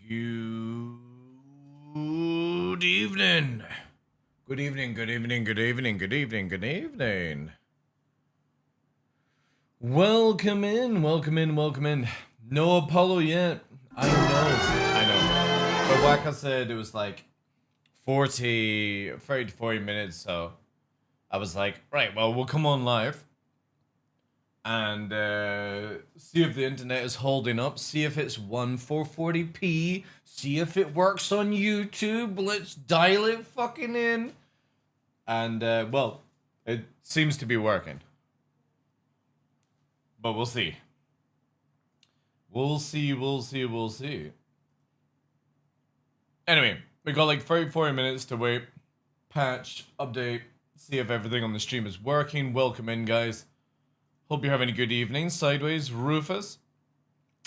Good evening. Good evening, good evening, good evening, good evening, good evening. Welcome in, welcome in, welcome in. No Apollo yet. I know. But Waka said it was like 30 to 40 minutes, so I was like, right, well, we'll come on live and see if the internet is holding up, see if it's 1440p, see if it works on YouTube. Let's dial it fucking in. And, well, it seems to be working. But we'll see. We'll see. Anyway, we got like 40 minutes to wait. Patch, update, see if everything on the stream is working. Welcome in, guys. Hope you're having a good evening. Sideways, Rufus.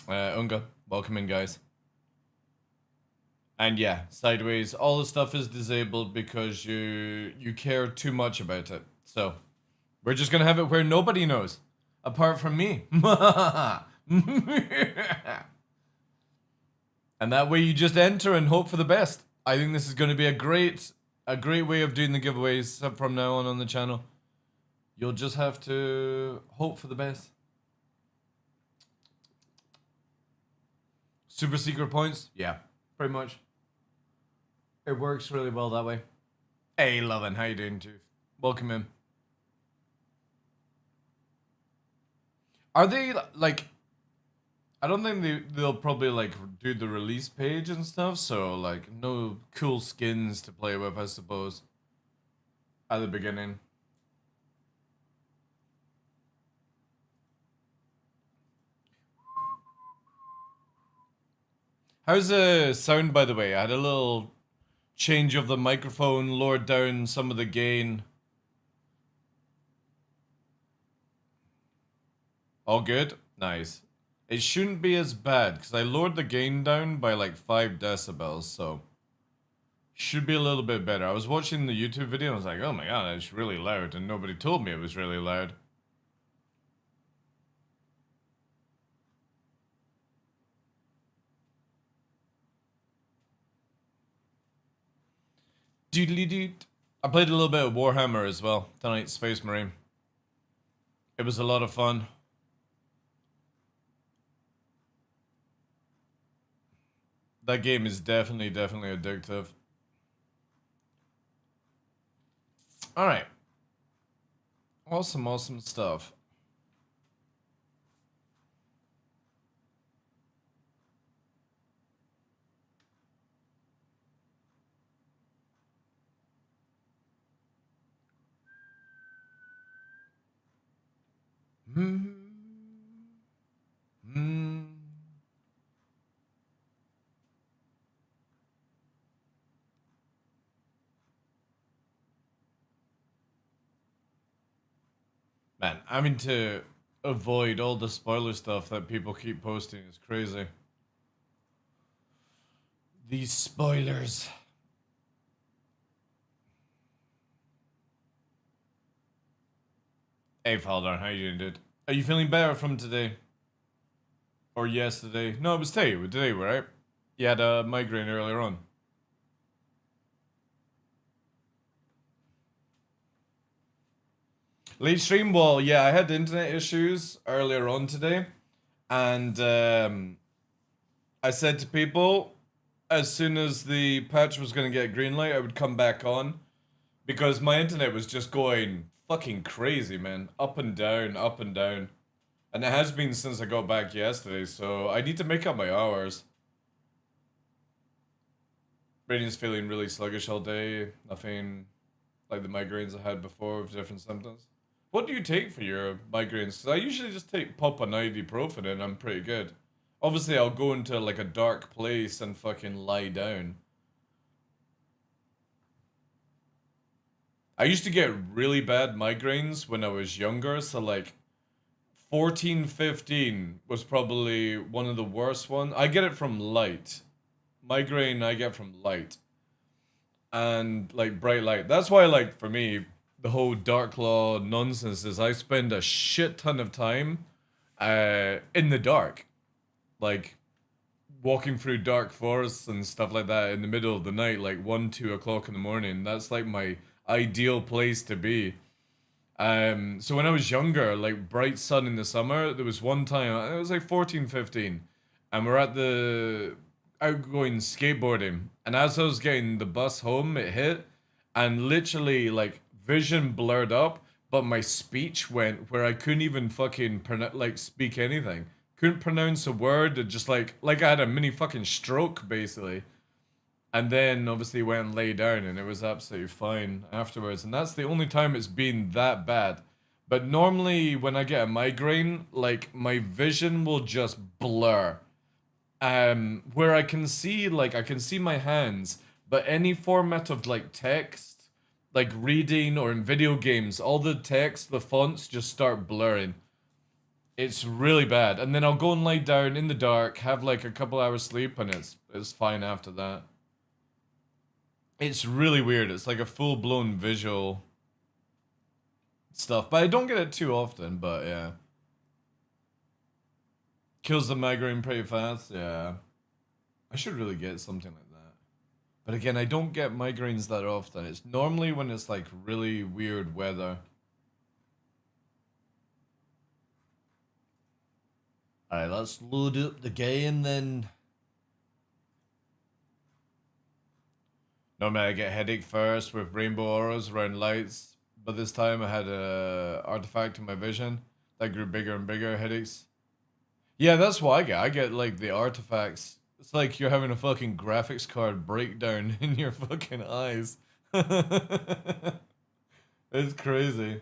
Unga, welcome in, guys. And yeah, Sideways, all the stuff is disabled because you care too much about it. So, we're just gonna have it where nobody knows. Apart from me. And that way you just enter and hope for the best. I think this is going to be a great way of doing the giveaways from now on the channel. You'll just have to hope for the best. Super secret points? Yeah, pretty much. It works really well that way. Hey, Lovin', how you doing, too? Welcome in. Are they, like... I don't think they'll probably, like, do the release page and stuff, so, like, no cool skins to play with, I suppose. At the beginning. How's the sound, by the way? I had a little change of the microphone, lowered down some of the gain. All good? Nice. It shouldn't be as bad, because I lowered the gain down by like 5 decibels, so... Should be a little bit better. I was watching the YouTube video and I was like, oh my god, it's really loud, and nobody told me it was really loud. Doodly-doot. I played a little bit of Warhammer as well, tonight, Space Marine. It was a lot of fun. That game is definitely addictive. Alright. Awesome stuff. Man, having to avoid all the spoiler stuff that people keep posting is crazy. These spoilers. Hey, Faldar, how you doing, dude? Are you feeling better from today? Or yesterday? No, it was today, right? You had a migraine earlier on. Late stream? Well, yeah, I had internet issues earlier on today. And I said to people, as soon as the patch was going to get green light, I would come back on. Because my internet was just going fucking crazy, man. Up and down, up and down. And it has been since I got back yesterday, so I need to make up my hours. Brain's feeling really sluggish all day. Nothing like the migraines I had before with different symptoms. What do you take for your migraines? Because I usually just pop an ibuprofen and I'm pretty good. Obviously, I'll go into like a dark place and fucking lie down. I used to get really bad migraines when I was younger, so like 14, 15 was probably one of the worst ones. I get it from light. Migraine I get from light. And like bright light. That's why, like, for me, the whole TheDarkLaw nonsense is I spend a shit ton of time in the dark. Like, walking through dark forests and stuff like that in the middle of the night, like 1, 2 o'clock in the morning. That's like my ideal place to be. So when I was younger, like bright sun in the summer, there was one time, it was like 14, 15, and we're at the out going skateboarding. And as I was getting the bus home, it hit, and literally like vision blurred up, but my speech went where I couldn't even fucking like speak anything. Couldn't pronounce a word. It just like I had a mini fucking stroke basically. And then obviously went and lay down and it was absolutely fine afterwards. And that's the only time it's been that bad. But normally when I get a migraine, like my vision will just blur. Where I can see like I can see my hands, but any format of like text, like reading or in video games, all the text, the fonts just start blurring. It's really bad. And then I'll go and lie down in the dark, have like a couple hours sleep, and it's fine after that. It's really weird. It's like a full-blown visual stuff. But I don't get it too often, but yeah. Kills the migraine pretty fast, yeah. I should really get something like that. But again, I don't get migraines that often. It's normally when it's like really weird weather. Alright, let's load up the game then. Normally I get headache first with rainbow auras around lights, but this time I had a artifact in my vision that grew bigger and bigger, headaches. Yeah, that's what I get. I get like the artifacts. It's like you're having a fucking graphics card breakdown in your fucking eyes. It's crazy.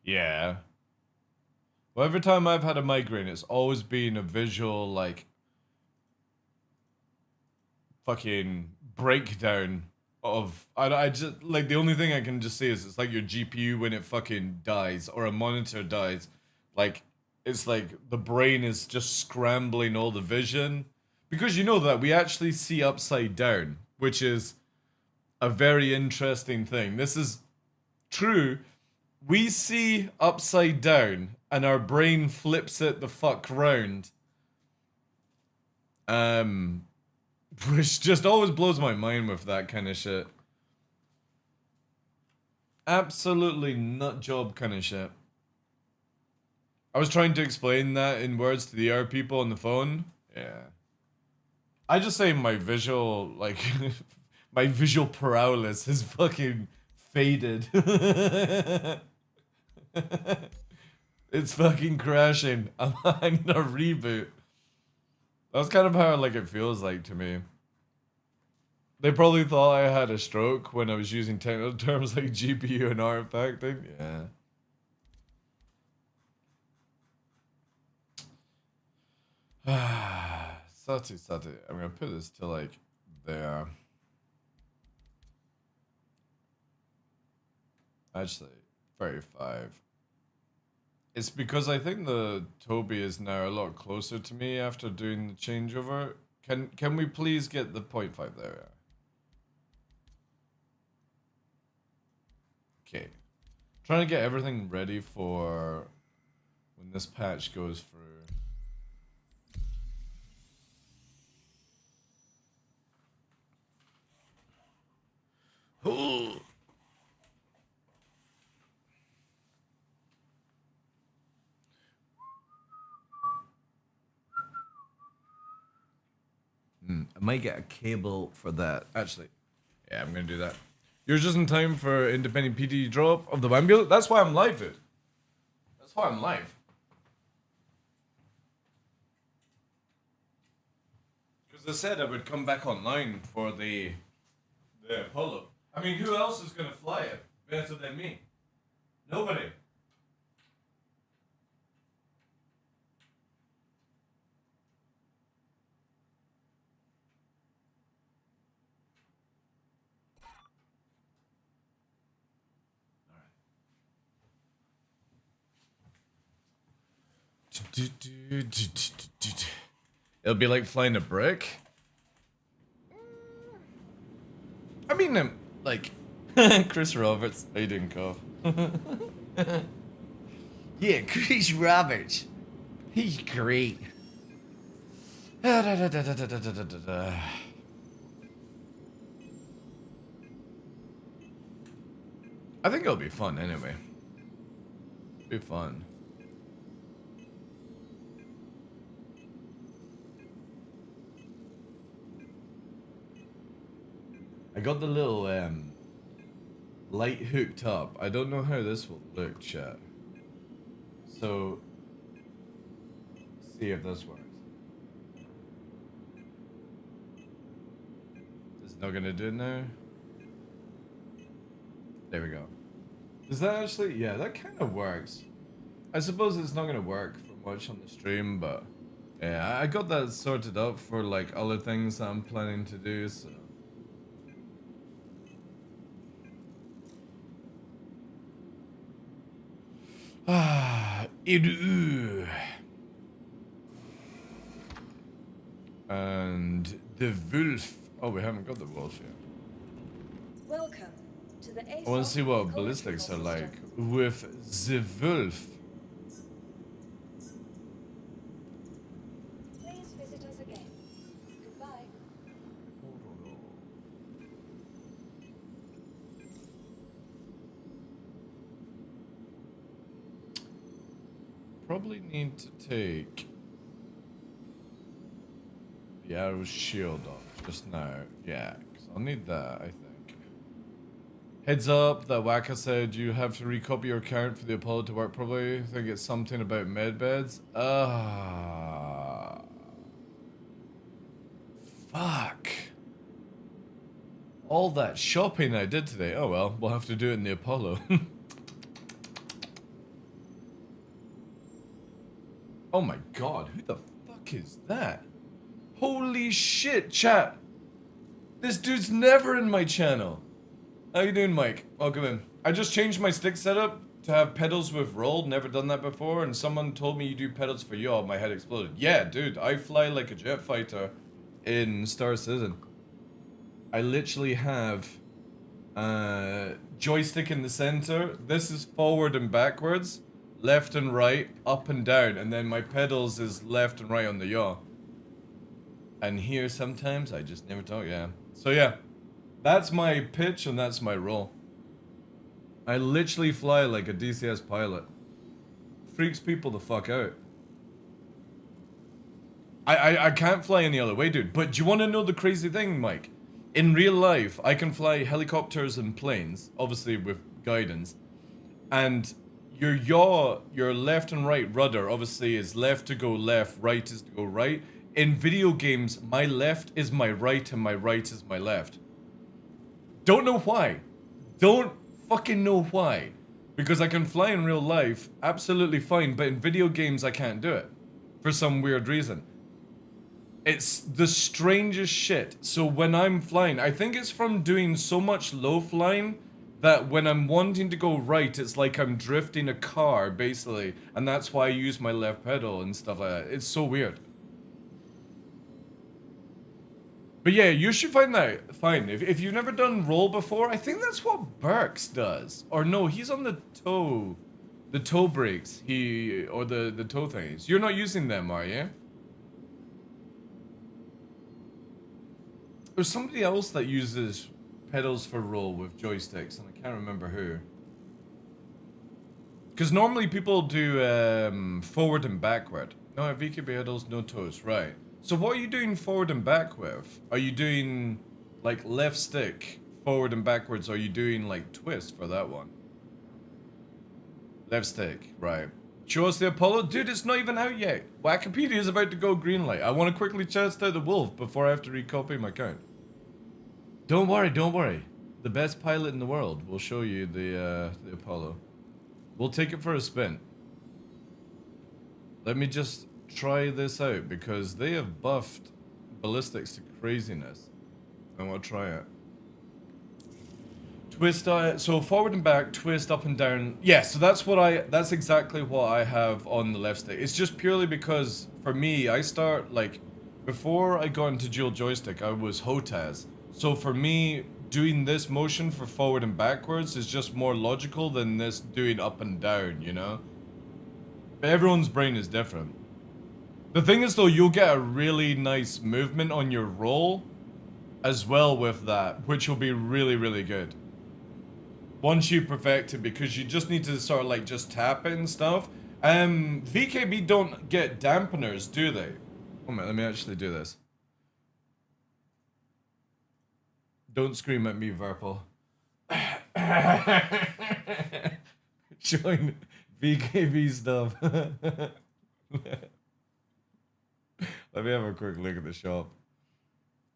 Yeah. Well, every time I've had a migraine, it's always been a visual, like, fucking breakdown of. I just, like, the only thing I can just say is it's like your GPU when it fucking dies, or a monitor dies. Like, it's like the brain is just scrambling all the vision. Because you know that we actually see upside down, which is a very interesting thing. This is true. We see upside down and our brain flips it the fuck round. Um, which just always blows my mind with that kind of shit. Absolutely nut job kind of shit. I was trying to explain that in words to the other people on the phone. Yeah. I just say my visual, like, my visual paralysis is fucking faded. It's fucking crashing. I need a reboot. That's kind of how like it feels like to me. They probably thought I had a stroke when I was using technical terms like GPU and artifacting. Yeah. Sati. I'm gonna put this to like there. Actually, 35. It's because I think the Toby is now a lot closer to me after doing the changeover. Can we please get the 0.5 there? Okay. Trying to get everything ready for when this patch goes through. I might get a cable for that. Actually, yeah, I'm gonna do that. You're just in time for independent PD drop of the ambulance. That's why I'm live, dude. That's why I'm live. Because I said I would come back online for the Apollo. I mean, who else is gonna fly it better than me? Nobody. It'll be like flying a brick. I mean, like, Chris Roberts. How you doing, Cove? Yeah, Chris Roberts. He's great. I think it'll be fun anyway. Be fun. I got the little light hooked up. I don't know how this will look, chat. So, see if this works. It's not gonna do it now. There we go. Does that actually? Yeah, that kind of works. I suppose it's not gonna work for much on the stream, but yeah, I got that sorted out for like other things that I'm planning to do. So. Ah, Edu. And the wolf. Oh, we haven't got the wolf yet. Welcome to the I want to see what ballistics are like with the wolf. Please visit us again. Goodbye. Probably need to take the arrow shield off just now. Yeah, because I'll need that, I think. Heads up, that Waka said you have to recopy your account for the Apollo to work properly. I think it's something about medbeds. Fuck. All that shopping I did today. Oh well, we'll have to do it in the Apollo. Oh my god, who the fuck is that? Holy shit, chat. This dude's never in my channel. How you doing, Mike? Welcome in. I just changed my stick setup to have pedals with roll. Never done that before, and someone told me you do pedals for yaw. My head exploded. Yeah, dude, I fly like a jet fighter in Star Citizen. I literally have joystick in the center. This is forward and backwards, left and right, up and down, and then my pedals is left and right on the yaw. And here sometimes I just never talk. Yeah. So yeah. That's my pitch and that's my roll. I literally fly like a DCS pilot. Freaks people the fuck out. I can't fly any other way, dude. But do you want to know the crazy thing, Mike? In real life, I can fly helicopters and planes, obviously with guidance. And your yaw, your left and right rudder, obviously is left to go left, right is to go right. In video games, my left is my right and my right is my left. Don't know why. Don't fucking know why. Because I can fly in real life absolutely fine, but in video games I can't do it. For some weird reason. It's the strangest shit. So when I'm flying, I think it's from doing so much low flying that when I'm wanting to go right, it's like I'm drifting a car, basically. And that's why I use my left pedal and stuff like that. It's so weird. But yeah, you should find that fine. If you've never done roll before, I think that's what Burks does. Or no, he's on the toe brakes. Or the toe things. You're not using them, are you? There's somebody else that uses pedals for roll with joysticks, and I can't remember who. Because normally people do forward and backward. No VK pedals, no toes, right. So what are you doing forward and back with? Are you doing like left stick forward and backwards? Or are you doing like twist for that one? Left stick, right. Show us the Apollo? Dude, it's not even out yet. Wikipedia is about to go green light. I want to quickly test out the wolf before I have to recopy my account. Don't worry, don't worry. The best pilot in the world will show you the Apollo. We'll take it for a spin. Let me just try this out because they have buffed ballistics to craziness. I want to try it. Twist, so forward and back, twist up and down. Yeah, so that's exactly what I have on the left stick. It's just purely because for me, I start like before I got into dual joystick, I was HOTAS. So for me, doing this motion for forward and backwards is just more logical than this doing up and down, you know? But everyone's brain is different. The thing is though, you'll get a really nice movement on your roll as well with that, which will be really, really good. Once you perfect it, because you just need to sort of like just tap it and stuff. VKB don't get dampeners, do they? Oh man, let me actually do this. Don't scream at me, Verpal. Showing VKB stuff. Let me have a quick look at the shop.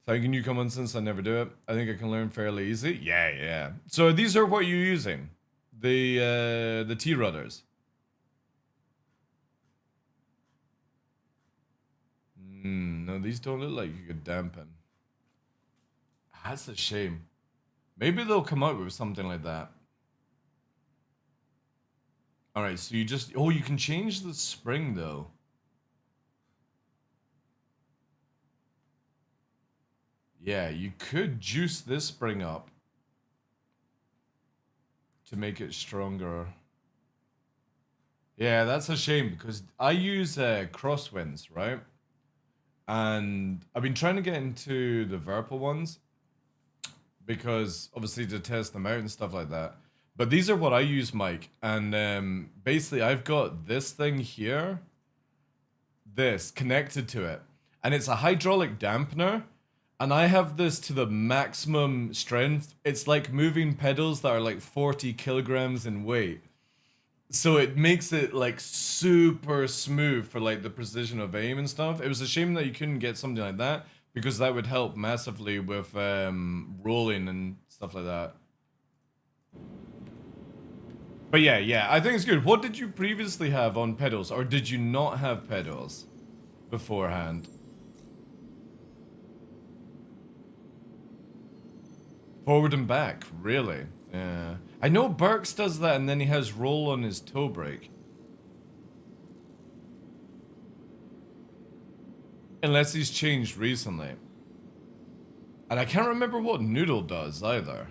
So can you come on since I never do it? I think I can learn fairly easy. Yeah. So these are what you're using. The T-rudders. No, these don't look like you could dampen. That's a shame. Maybe they'll come out with something like that. Alright, so you just... Oh, you can change the spring, though. Yeah, you could juice this spring up to make it stronger. Yeah, that's a shame, because I use crosswinds, right? And I've been trying to get into the Verpal ones, because obviously to test them out and stuff like that. But these are what I use, Mike. And basically I've got this thing here, this connected to it. And it's a hydraulic dampener. And I have this to the maximum strength. It's like moving pedals that are like 40 kilograms in weight. So it makes it like super smooth for like the precision of aim and stuff. It was a shame that you couldn't get something like that, because that would help massively with rolling and stuff like that. But yeah, I think it's good. What did you previously have on pedals, or did you not have pedals beforehand? Forward and back, really? Yeah. I know Burks does that, and then he has roll on his toe brake. Unless he's changed recently. And I can't remember what Noodle does either.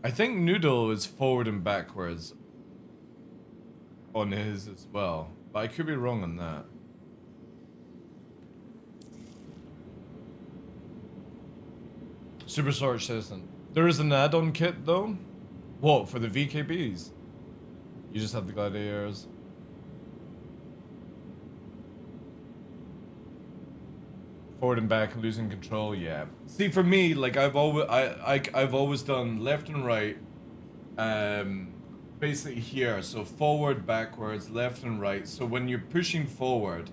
I think Noodle is forward and backwards on his as well. But I could be wrong on that. Super Storage Citizen. There is an add-on kit though. What, for the VKBs? You just have the gladiators. Forward and back, losing control, yeah. See, for me, like I've always done left and right, basically here. So forward, backwards, left and right. So when you're pushing forward,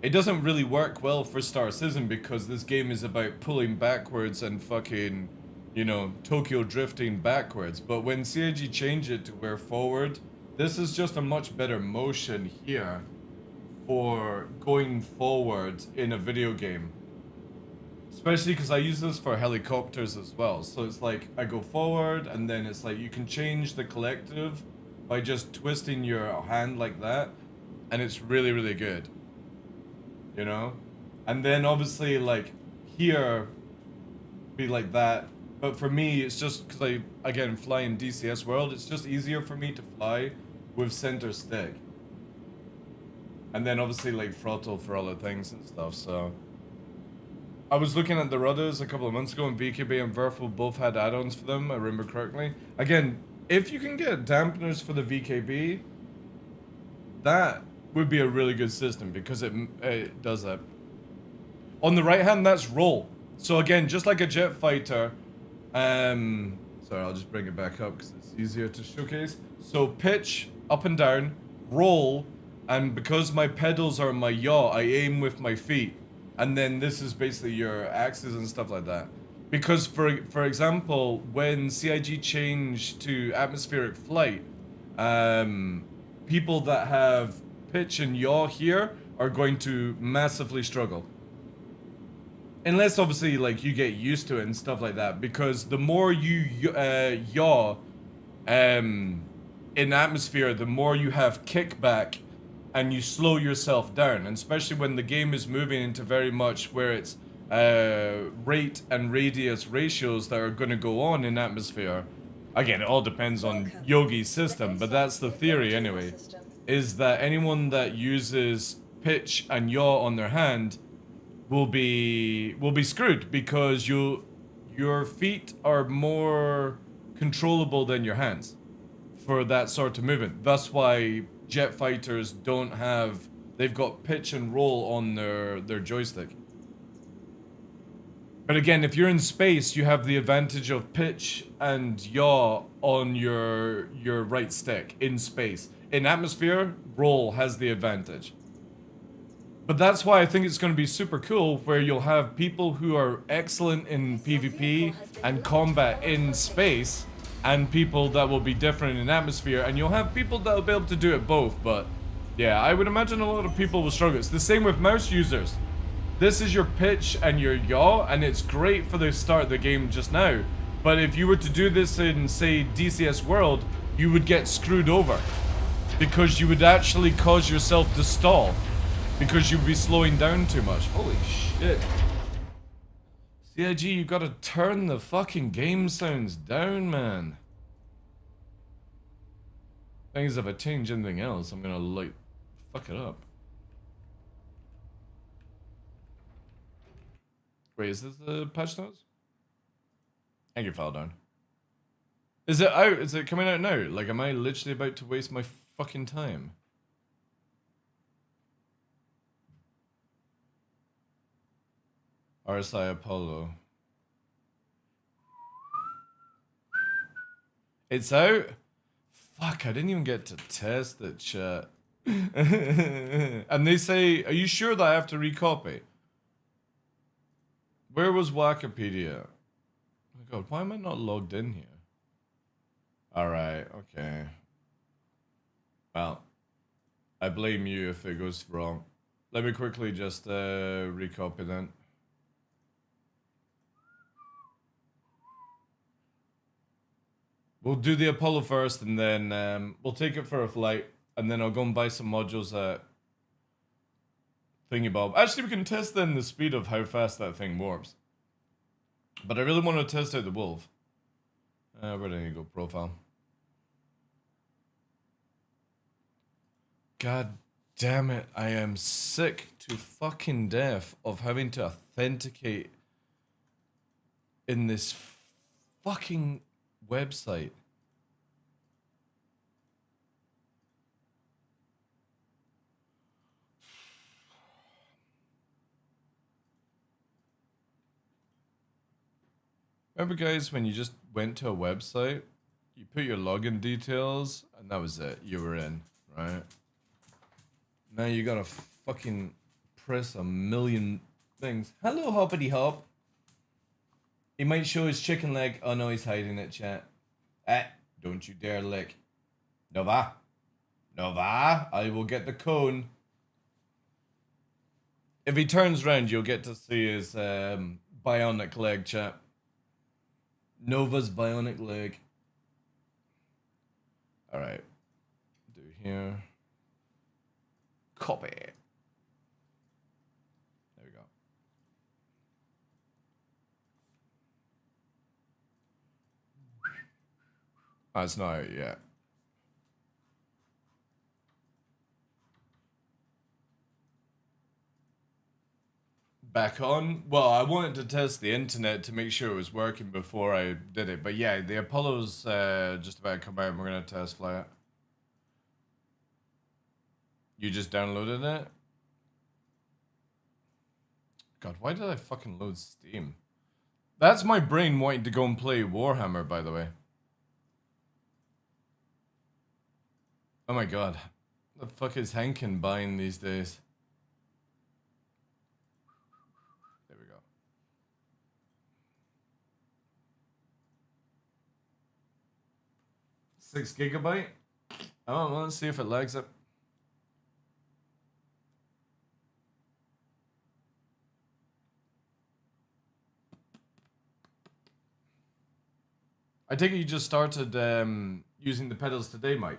it doesn't really work well for Star Citizen, because this game is about pulling backwards and fucking, you know, Tokyo drifting backwards. But when CIG changed it to where forward, this is just a much better motion here for going forward in a video game. Especially because I use this for helicopters as well. So it's like I go forward, and then it's like you can change the collective by just twisting your hand like that, and it's really, really good. You know? And then obviously like here be like that. But for me, it's just because I, again, fly in DCS world, it's just easier for me to fly with center stick. And then obviously like throttle for other things and stuff, so. I was looking at the rudders a couple of months ago, and VKB and Verpal both had add-ons for them, I remember correctly. Again, if you can get dampeners for the VKB, that would be a really good system, because it does that. On the right hand, that's roll. So again, just like a jet fighter, sorry, I'll just bring it back up because it's easier to showcase. So pitch, up and down, roll, and because my pedals are my yaw, I aim with my feet. And then this is basically your axes and stuff like that. Because for example, when CIG changed to atmospheric flight, people that have pitch and yaw here are going to massively struggle. Unless obviously like you get used to it and stuff like that, because the more you yaw in atmosphere, the more you have kickback and you slow yourself down, and especially when the game is moving into very much where it's rate and radius ratios that are going to go on in atmosphere. Again, it all depends on Welcome Yogi's to the system, but that's the interactive theory VOD anyway. system. Is that anyone that uses pitch and yaw on their hand will be screwed because your feet are more controllable than your hands for that sort of movement. That's why jet fighters don't have, they've got pitch and roll on their joystick. But again, if you're in space, you have the advantage of pitch and yaw on your right stick in space. In atmosphere, roll has the advantage. But that's why I think it's going to be super cool, where you'll have people who are excellent in PvP and combat in space, and people that will be different in atmosphere, and you'll have people that will be able to do it both. But yeah, I would imagine a lot of people will struggle. It's the same with mouse users. This is your pitch and your yaw, and it's great for the start of the game just now. But if you were to do this in, say, DCS World, you would get screwed over. Because you would actually cause yourself to stall. Because you'd be slowing down too much. Holy shit. CIG, you gotta turn the fucking game sounds down, man. Things, if I change anything else, I'm gonna, like, fuck it up. Wait, is this the patch notes? Thank you, fell down. Is it out? Is it coming out now? Like, am I literally about to waste my fucking time? RSI Apollo. It's out? Fuck, I didn't even get to test it, chat. And they say, are you sure that I have to recopy? Where was Wikipedia? Oh my god, why am I not logged in here? Alright, okay. Well, I blame you if it goes wrong. Let me quickly just recopy then. We'll do the Apollo first, and then we'll take it for a flight, and then I'll go and buy some modules at Thingy-Bob. Actually, we can test then the speed of how fast that thing warps. But I really want to test out the Wolf. Where did I go? Profile. God damn it, I am sick to fucking death of having to authenticate in this fucking website. Remember, guys, when you just went to a website, you put your login details, and that was it. You were in, right? Now you gotta fucking press a million things. Hello, Hoppity Hop. He might show his chicken leg. Oh no, he's hiding it, chat. Don't you dare lick. Nova. Nova, I will get the cone. If he turns round, you'll get to see his bionic leg, chat. Nova's bionic leg. Alright. Do here. Copy. There we go. Oh, it's not out yet. Back on? Well, I wanted to test the internet to make sure it was working before I did it. But yeah, the Apollo's just about to come out and we're going to test fly it. You just downloaded it? God, why did I fucking load Steam? That's my brain wanting to go and play Warhammer, by the way. Oh my god. The fuck is Hankin buying these days? There we go. 6 gigabyte? Oh, well, let's see if it lags up. I take it you just started using the pedals today, Mike.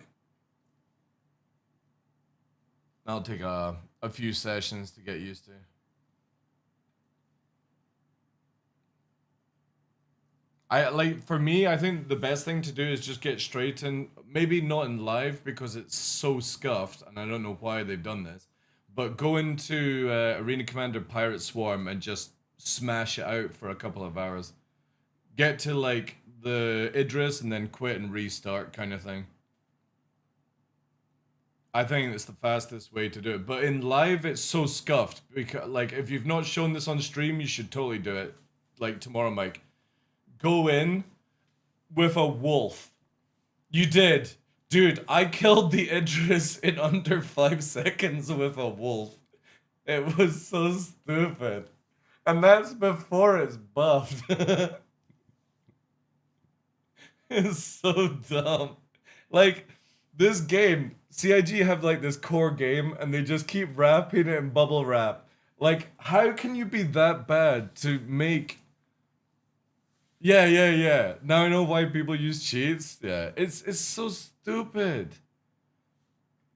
That'll take a few sessions to get used to. I like for me, I think the best thing to do is just get straight in. Maybe not in live because it's so scuffed, and I don't know why they've done this. But go into Arena Commander Pirate Swarm and just smash it out for a couple of hours. Get to like the Idris and then quit and restart kind of thing. I think it's the fastest way to do it. But in live, it's so scuffed because like if you've not shown this on stream, you should totally do it. Like tomorrow, Mike. Go in with a wolf. You did. Dude, I killed the Idris in under 5 seconds with a wolf. It was so stupid. And that's before it's buffed. It's so dumb. Like, this game, CIG have like this core game and they just keep wrapping it in bubble wrap. Like, how can you be that bad to make... Yeah. Now I know why people use cheats. Yeah, it's so stupid.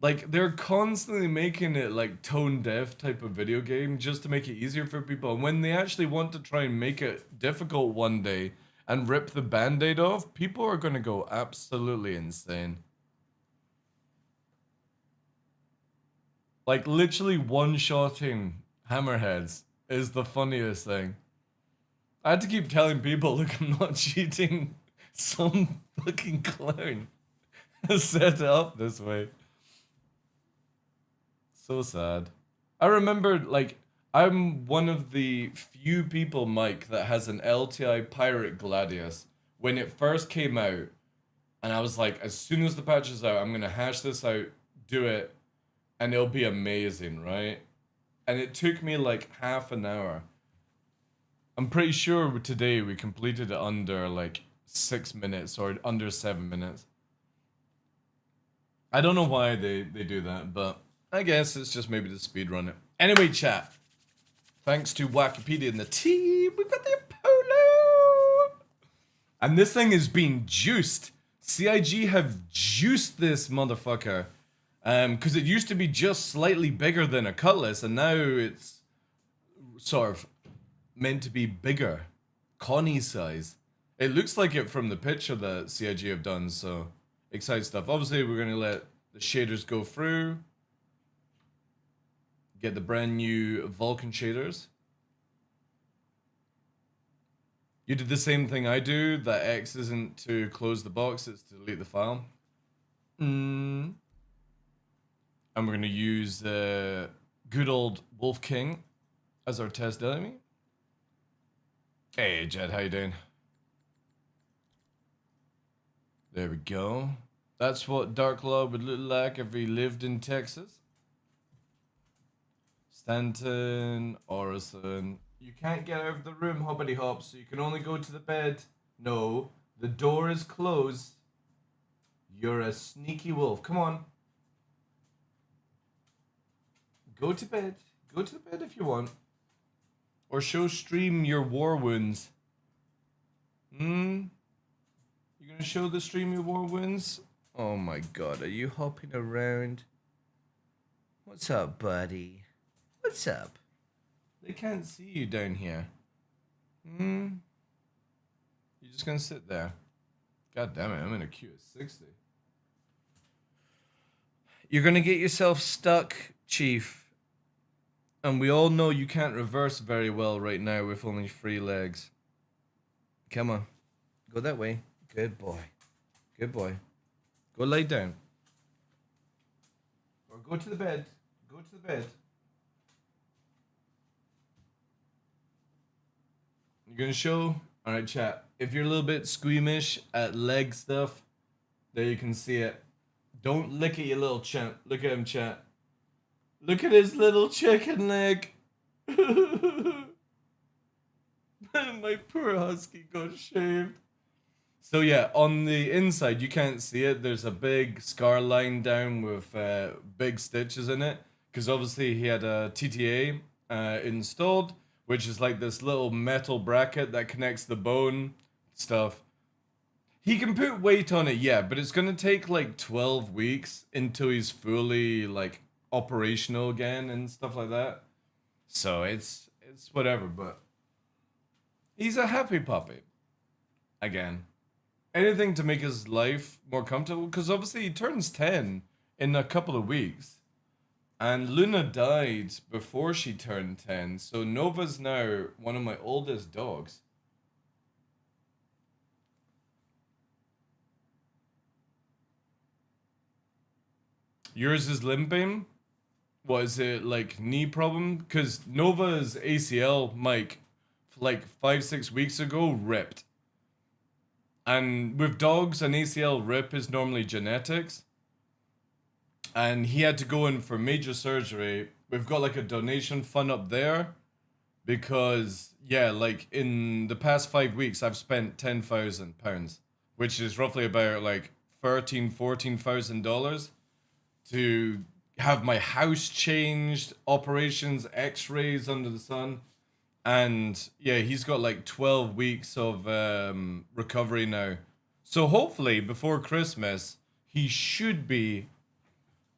Like they're constantly making it like tone deaf type of video game just to make it easier for people. And when they actually want to try and make it difficult one day and rip the band-aid off, people are gonna go absolutely insane. Like literally one-shotting hammerheads is the funniest thing. I had to keep telling people, look, I'm not cheating. Some fucking clown has set it up this way. So sad. I remember, like, I'm one of the few people, Mike, that has an LTI Pirate Gladius. When it first came out, and I was like, as soon as the patch is out, I'm going to hash this out, do it, and it'll be amazing, right? And it took me like half an hour. I'm pretty sure today we completed it under like 6 minutes or under 7 minutes. I don't know why they do that, but I guess it's just maybe to speedrun it. Anyway, chat. Thanks to Wikipedia and the team, we've got the Apollo! And this thing is being juiced. CIG have juiced this motherfucker. Because it used to be just slightly bigger than a Cutlass, and now it's sort of meant to be bigger. Connie size. It looks like it from the picture that CIG have done, so exciting stuff. Obviously, we're going to let the shaders go through. Get the brand new Vulcan shaders. You did the same thing I do. That X isn't to close the box, it's to delete the file. And we're going to use good old Wolf King as our test enemy. Hey, Jed, how you doing? There we go. That's what TheDarkLaw would look like if he lived in Texas. Stanton, Orison. You can't get out of the room, hoppity hop, so you can only go to the bed. No, the door is closed. You're a sneaky wolf. Come on. Go to bed. Go to the bed if you want. Or show stream your war wounds. You gonna show the stream your war wounds? Oh my god, are you hopping around? What's up, buddy? What's up? They can't see you down here. You're just gonna sit there. God damn it, I'm in a queue at 60. You're gonna get yourself stuck, Chief. And we all know you can't reverse very well right now with only 3 legs. Come on. Go that way. Good boy. Good boy. Go lay down. Or go to the bed. Go to the bed. You're gonna show? Alright, chat. If you're a little bit squeamish at leg stuff, there you can see it. Don't lick at your little champ. Look at him, chat. Look at his little chicken leg. My poor husky got shaved. So yeah, on the inside, you can't see it. There's a big scar line down with big stitches in it. Because obviously he had a TTA installed, which is like this little metal bracket that connects the bone stuff. He can put weight on it, yeah, but it's going to take like 12 weeks until he's fully like operational again and stuff like that. So it's whatever, but he's a happy puppy. again. Anything to make his life more comfortable, because obviously he turns 10 in a couple of weeks. And Luna died before she turned 10, so Nova's now one of my oldest dogs. Yours is limping? Was it like knee problem? Because Nova's ACL, Mike, like 5-6 weeks ago, ripped. And with dogs, an ACL rip is normally genetics. And he had to go in for major surgery. We've got like a donation fund up there because, yeah, like in the past 5 weeks, I've spent £10,000, which is roughly about like $14,000 to have my house changed, operations, x-rays under the sun. And yeah, he's got like 12 weeks of recovery now. So hopefully before Christmas, he should be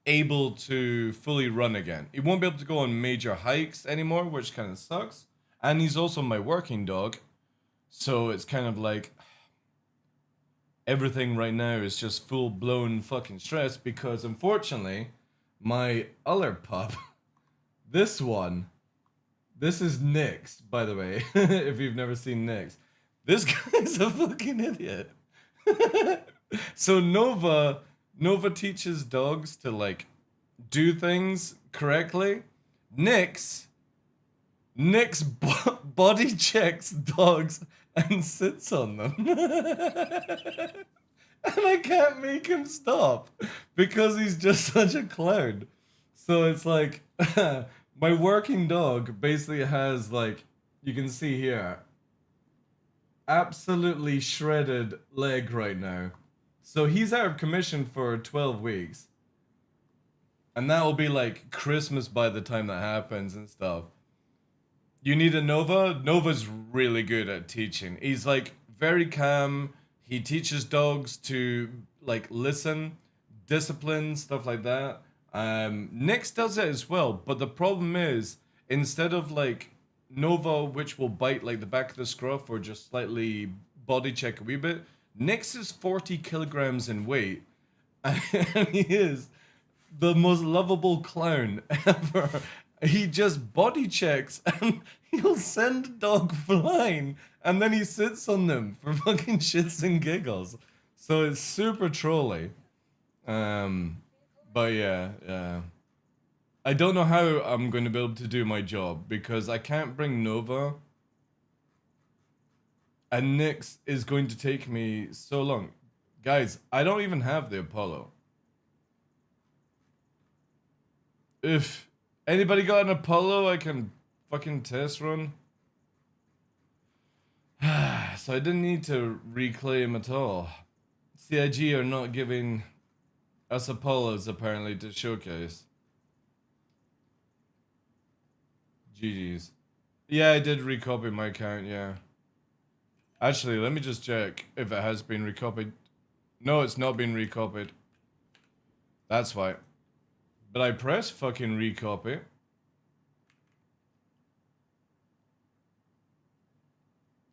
able to fully run again. He won't be able to go on major hikes anymore, which kind of sucks. And he's also my working dog. So it's kind of like everything right now is just full blown fucking stress because unfortunately, my other pup, this one, this is Nyx, by the way, if you've never seen Nyx. This guy's a fucking idiot. So Nova teaches dogs to like do things correctly. Nyx body checks dogs and sits on them. And I can't make him stop because he's just such a clown. So it's like my working dog basically has like you can see here absolutely shredded leg right now. So he's out of commission for 12 weeks. And that will be like Christmas by the time that happens and stuff. You need a Nova? Nova's really good at teaching. He's like very calm. He teaches dogs to like listen, discipline, stuff like that. Nyx does it as well, but the problem is instead of like Nova, which will bite like the back of the scruff or just slightly body check a wee bit, Nyx is 40 kilograms in weight, and he is the most lovable clown ever. He just body checks and he'll send a dog flying and then he sits on them for fucking shits and giggles. So it's super trolly. But yeah. I don't know how I'm going to be able to do my job because I can't bring Nova. And Nyx is going to take me so long. Guys, I don't even have the Apollo. If anybody got an Apollo I can fucking test run. So I didn't need to reclaim at all. CIG are not giving us Apollos apparently to showcase. GG's. Yeah, I did recopy my account, yeah. Actually, let me just check if it has been recopied. No, it's not been recopied. That's why. But I press fucking recopy.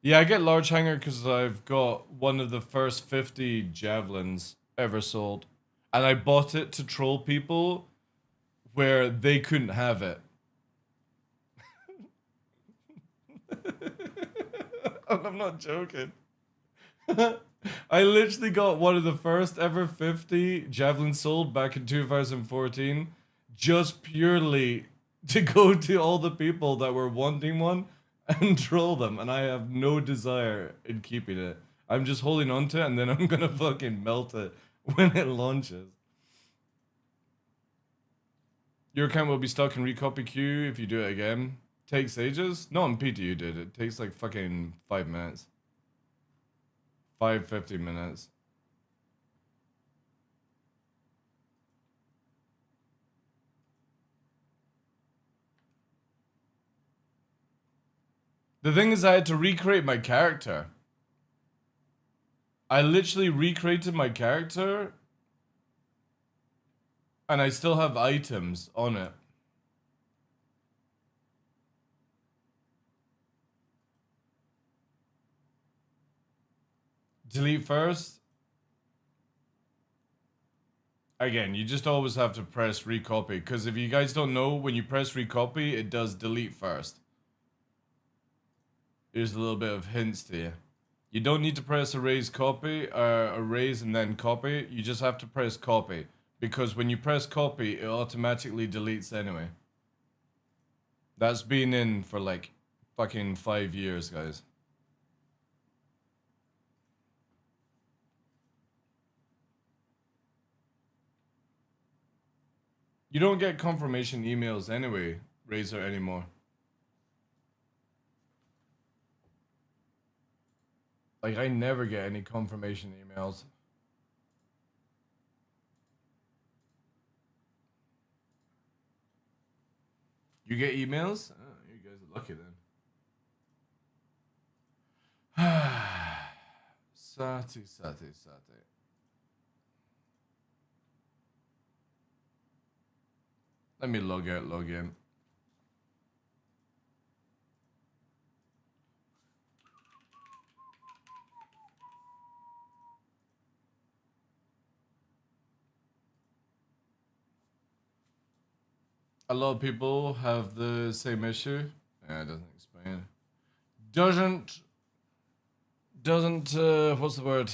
Yeah, I get large hanger because I've got one of the first 50 javelins ever sold. And I bought it to troll people where they couldn't have it. I'm not joking. I literally got one of the first ever 50 javelins sold back in 2014 just purely to go to all the people that were wanting one and troll them, and I have no desire in keeping it. I'm just holding on to it and then I'm gonna fucking melt it when it launches. Your account will be stuck in recopy queue if you do it again. Takes ages? No, on PTU did. It takes like fucking 5 minutes. 50 minutes. The thing is I had to recreate my character. I literally recreated my character and I still have items on it. delete first. Again, you just always have to press recopy, because if you guys don't know, when you press recopy, it does delete first. Here's a little bit of hints to you. You don't need to press erase copy, or erase and then copy. You just have to press copy, because when you press copy, it automatically deletes anyway. That's been in for like fucking 5 years, guys. You don't get confirmation emails anyway, Razor, anymore. Like, I never get any confirmation emails. You get emails? Oh, you guys are lucky then. Sati. Let me log out, log in. A lot of people have the same issue. Yeah, it doesn't explain. Doesn't, what's the word?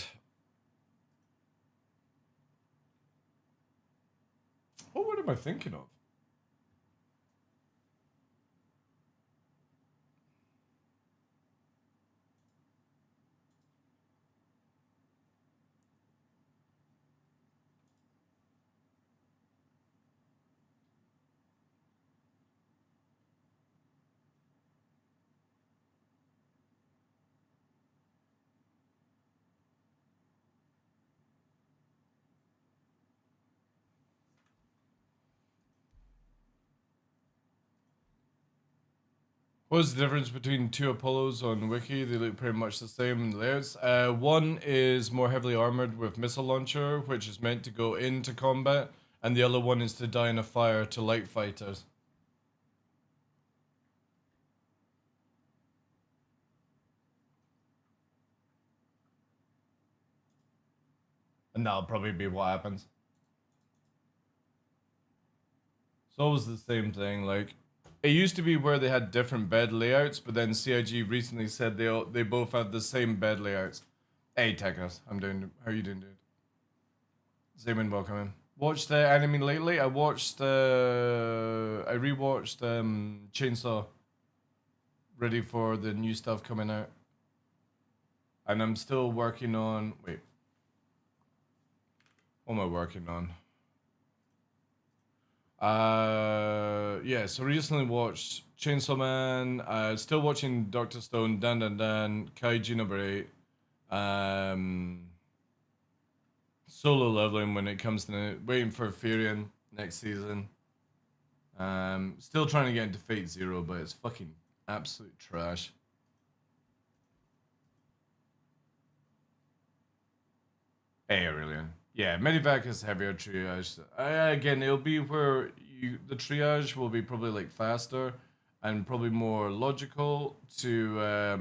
What word am I thinking of? What's the difference between two Apollos on Wiki? They look pretty much the same in the layouts. One is more heavily armored with missile launcher, which is meant to go into combat, and the other one is to die in a fire to light fighters. And that'll probably be what happens. It's always the same thing, like... It used to be where they had different bed layouts, but then CIG recently said they both have the same bed layouts. Hey, Technos, how are you doing, dude? Zayman, welcome in. Watched the anime lately? I rewatched Chainsaw. Ready for the new stuff coming out. And I'm still working on, wait. What am I working on? Yeah, so recently watched Chainsaw Man, still watching Dr. Stone, Dan, Kaiju number 8, solo leveling when it comes to waiting for Furion next season. Still trying to get into Fate Zero, but it's fucking absolute trash. Hey, Aurelian. Yeah, Medivac is heavier triage. Again, it'll be where the triage will be probably like faster and probably more logical to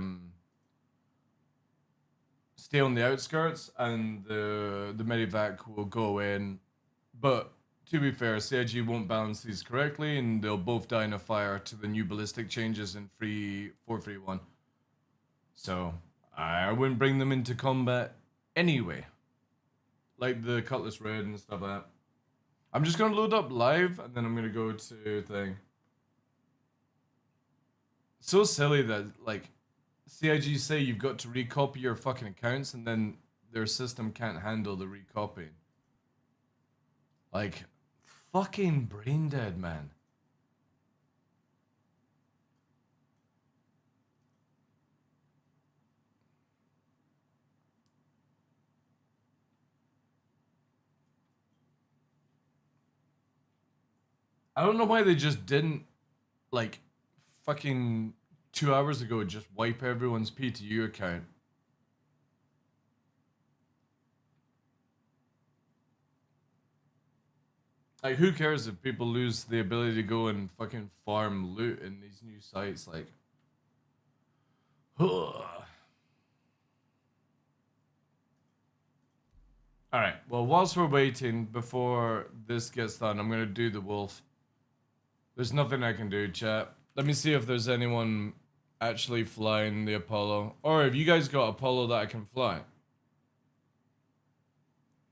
stay on the outskirts, and the Medivac will go in. But to be fair, CIG won't balance these correctly, and they'll both die in a fire to the new ballistic changes in 431. So I wouldn't bring them into combat anyway. Like the Cutlass Red and stuff like that. I'm just gonna load up live and then I'm gonna go to thing. So silly that like CIG say you've got to recopy your fucking accounts and then their system can't handle the recopying. Like, fucking brain dead, man. I don't know why they just didn't, like, fucking 2 hours ago just wipe everyone's PTU account. Like, who cares if people lose the ability to go and fucking farm loot in these new sites? Like, ugh. Alright, well, whilst we're waiting, before this gets done, I'm gonna do the wolf. There's nothing I can do, chat. Let me see if there's anyone actually flying the Apollo. Or have you guys got Apollo that I can fly?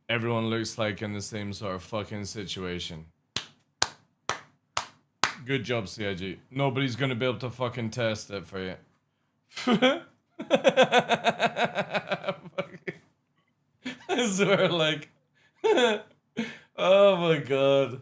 Everyone looks like in the same sort of fucking situation. Good job, CIG. Nobody's gonna be able to fucking test it for you. I swear, like... oh my god.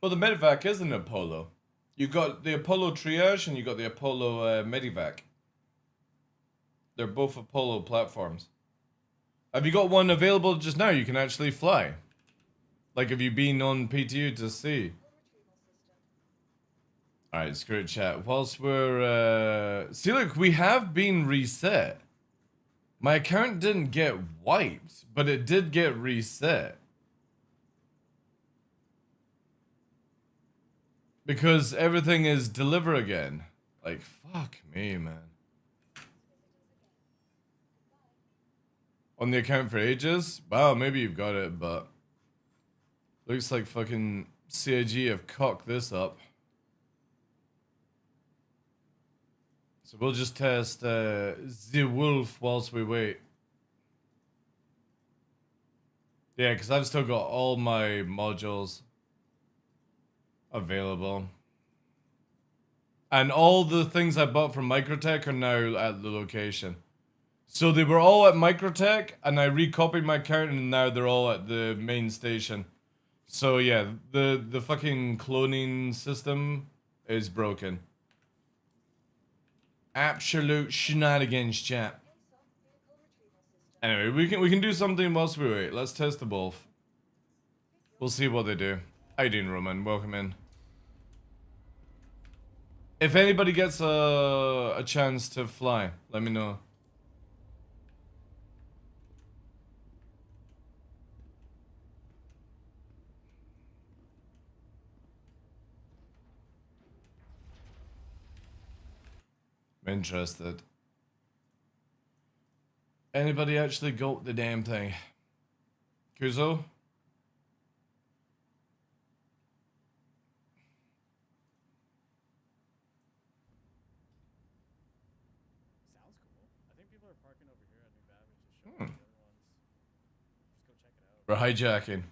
Well, the Medivac is an Apollo. You got the Apollo Triage and you got the Apollo Medivac. They're both Apollo platforms. Have you got one available just now? You can actually fly. Like, have you been on PTU to see? Alright, screw it, chat. Whilst we're... See, look, we have been reset. My account didn't get wiped, but it did get reset. Because everything is deliver again. Like, fuck me, man. On the account for ages? Wow, maybe you've got it, but... looks like fucking CIG have cocked this up. So we'll just test the wolf whilst we wait. Yeah, because I've still got all my modules available. And all the things I bought from Microtech are now at the location. So they were all at Microtech, and I recopied my account, and now they're all at the main station. So yeah, the fucking cloning system is broken. Absolute shenanigans, chat. Anyway, we can do something whilst we wait. Let's test the wolf. We'll see what they do. How you doing, Roman? Welcome in. If anybody gets a chance to fly, let me know. I'm interested. Anybody actually got the damn thing? Kuzo? Sounds cool. I think people are parking over here at New Babbage to show the other ones. Just go check it out. We're hijacking.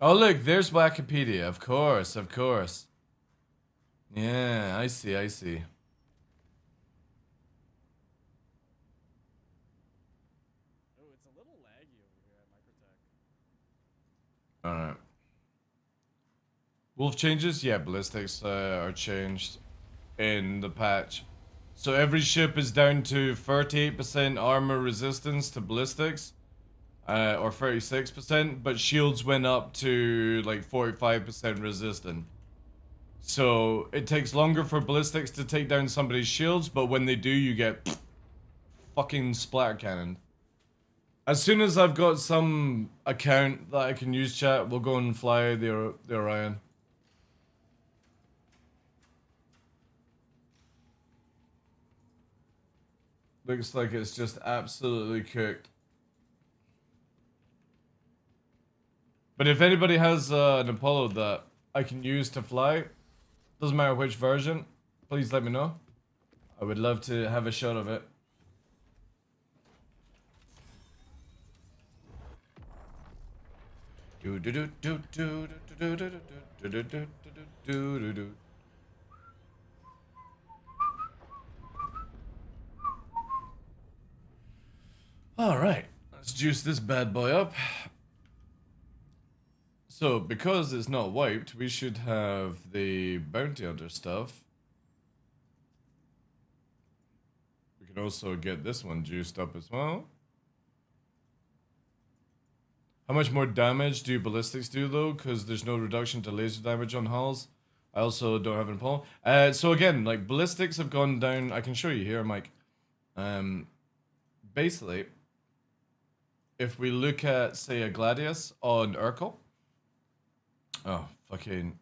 Oh look, there's Wikipedia. Of course, of course. Yeah, I see, I see. Oh, it's a little laggy over here at Microtech. Alright. Wolf changes? Yeah, ballistics are changed in the patch. So every ship is down to 38% armor resistance to ballistics. Or 36%, but shields went up to like 45% resistant. So it takes longer for ballistics to take down somebody's shields, but when they do, you get fucking splatter cannon. As soon as I've got some account that I can use, chat, we'll go and fly the Orion. Looks like it's just absolutely cooked. But if anybody has an Apollo that I can use to fly, doesn't matter which version, please let me know. I would love to have a shot of it. All right, let's juice this bad boy up. So, because it's not wiped, we should have the bounty hunter stuff. We can also get this one juiced up as well. How much more damage do ballistics do though? Because there's no reduction to laser damage on hulls. I also don't have an Apollo. So again, like ballistics have gone down. I can show you here, Mike. Basically, if we look at, say, a Gladius on Urkel, oh, fucking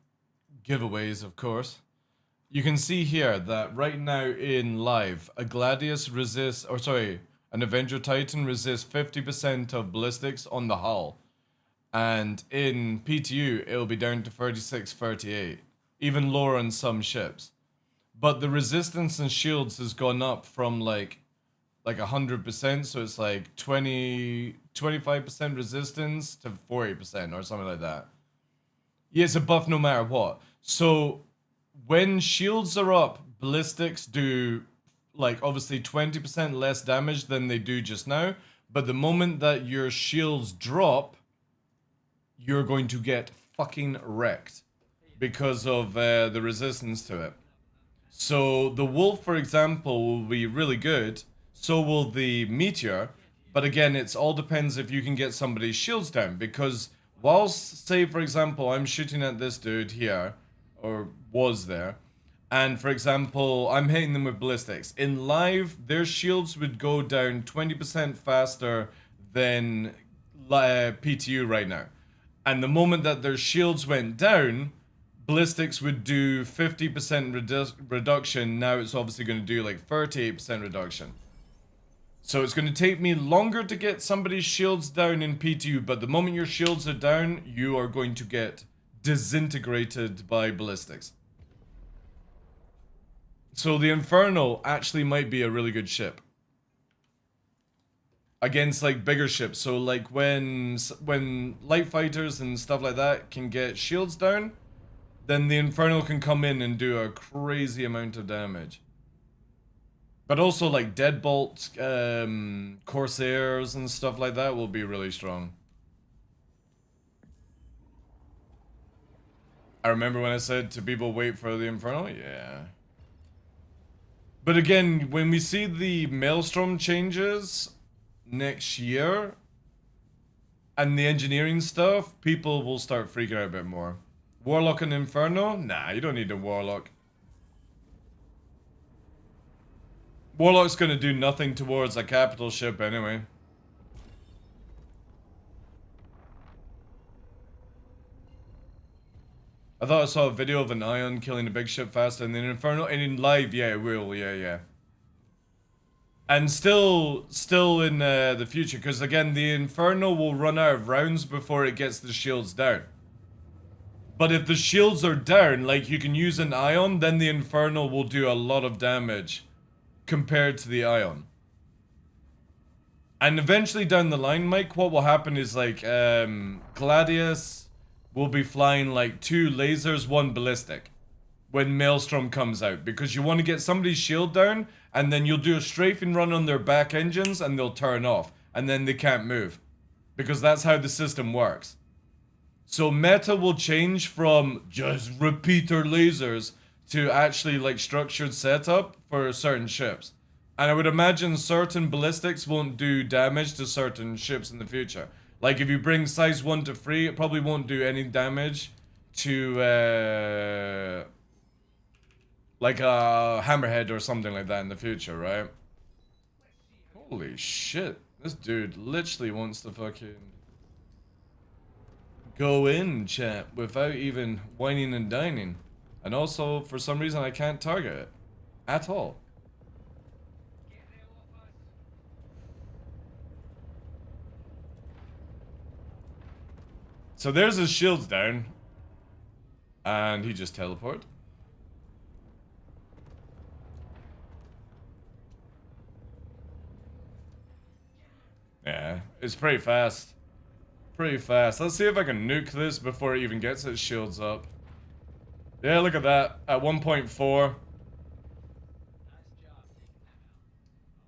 giveaways, of course. You can see here that right now in live, a Gladius resists, or sorry, an Avenger Titan resists 50% of ballistics on the hull. And in PTU, it'll be down to 36, 38. Even lower on some ships. But the resistance and shields has gone up from like 100%, so it's like 25% resistance to 40% or something like that. Yeah, it's a buff no matter what. So when shields are up, ballistics do like obviously 20% less damage than they do just now. But the moment that your shields drop, you're going to get fucking wrecked because of the resistance to it. So the Wolf, for example, will be really good. So will the Meteor. But again, it all depends if you can get somebody's shields down. Because whilst, say, for example, I'm shooting at this dude here, or was there, and for example, I'm hitting them with ballistics. In live, their shields would go down 20% faster than PTU right now. And the moment that their shields went down, ballistics would do 50% reduction. Now it's obviously going to do like 38% reduction. So it's going to take me longer to get somebody's shields down in PTU, but the moment your shields are down, you are going to get disintegrated by ballistics. So the Inferno actually might be a really good ship against like bigger ships. So like when light fighters and stuff like that can get shields down, then the Inferno can come in and do a crazy amount of damage. But also like Deadbolt, Corsairs and stuff like that will be really strong. I remember when I said to people wait for the Inferno? Yeah. But again, when we see the Maelstrom changes next year and the engineering stuff, people will start freaking out a bit more. Warlock and Inferno? Nah, you don't need a Warlock. Warlock's gonna do nothing towards a capital ship anyway. I thought I saw a video of an Ion killing a big ship faster than an Inferno, and in live, yeah, it will, yeah. And still in the future, because again, the Inferno will run out of rounds before it gets the shields down. But if the shields are down, like you can use an Ion, then the Inferno will do a lot of damage compared to the Ion. And eventually down the line, Mike, what will happen is like Gladius will be flying like 2 lasers, 1 ballistic when Maelstrom comes out, because you want to get somebody's shield down and then you'll do a strafing run on their back engines and they'll turn off and then they can't move, because that's how the system works. So meta will change from just repeater lasers to actually like structured setup for certain ships. And I would imagine certain ballistics won't do damage to certain ships in the future. Like if you bring size 1 to 3, it probably won't do any damage to like a hammerhead or something like that in the future, right? Holy shit. This dude literally wants to fucking go in, chat, without even whining and dining. And also, for some reason, I can't target it. At all. So there's his shields down. And he just teleported. Yeah, it's pretty fast. Pretty fast. Let's see if I can nuke this before it even gets its shields up. Yeah, look at that. At 1.4.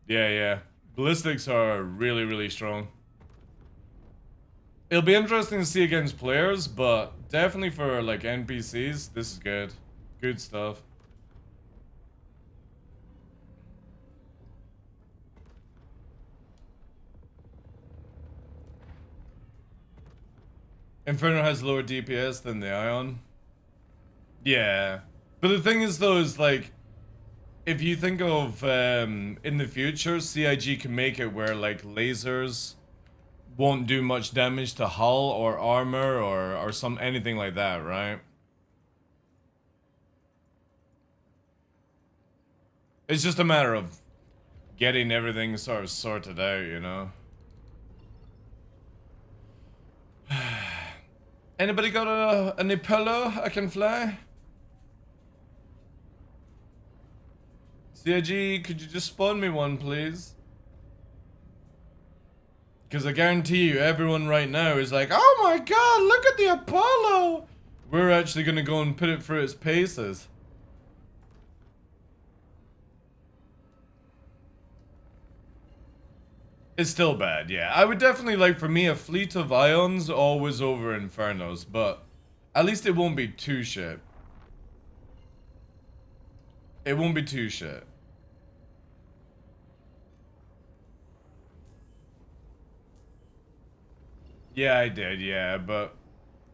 Yeah. Ballistics are really, really strong. It'll be interesting to see against players, but definitely for like NPCs, this is good. Good stuff. Inferno has lower DPS than the Ion. Yeah. But the thing is though, is like, if you think of in the future, CIG can make it where like lasers won't do much damage to hull or armor or some anything like that, right? It's just a matter of getting everything sort of sorted out, you know? Anybody got a Nipolo I can fly? CIG, could you just spawn me one, please? Because I guarantee you, everyone right now is like, oh my god, look at the Apollo! We're actually going to go and put it through its paces. It's still bad, yeah. I would definitely like, for me, a fleet of Ions always over Infernos, but at least it won't be too shit. It won't be too shit. Yeah, I did, yeah, but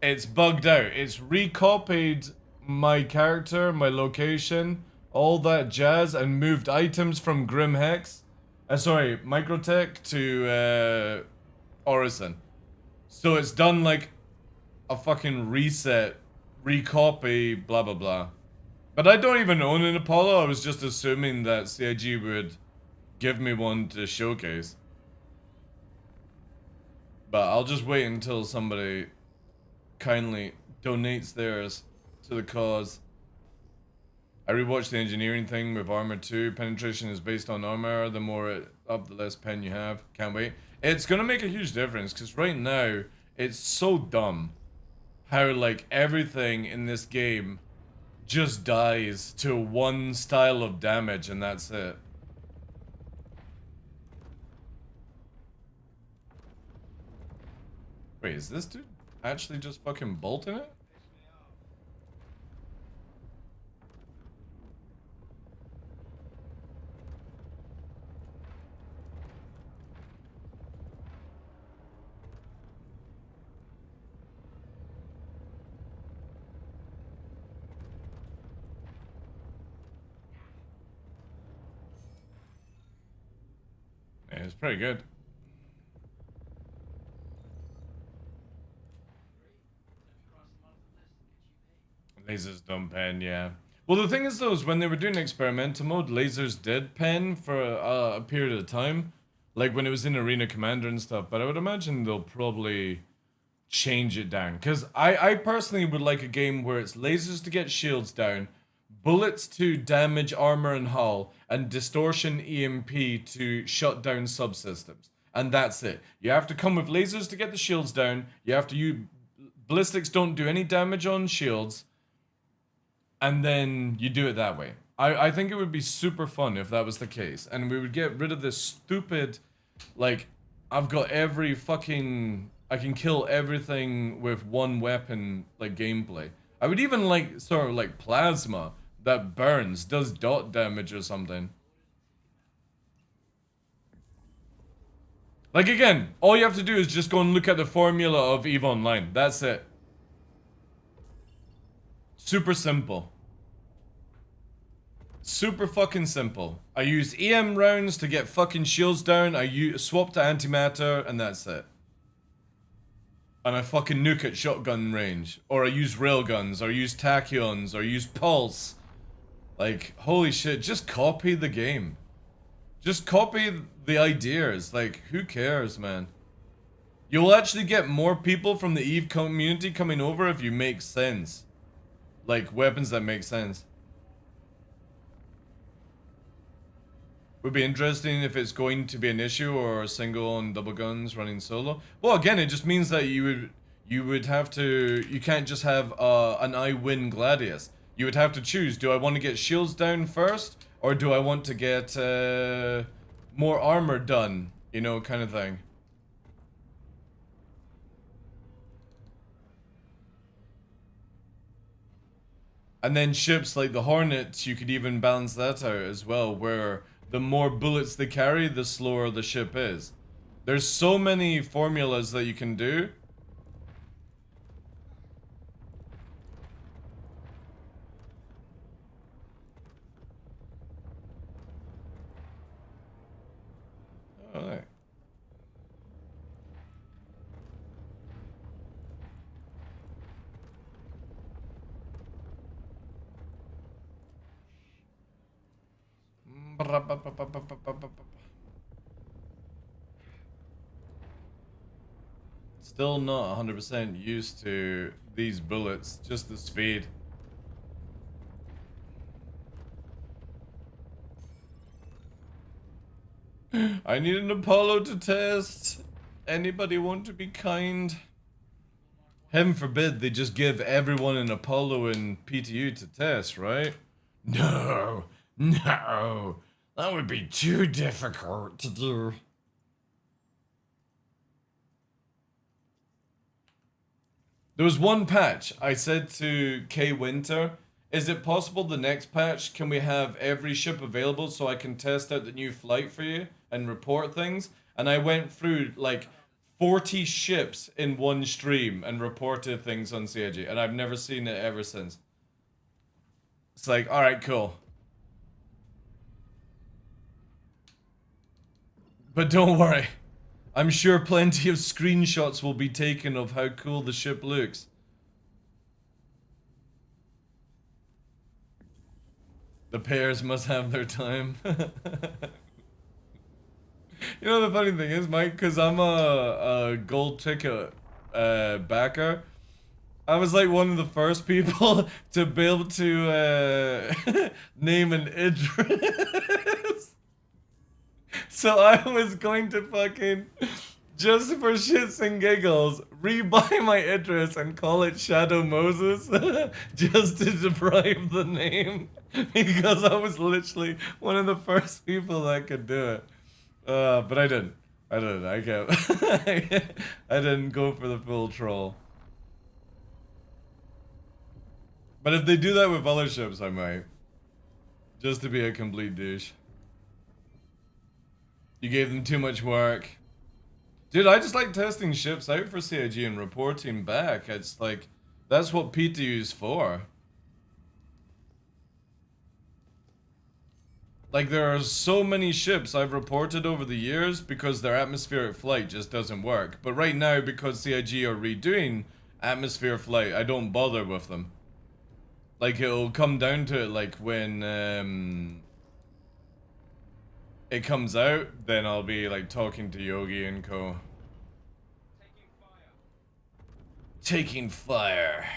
it's bugged out. It's recopied my character, my location, all that jazz, and moved items from Grim Hex. Sorry, Microtech to Orison. So it's done like a fucking reset, recopy, blah blah blah. But I don't even own an Apollo. I was just assuming that CIG would give me one to showcase. But I'll just wait until somebody kindly donates theirs to the cause. I rewatched the engineering thing with Armor 2. Penetration is based on armor. The more it up, the less pen you have. Can't wait. It's gonna make a huge difference, because right now, it's so dumb how, like, everything in this game just dies to one style of damage, and that's it. Wait, is this dude actually just fucking bolting it? Yeah, it's pretty good. Lasers don't pen, yeah. Well, the thing is, though, is when they were doing experimental mode, lasers did pen for a period of time. Like when it was in Arena Commander and stuff. But I would imagine they'll probably change it down. Because I personally would like a game where it's lasers to get shields down, bullets to damage armor and hull, and distortion EMP to shut down subsystems. And that's it. You have to come with lasers to get the shields down. You have to use... Ballistics don't do any damage on shields. And then you do it that way. I think it would be super fun if that was the case. And we would get rid of this stupid, like, I've got every fucking... I can kill everything with one weapon, like, gameplay. I would even like, sort of like, plasma that burns, does dot damage or something. Like, again, all you have to do is just go and look at the formula of EVE Online. That's it. Super simple. Super fucking simple. I use EM rounds to get fucking shields down. I swap to antimatter, and that's it. And I fucking nuke at shotgun range. Or I use railguns, or I use tachyons, or I use pulse. Like, holy shit, just copy the game. Just copy the ideas. Like, who cares, man? You'll actually get more people from the EVE community coming over if you make sense. Like, weapons that make sense. Would be interesting if it's going to be an issue or single and double guns running solo. Well, again, it just means that you would have to... You can't just have an I win Gladius. You would have to choose. Do I want to get shields down first? Or do I want to get more armor done? You know, kind of thing. And then ships like the Hornets, you could even balance that out as well, where the more bullets they carry, the slower the ship is. There's so many formulas that you can do. Still not 100% used to these bullets, just the speed. I need an Apollo to test. Anybody want to be kind? Heaven forbid they just give everyone an Apollo in PTU to test, right? No, no, that would be too difficult to do. There was one patch. I said to K Winter, is it possible the next patch can we have every ship available so I can test out the new flight for you and report things? And I went through like 40 ships in one stream and reported things on CIG, and I've never seen it ever since. It's like, alright, cool. But don't worry. I'm sure plenty of screenshots will be taken of how cool the ship looks. The pairs must have their time. You know the funny thing is, Mike, because I'm a gold ticket backer, I was like one of the first people to be able to name an Idris. So I was going to fucking, just for shits and giggles, rebuy my Idris and call it Shadow Moses just to deprive the name, because I was literally one of the first people that could do it. But I didn't. I kept I didn't go for the full troll. But if they do that with other ships, I might. Just to be a complete douche. You gave them too much work. Dude, I just like testing ships out for CIG and reporting back. It's like, that's what PTU is for. Like, there are so many ships I've reported over the years because their atmospheric flight just doesn't work. But right now, because CIG are redoing atmosphere flight, I don't bother with them. Like, it'll come down to it, like, when, it comes out, then I'll be, like, talking to Yogi and co. Taking fire.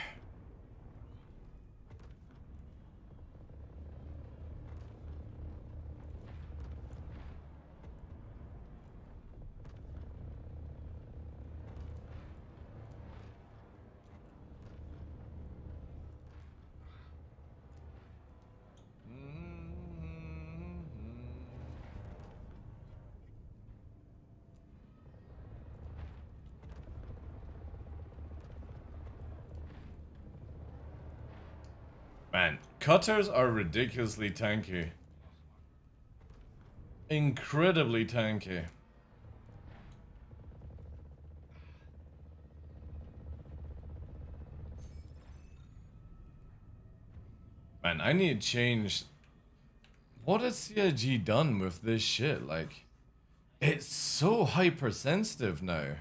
Man, cutters are ridiculously tanky. Incredibly tanky. Man, I need to change. What has CIG done with this shit? Like, it's so hypersensitive now.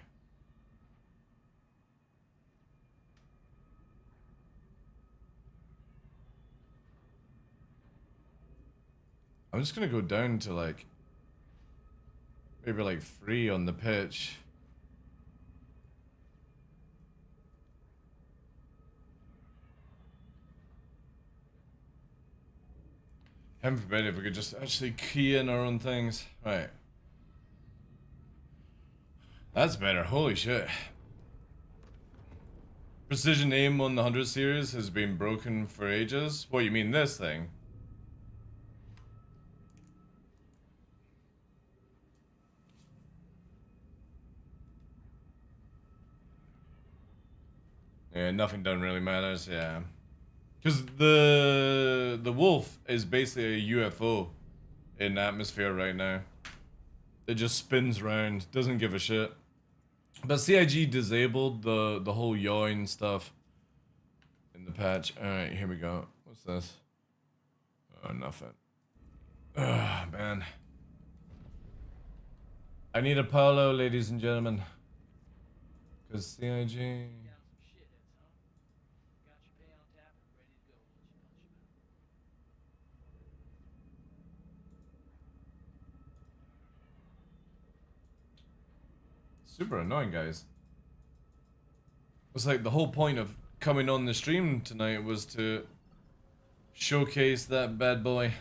I'm just gonna go down to like, maybe like 3 on the pitch. Heaven forbid if we could just actually key in our own things. Right. That's better, holy shit. Precision aim on the 100 series has been broken for ages. What, you mean this thing? Yeah, nothing done really matters, yeah. Because the wolf is basically a UFO in atmosphere right now. It just spins around, doesn't give a shit. But CIG disabled the whole yawing stuff in the patch. Alright, here we go. What's this? Oh, nothing. Ugh, man. I need a polo, ladies and gentlemen. Because CIG... super annoying, guys. It's like the whole point of coming on the stream tonight was to showcase that bad boy.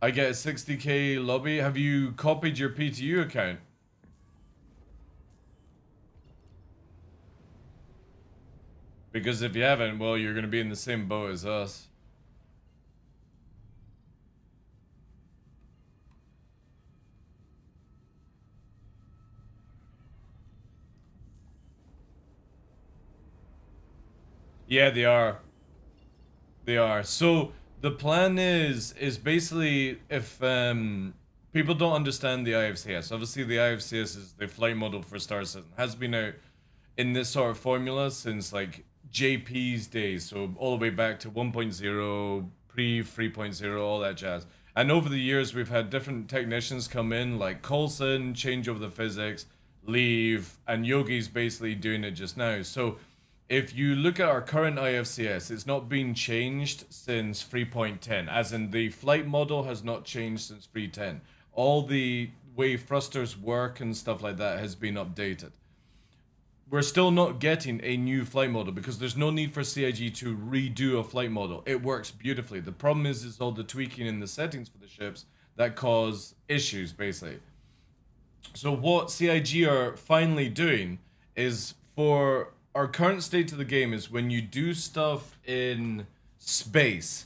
I get a 60k lobby. Have you copied your PTU account? Because if you haven't, well, you're going to be in the same boat as us. Yeah, they are. They are. So the plan is basically if people don't understand the IFCS. Obviously, the IFCS is the flight model for Star Citizen. Has been out in this sort of formula since like JP's days. So all the way back to 1.0, pre 3.0, all that jazz. And over the years, we've had different technicians come in, like Coulson, change over the physics, leave, and Yogi's basically doing it just now. So if you look at our current IFCS, it's not been changed since 3.10, as in the flight model has not changed since 3.10. All the way thrusters work and stuff like that has been updated. We're still not getting a new flight model because there's no need for CIG to redo a flight model. It works beautifully. The problem is all the tweaking in the settings for the ships that cause issues, basically. So what CIG are finally doing is, for our current state of the game, is when you do stuff in space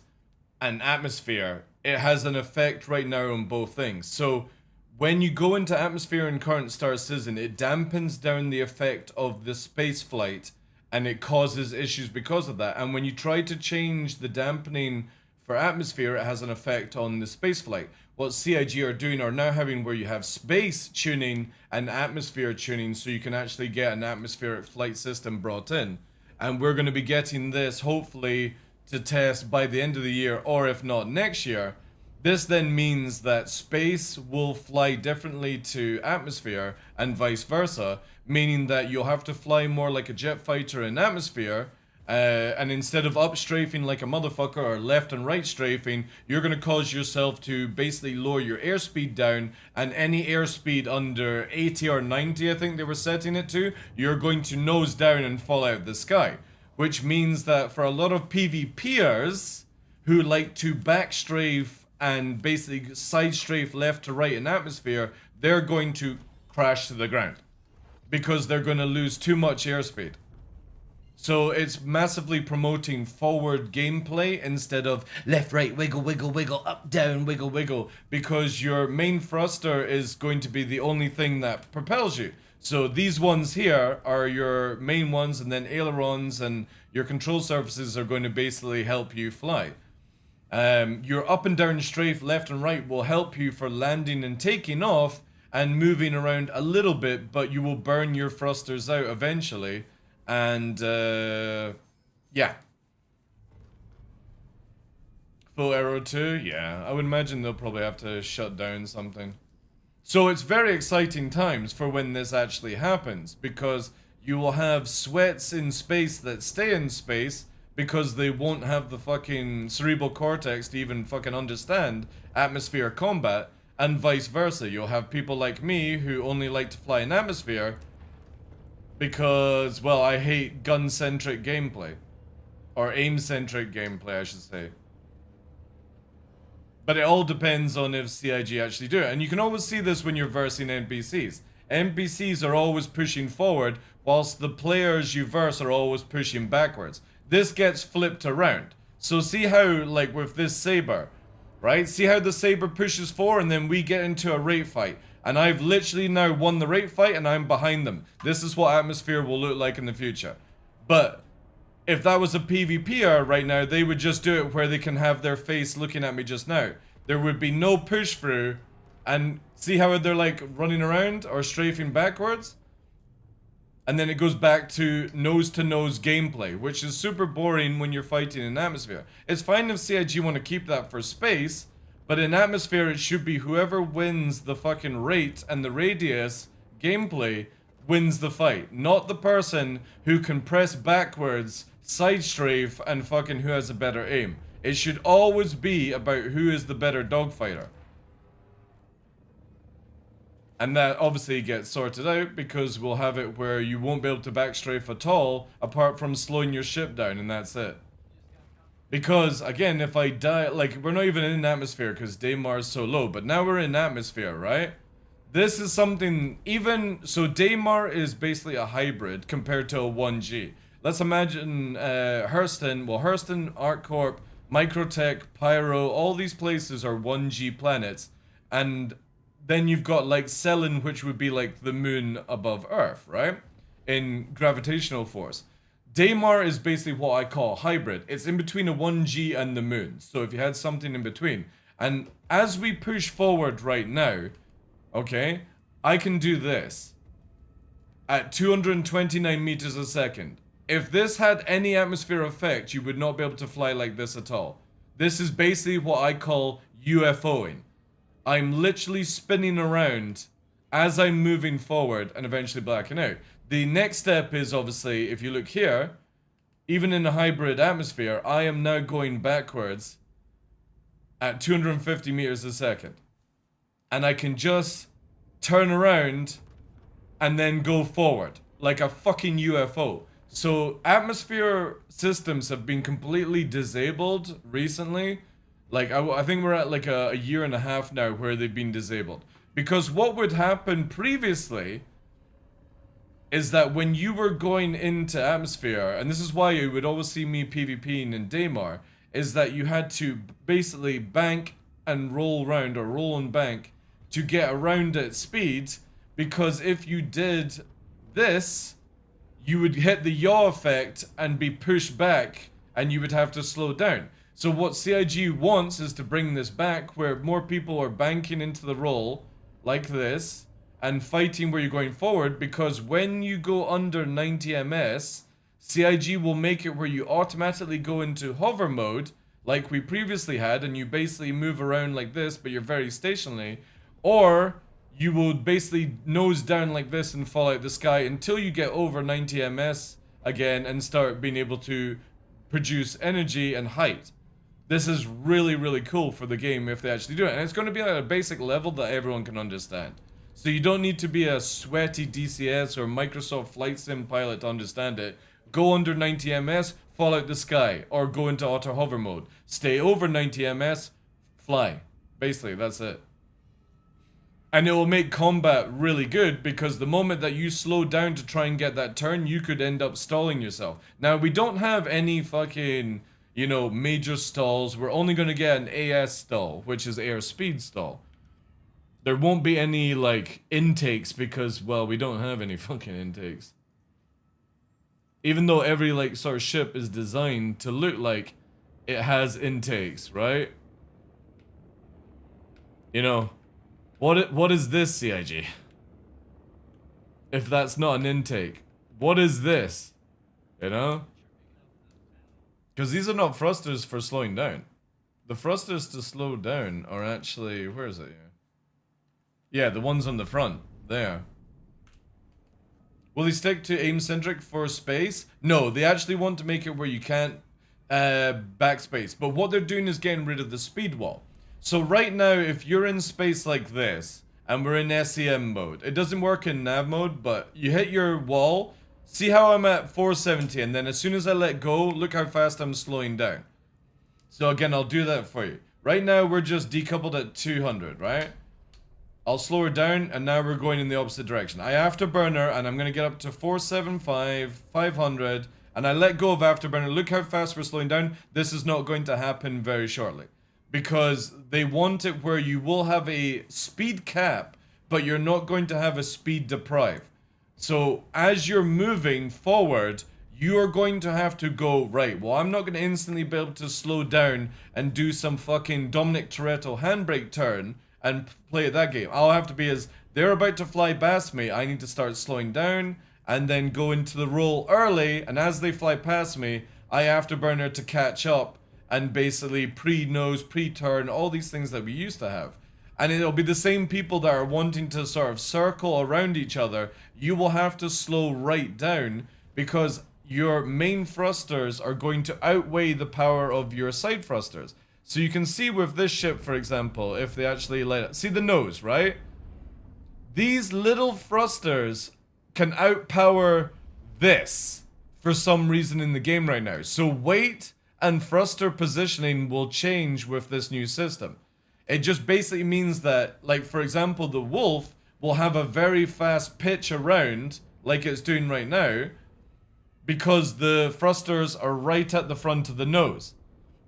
and atmosphere, it has an effect right now on both things. So when you go into atmosphere in current Star Citizen, it dampens down the effect of the space flight and it causes issues because of that. And when you try to change the dampening for atmosphere, it has an effect on the space flight. What CIG are doing are now having where you have space tuning and atmosphere tuning, so you can actually get an atmospheric flight system brought in. And we're going to be getting this hopefully to test by the end of the year, or if not next year. This then means that space will fly differently to atmosphere and vice versa, meaning that you'll have to fly more like a jet fighter in atmosphere, and instead of up strafing like a motherfucker or left and right strafing, you're going to cause yourself to basically lower your airspeed down, and any airspeed under 80 or 90, I think they were setting it to, you're going to nose down and fall out of the sky. Which means that for a lot of PvPers who like to back strafe and basically side strafe left to right in atmosphere, they're going to crash to the ground because they're going to lose too much airspeed. So it's massively promoting forward gameplay instead of left, right, wiggle, wiggle, wiggle, up, down, wiggle, wiggle, because your main thruster is going to be the only thing that propels you. So these ones here are your main ones, and then ailerons and your control surfaces are going to basically help you fly. Your up and down strafe, left and right, will help you for landing and taking off and moving around a little bit, but you will burn your thrusters out eventually. And yeah. Full arrow 2, yeah. I would imagine they'll probably have to shut down something. So it's very exciting times for when this actually happens, because you will have sweats in space that stay in space because they won't have the fucking cerebral cortex to even fucking understand atmosphere combat, and vice versa. You'll have people like me who only like to fly in atmosphere because, well, I hate gun-centric gameplay. Or aim-centric gameplay, I should say. But it all depends on if CIG actually do it. And you can always see this when you're versing NPCs. NPCs are always pushing forward, whilst the players you verse are always pushing backwards. This gets flipped around. So see how, like with this Saber, right? See how the Saber pushes forward and then we get into a rate fight. And I've literally now won the rate fight and I'm behind them. This is what atmosphere will look like in the future. But if that was a PvPer right now, they would just do it where they can have their face looking at me just now. There would be no push through. And see how they're like running around or strafing backwards? And then it goes back to nose gameplay, which is super boring when you're fighting in atmosphere. It's fine if CIG want to keep that for space, but in atmosphere it should be whoever wins the fucking rate and the radius gameplay wins the fight, not the person who can press backwards, side strafe, and fucking who has a better aim. It should always be about who is the better dogfighter. And that obviously gets sorted out because we'll have it where you won't be able to backstrafe at all apart from slowing your ship down, and that's it. Because, again, if I die, like, we're not even in atmosphere because Daymar is so low, but now we're in atmosphere, right? This is something, so Daymar is basically a hybrid compared to a 1G. Let's imagine Hurston, ArcCorp, Microtech, Pyro, all these places are 1G planets, and then you've got like Cellin, which would be like the moon above Earth, right? In gravitational force. Daymar is basically what I call a hybrid. It's in between a 1G and the moon. So if you had something in between. And as we push forward right now, okay, I can do this at 229 meters a second. If this had any atmosphere effect, you would not be able to fly like this at all. This is basically what I call UFOing. I'm literally spinning around as I'm moving forward and eventually blacking out. The next step is obviously, if you look here, even in a hybrid atmosphere, I am now going backwards at 250 meters a second. And I can just turn around and then go forward like a fucking UFO. So atmosphere systems have been completely disabled recently. Like, I think we're at like a year and a half now where they've been disabled. Because what would happen previously is that when you were going into atmosphere, and this is why you would always see me PvPing in Daymar, is that you had to basically bank and roll around, or roll and bank, to get around at speed, because if you did this, you would hit the yaw effect and be pushed back, and you would have to slow down. So what CIG wants is to bring this back, where more people are banking into the roll, like this, and fighting where you're going forward, because when you go under 90 ms, CIG will make it where you automatically go into hover mode, like we previously had, and you basically move around like this, but you're very stationary, or you will basically nose down like this and fall out the sky until you get over 90 ms again and start being able to produce energy and height. This is really, really cool for the game if they actually do it, and it's going to be at a basic level that everyone can understand. So you don't need to be a sweaty DCS or Microsoft Flight Sim pilot to understand it. Go under 90 ms, fall out the sky, or go into auto hover mode. Stay over 90 ms, fly. Basically, that's it. And it will make combat really good, because the moment that you slow down to try and get that turn, you could end up stalling yourself. Now, we don't have any fucking, you know, major stalls. We're only going to get an AS stall, which is airspeed stall. There won't be any, like, intakes because, well, we don't have any fucking intakes. Even though every, like, sort of ship is designed to look like it has intakes, right? You know, what is this, CIG? If that's not an intake. What is this? You know? Because these are not thrusters for slowing down. The thrusters to slow down are actually... Where is it? Yeah, the ones on the front. There. Will they stick to aim-centric for space? No, they actually want to make it where you can't backspace. But what they're doing is getting rid of the speed wall. So right now, if you're in space like this, and we're in SEM mode, it doesn't work in nav mode, but you hit your wall, see how I'm at 470, and then as soon as I let go, look how fast I'm slowing down. So again, I'll do that for you. Right now, we're just decoupled at 200, right? I'll slow her down, and now we're going in the opposite direction. I afterburner, and I'm going to get up to 475, 500, and I let go of afterburner. Look how fast we're slowing down. This is not going to happen very shortly, because they want it where you will have a speed cap, but you're not going to have a speed deprive. So as you're moving forward, you are going to have to go, right, well, I'm not going to instantly be able to slow down and do some fucking Dominic Toretto handbrake turn and play that game. I'll have to be as they're about to fly past me, I need to start slowing down and then go into the roll early, and as they fly past me, I afterburner to catch up and basically pre-nose, pre-turn, all these things that we used to have. And it'll be the same people that are wanting to sort of circle around each other. You will have to slow right down, because your main thrusters are going to outweigh the power of your side thrusters. So you can see with this ship, for example, if they actually let it, see the nose, right? These little thrusters can outpower this for some reason in the game right now. So weight and thruster positioning will change with this new system. It just basically means that, like, for example, the Wolf will have a very fast pitch around, like it's doing right now, because the thrusters are right at the front of the nose.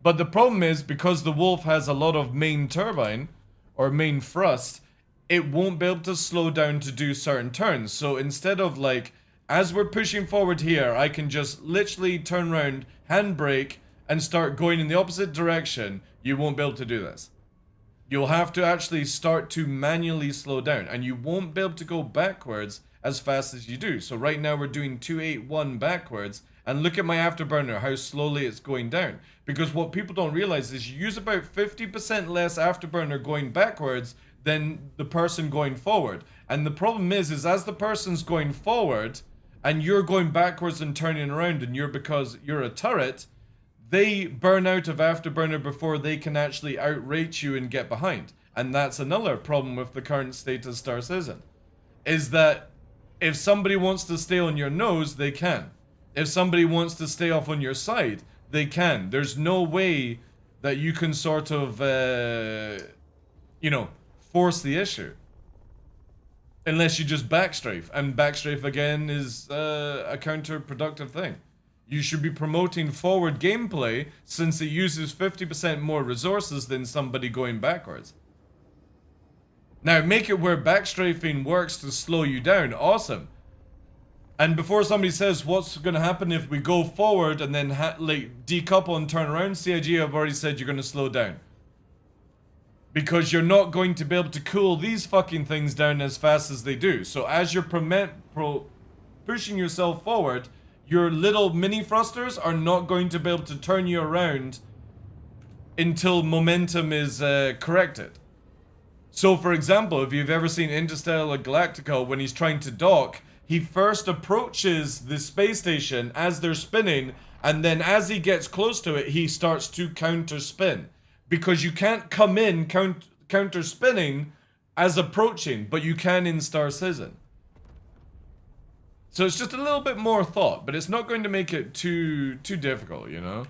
But the problem is, because the Wolf has a lot of main turbine, or main thrust, it won't be able to slow down to do certain turns. So instead of, like, as we're pushing forward here, I can just literally turn around, handbrake, and start going in the opposite direction. You won't be able to do this. You'll have to actually start to manually slow down, and you won't be able to go backwards as fast as you do. So right now we're doing 281 backwards, and look at my afterburner, how slowly it's going down. Because what people don't realize is you use about 50% less afterburner going backwards than the person going forward. And the problem is as the person's going forward and you're going backwards and turning around, and because you're a turret, they burn out of afterburner before they can actually outrate you and get behind. And that's another problem with the current state of Star Citizen, is that if somebody wants to stay on your nose, they can. If somebody wants to stay off on your side, they can. There's no way that you can sort of, you know, force the issue. Unless you just backstrafe. And backstrafe, again, is a counterproductive thing. You should be promoting forward gameplay, since it uses 50% more resources than somebody going backwards. Now, make it where backstrafing works to slow you down. Awesome. And before somebody says, what's going to happen if we go forward and then like decouple and turn around, CIG have already said you're going to slow down. Because you're not going to be able to cool these fucking things down as fast as they do. So as you're pushing yourself forward, your little mini thrusters are not going to be able to turn you around until momentum is corrected. So for example, if you've ever seen Interstellar Galactica, when he's trying to dock, he first approaches the space station as they're spinning, and then as he gets close to it, he starts to counter spin. Because you can't come in counter spinning as approaching, but you can in Star Citizen. So it's just a little bit more thought, but it's not going to make it too difficult, you know?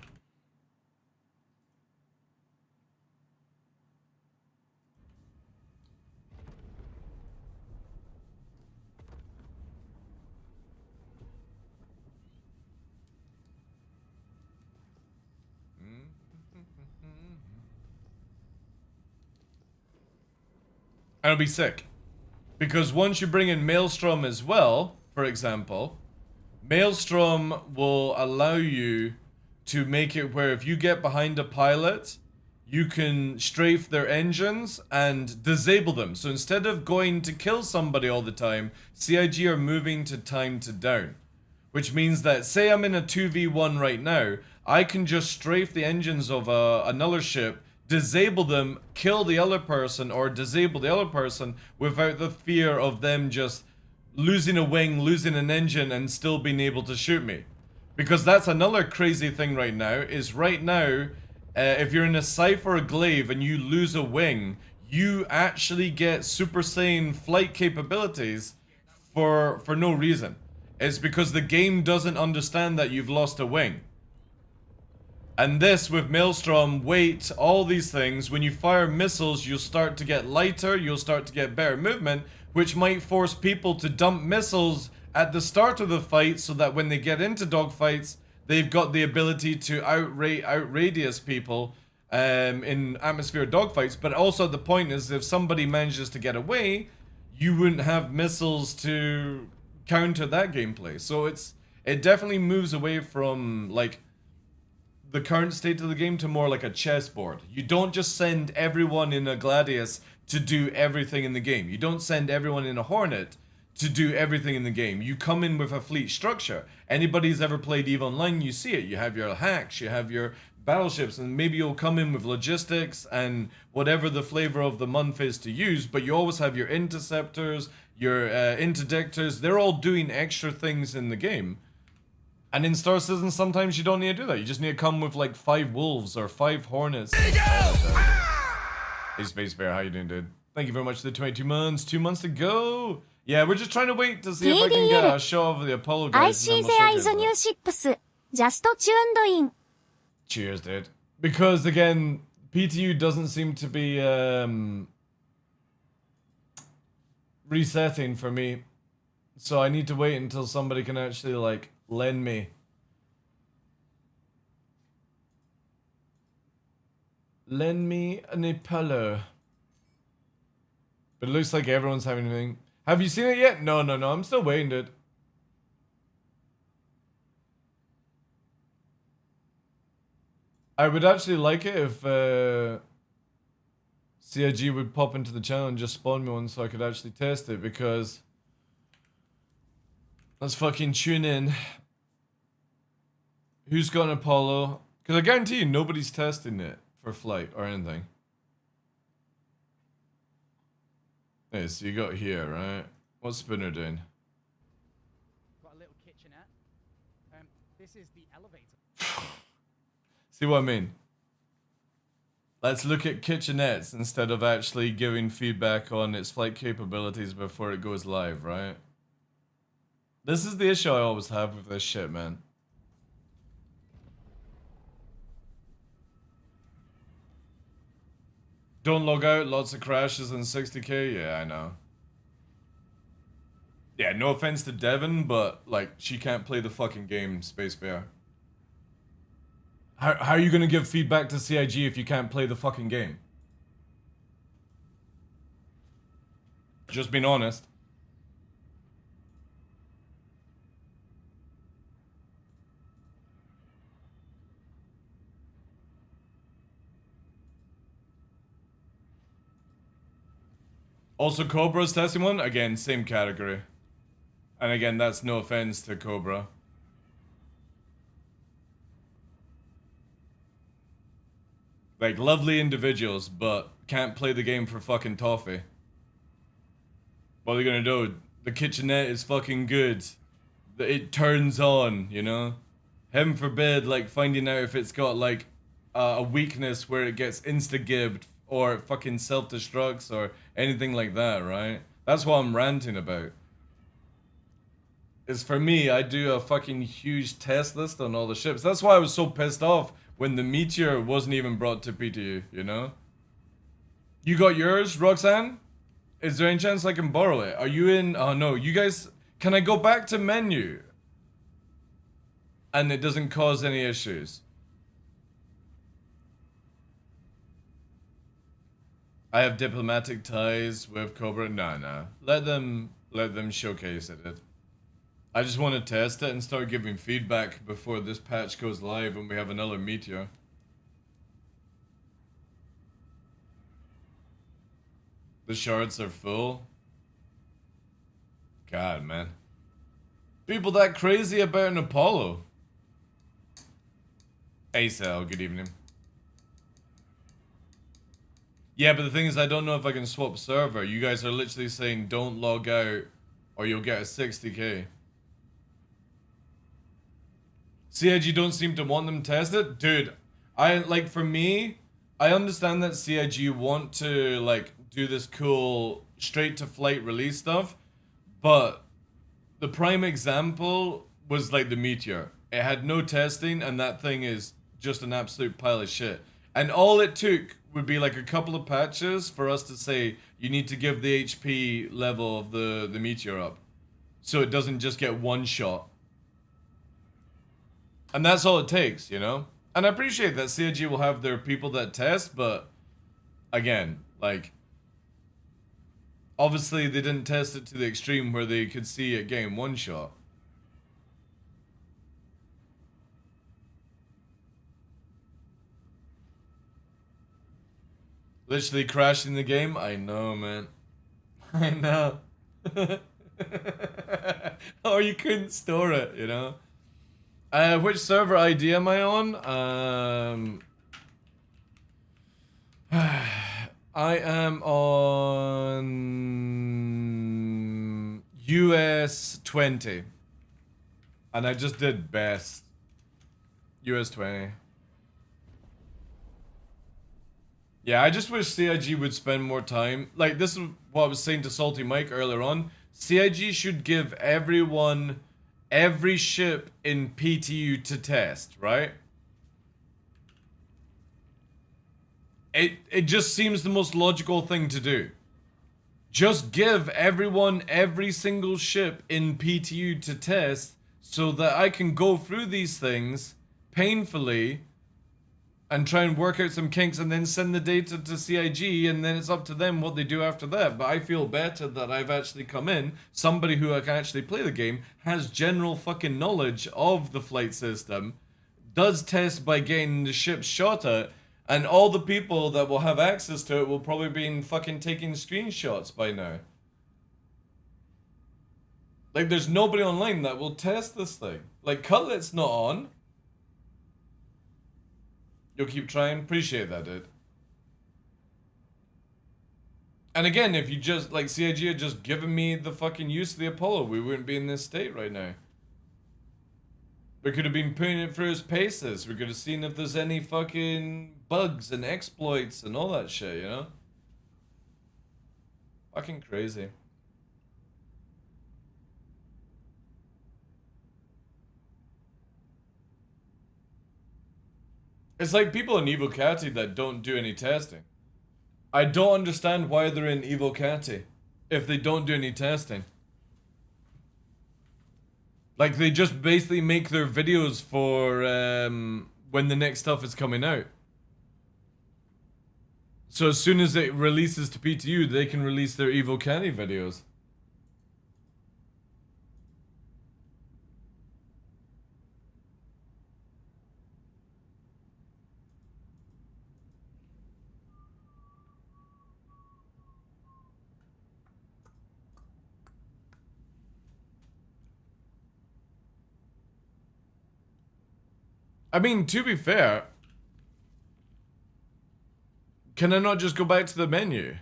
And it'll be sick. Because once you bring in Maelstrom as well, for example, Maelstrom will allow you to make it where if you get behind a pilot, you can strafe their engines and disable them. So instead of going to kill somebody all the time, CIG are moving to time to down. Which means that, say I'm in a 2v1 right now, I can just strafe the engines of another ship, disable them, kill the other person, or disable the other person without the fear of them just losing a wing, losing an engine, and still being able to shoot me. Because that's another crazy thing right now, is right now, if you're in a Cypher or Glaive and you lose a wing, you actually get Super Saiyan flight capabilities for no reason. It's because the game doesn't understand that you've lost a wing. And this, with Maelstrom, weight, all these things, when you fire missiles, you'll start to get lighter, you'll start to get better movement, which might force people to dump missiles at the start of the fight so that when they get into dogfights, they've got the ability to outradius people in atmosphere dogfights. But also the point is, if somebody manages to get away, you wouldn't have missiles to counter that gameplay. So it definitely moves away from, like, the current state of the game to more like a chessboard. You don't just send everyone in a Gladius to do everything in the game. You don't send everyone in a Hornet to do everything in the game. You come in with a fleet structure. Anybody who's ever played EVE Online, you see it. You have your hacks, you have your battleships, and maybe you'll come in with logistics and whatever the flavor of the month is to use, but you always have your interceptors, your interdictors. They're all doing extra things in the game. And in Star Citizen, sometimes you don't need to do that. You just need to come with like 5 wolves or 5 hornets. Hey Space Bear, how you doing, dude? Thank you very much for the 22 months. 2 months to go. Yeah, we're just trying to wait to see if I can get a show of the Apollo guys. And then we'll start getting that. 6 just tuned in. Cheers, dude. Because again, PTU doesn't seem to be resetting for me. So I need to wait until somebody can actually like lend me. Lend me an Apollo. But it looks like everyone's having anything. Have you seen it yet? No, I'm still waiting, dude. I would actually like it if CIG would pop into the channel and just spawn me one so I could actually test it, because let's fucking tune in. Who's got an Apollo? Because I guarantee you nobody's testing it for flight or anything. Hey, so you got here, right? What's Spinner doing? Got a little kitchenette. This is the elevator. See what I mean? Let's look at kitchenettes instead of actually giving feedback on its flight capabilities before it goes live, right? This is the issue I always have with this shit, man. Don't log out, lots of crashes and 60k? Yeah, I know. Yeah, no offense to Devin, but, like, she can't play the fucking game, Space Bear. How are you gonna give feedback to CIG if you can't play the fucking game? Just being honest. Also, Cobra's testing one? Again, same category. And again, that's no offense to Cobra. Like, lovely individuals, but can't play the game for fucking toffee. What are they gonna do? The kitchenette is fucking good. It turns on, you know? Heaven forbid, like, finding out if it's got, like, a weakness where it gets insta-gibbed or it fucking self-destructs or anything like that, right? That's what I'm ranting about. Is for me, I do a fucking huge test list on all the ships. That's why I was so pissed off when the Meteor wasn't even brought to PTU, you know? You got yours, Roxanne? Is there any chance I can borrow it? Are you in? Oh no, you guys, can I go back to menu? And it doesn't cause any issues. I have diplomatic ties with Cobra. Nah. Let them showcase it. I just want to test it and start giving feedback before this patch goes live and we have another Meteor. The shards are full. God, man. People that crazy about an Apollo. Acel, good evening. Yeah, but the thing is, I don't know if I can swap server. You guys are literally saying don't log out or you'll get a 60k. CIG don't seem to want them tested? Dude, for me, I understand that CIG want to, like, do this cool straight-to-flight release stuff, but the prime example was, like, the Meteor. It had no testing, and that thing is just an absolute pile of shit. And all it took would be, like, a couple of patches for us to say, you need to give the HP level of the Meteor up, so it doesn't just get one shot. And that's all it takes, you know? And I appreciate that CIG will have their people that test, but again, like, obviously they didn't test it to the extreme where they could see it getting one shot. Literally crashing the game? I know, man. I know. Or you couldn't store it, you know? Which server ID am I on? I am on US 20. And I just did best. US 20. Yeah, I just wish CIG would spend more time. Like, this is what I was saying to Salty Mike earlier on. CIG should give everyone every ship in PTU to test, right? It just seems the most logical thing to do. Just give everyone every single ship in PTU to test so that I can go through these things painfully and try and work out some kinks and then send the data to CIG, and then it's up to them what they do after that. But I feel better that I've actually come in, somebody who can actually play the game, has general fucking knowledge of the flight system, does test by getting the ship shot at, and all the people that will have access to it will probably be fucking taking screenshots by now. Like, there's nobody online that will test this thing. Like, Cutlet's not on. You'll keep trying. Appreciate that, dude. And again, if you just, like, CIG had just given me the fucking use of the Apollo, we wouldn't be in this state right now. We could have been putting it through its paces. We could have seen if there's any fucking bugs and exploits and all that shit, you know? Fucking crazy. It's like people in Evo Catty that don't do any testing. I don't understand why they're in Evo Catty if they don't do any testing. Like, they just basically make their videos for when the next stuff is coming out. So as soon as it releases to PTU, they can release their Evo Catty videos. I mean, to be fair, can I not just go back to the menu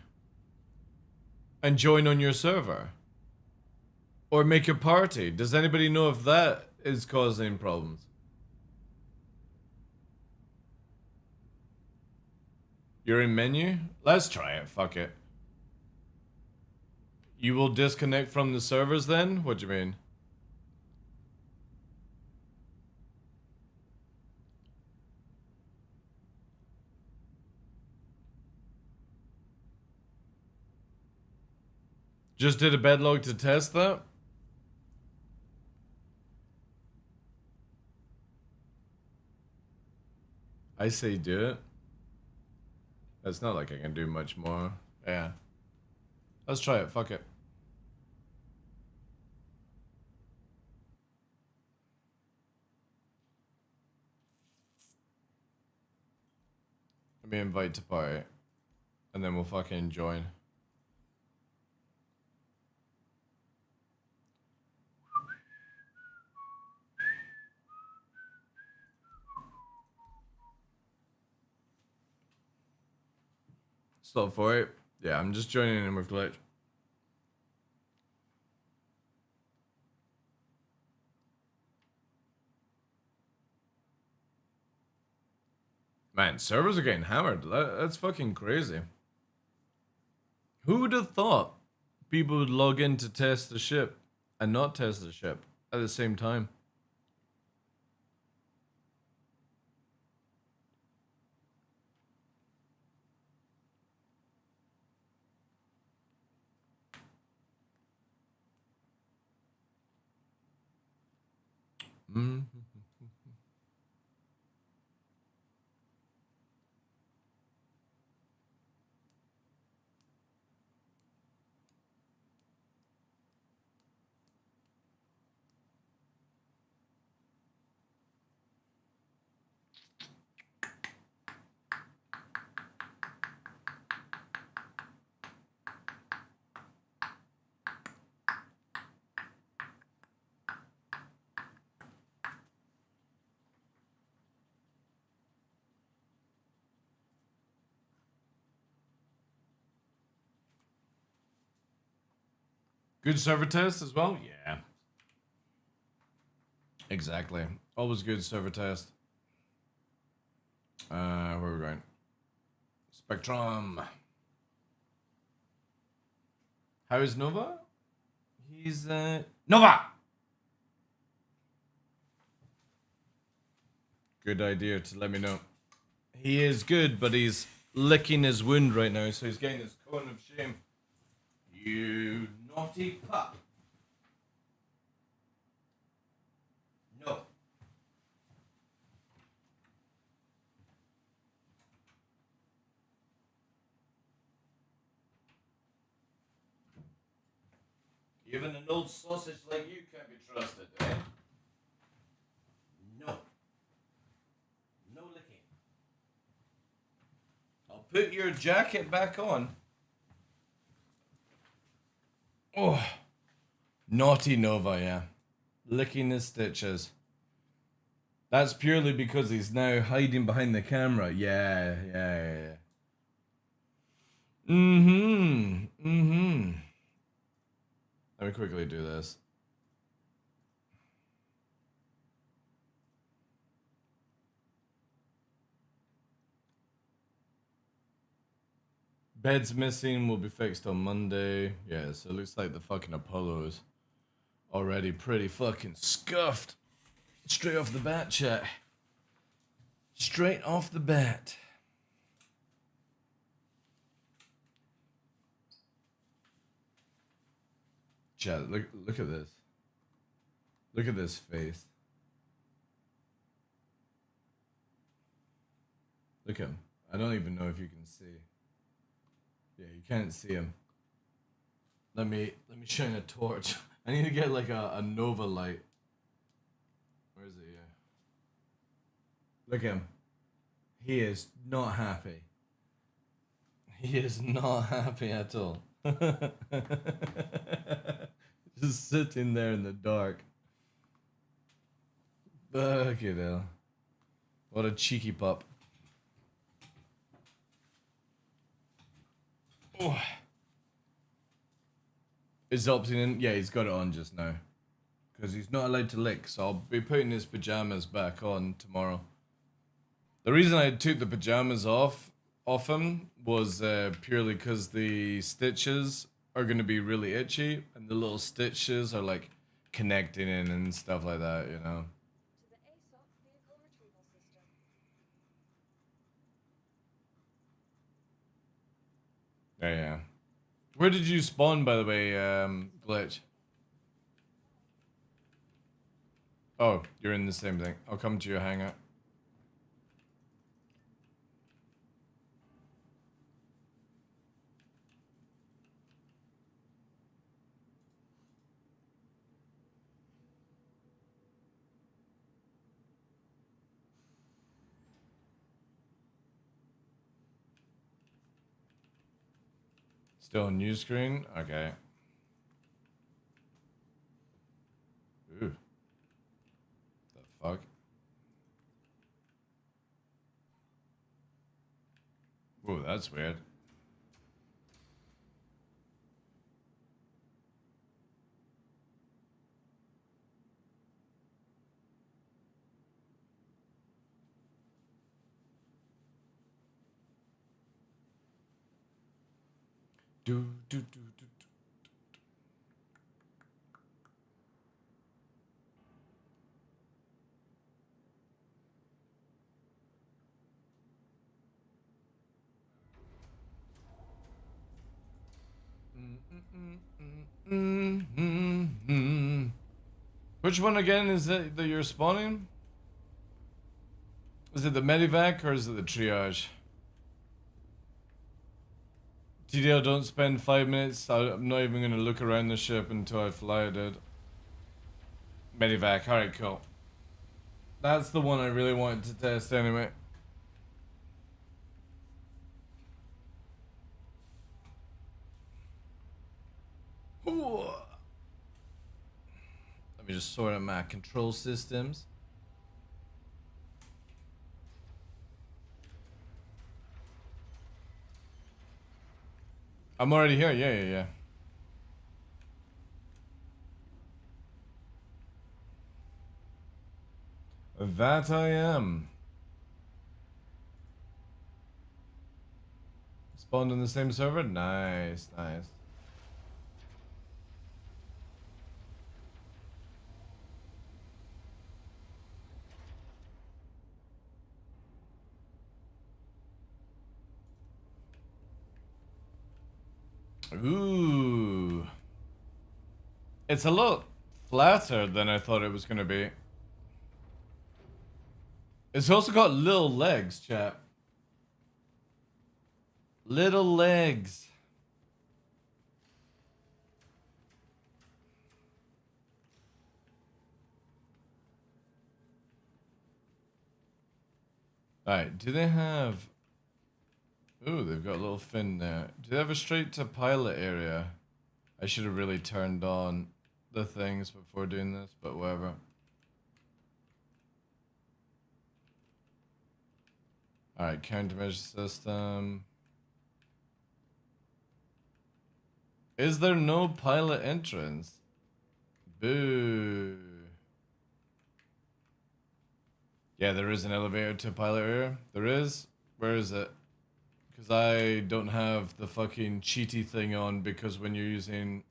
and join on your server? Or make a party? Does anybody know if that is causing problems? You're in menu? Let's try it, fuck it. You will disconnect from the servers then? What do you mean? Just did a bedlog to test that? I say do it. It's not like I can do much more. Yeah. Let's try it, fuck it. Let me invite to party. And then we'll fucking join. Stop for it. Yeah, I'm just joining in with Glitch. Man, servers are getting hammered. That's fucking crazy. Who would have thought people would log in to test the ship and not test the ship at the same time? Mm. Good server test as well? Yeah. Exactly. Always good server test. Where are we going? Spectrum. How is Nova? He's Nova. Good idea to let me know. He is good, but he's licking his wound right now, so he's getting his cone of shame. You naughty pup. No. Even an old sausage like you can't be trusted, eh? No. No licking. I'll put your jacket back on. Oh. Naughty Nova, yeah. Licking his stitches. That's purely because he's now hiding behind the camera. Yeah. Mm-hmm. Let me quickly do this. Bed's missing, will be fixed on Monday. Yeah, so it looks like the fucking Apollo is already pretty fucking scuffed. Straight off the bat, chat. Straight off the bat. Chat, look at this. Look at this face. Look at him. I don't even know if you can see. Yeah, you can't see him. Let me shine a torch. I need to get like a Nova light. Where is it? Yeah. Look at him. He is not happy. He is not happy at all. Just sitting there in the dark. Fucking hell. What a cheeky pup. Oh. Is opting in? Yeah, he's got it on just now. Because he's not allowed to lick, so I'll be putting his pajamas back on tomorrow. The reason I took the pajamas off him was purely because the stitches are going to be really itchy, and the little stitches are like connecting in and stuff like that, you know. To the ASOC vehicle retrieval system. Yeah. Where did you spawn, by the way, Glitch? Oh, you're in the same thing. I'll come to your hangout. Still on new screen? Okay. Ooh. The fuck? Ooh, that's weird. Do. Which one again is it that you're spawning? Is it the medivac or is it the triage? TDL, don't spend 5 minutes. I'm not even gonna look around the ship until I fly, dude. Medivac, alright, cool. That's the one I really wanted to test anyway. Ooh. Let me just sort out my control systems. I'm already here, yeah. That I am. Spawned on the same server? Nice, nice. Ooh. It's a lot flatter than I thought it was going to be. It's also got little legs, chap. Little legs. Alright, do they have... Ooh, they've got a little fin there. Do they have a straight to pilot area? I should have really turned on the things before doing this, but whatever. Alright, countermeasure system. Is there no pilot entrance? Boo. Yeah, there is an elevator to pilot area. There is? Where is it? Because I don't have the fucking cheaty thing on, because when you're using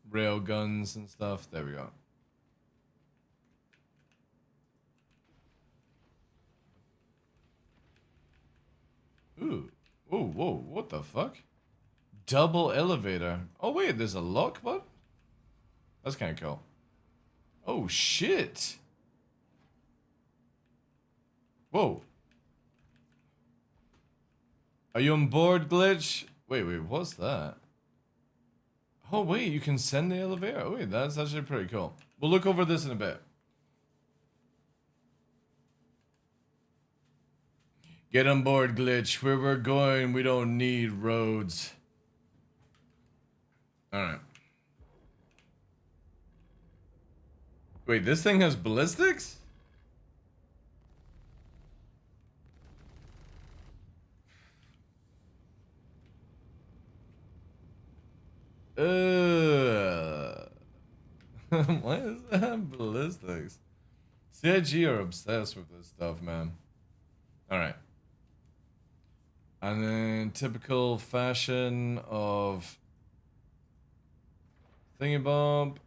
rail guns and stuff, there we go. Ooh. Ooh, whoa, what the fuck? Double elevator. Oh wait, there's a lock button? That's kind of cool. Oh shit. Whoa. Are you on board, Glitch? Wait, what's that? Oh wait, you can send the elevator? Oh wait, that's actually pretty cool. We'll look over this in a bit. Get on board, Glitch. Where we're going, we don't need roads. Alright. Wait, this thing has ballistics? Why does it have ballistics? CIG are obsessed with this stuff, man. Alright. And then typical fashion of thingy-bob.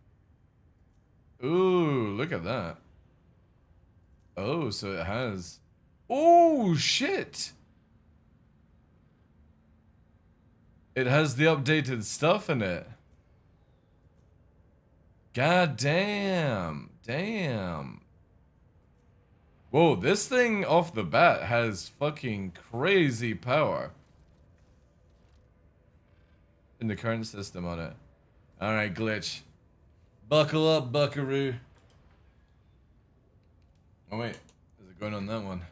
Ooh, look at that. Oh, so it has... Oh, shit! It has the updated stuff in it. God damn. Damn. Whoa, this thing off the bat has fucking crazy power. In the current system on it. Alright, Glitch. Buckle up, buckaroo. Oh wait, is it going on that one?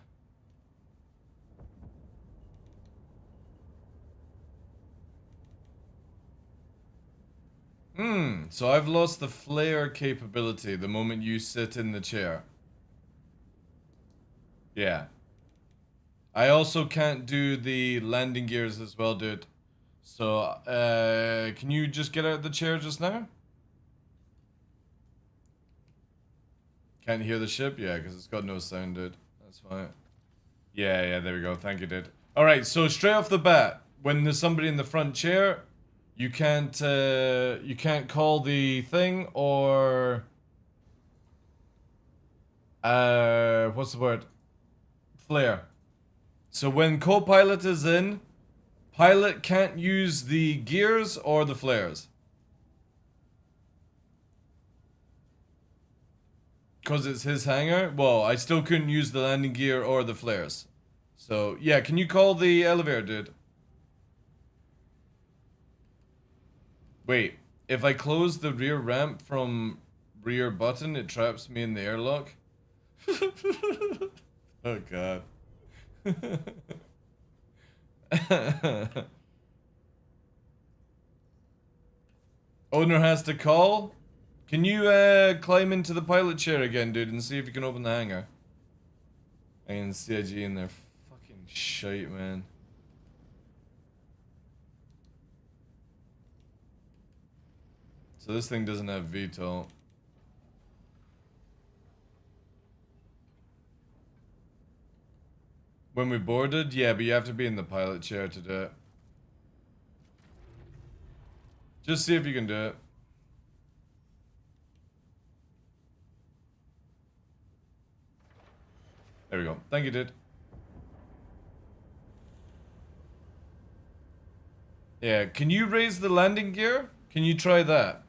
So I've lost the flare capability the moment you sit in the chair. Yeah. I also can't do the landing gears as well, dude. So, can you just get out of the chair just now? Can't hear the ship? Yeah, because it's got no sound, dude. That's fine. Yeah, there we go. Thank you, dude. Alright, so straight off the bat, when there's somebody in the front chair, you can't call the thing or... what's the word? Flare. So when co-pilot is in, pilot can't use the gears or the flares. Because it's his hangar? Well, I still couldn't use the landing gear or the flares. So, yeah, can you call the elevator, dude? Wait, if I close the rear ramp from rear button, it traps me in the airlock? Oh, God. Owner has to call? Can you climb into the pilot chair again, dude, and see if you can open the hangar? And CIG in there, fucking shite, man. So this thing doesn't have VTOL. When we boarded? Yeah, but you have to be in the pilot chair to do it. Just see if you can do it. There we go. Thank you, dude. Yeah, can you raise the landing gear? Can you try that?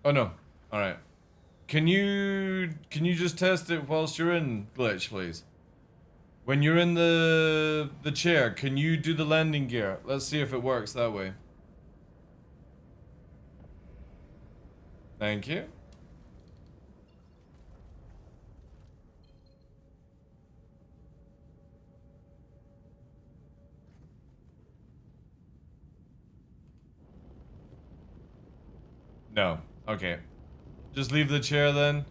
Oh no. Alright. Can you just test it whilst you're in glitch, please? When you're in the chair, can you do the landing gear? Let's see if it works that way. Thank you. No. Okay. Just leave the chair then.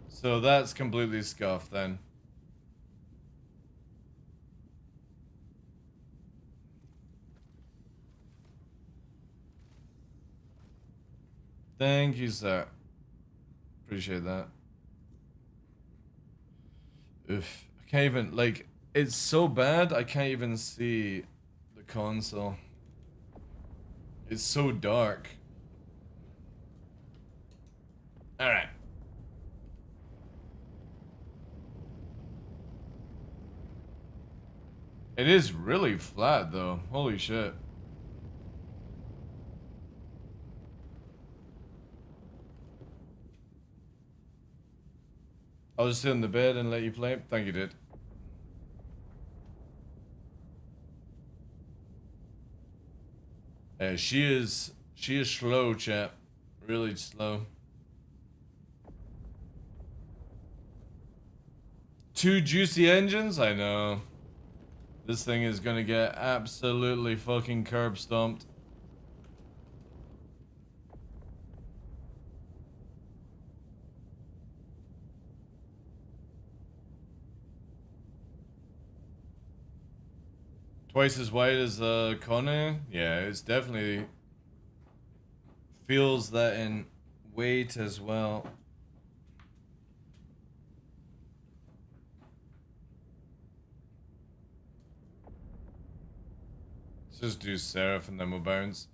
So that's completely scuffed then. Thank you, sir. Appreciate that. Oof. I can't even, like, it's so bad I can't even see the console. It's so dark. Alright. It is really flat though. Holy shit. I'll just sit in the bed and let you play. Thank you, dude. She is slow, chat. Really slow. 2 juicy engines? I know. This thing is gonna get absolutely fucking curb stomped. Twice as wide as Kone? Yeah, it's definitely feels that in weight as well. Let's just do Seraph and then we'll bounce.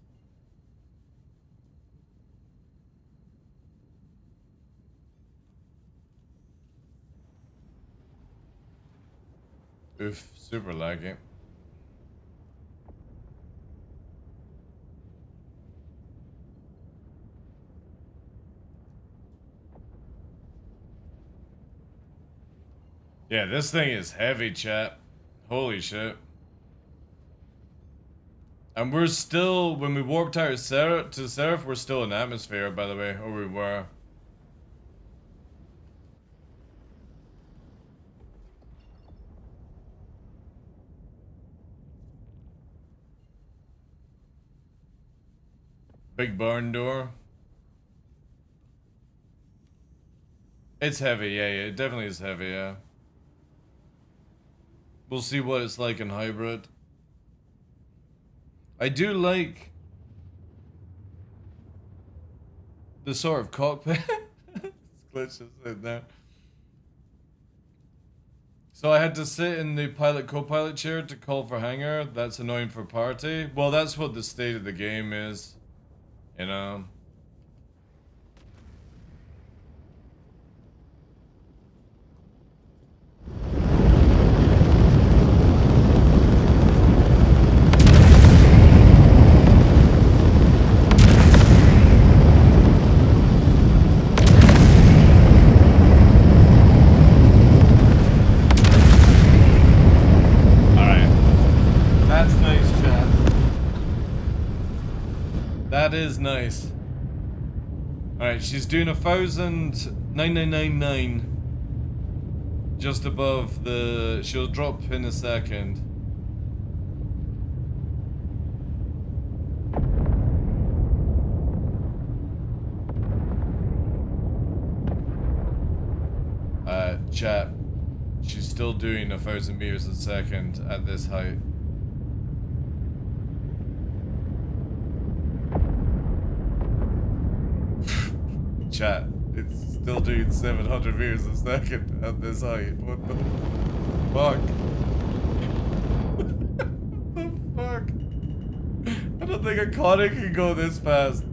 Oof, super laggy. Yeah, this thing is heavy, chat. Holy shit. And we're still, when we warped out to Seraph, we're still in atmosphere, by the way, or we were. Big barn door. It's heavy, yeah, it definitely is heavy, yeah. We'll see what it's like in hybrid. I do like the sort of cockpit. It's glitches in there. So I had to sit in the co-pilot chair to call for hangar. That's annoying for party. Well, that's what the state of the game is, you know. That is nice. Alright, she's doing 1,999 just above the... She'll drop in a second. Chat. She's still doing 1,000 meters a second at this height. Chat, it's still doing 700 meters a second at this height. What the fuck? What the fuck? I don't think a Connie can go this fast.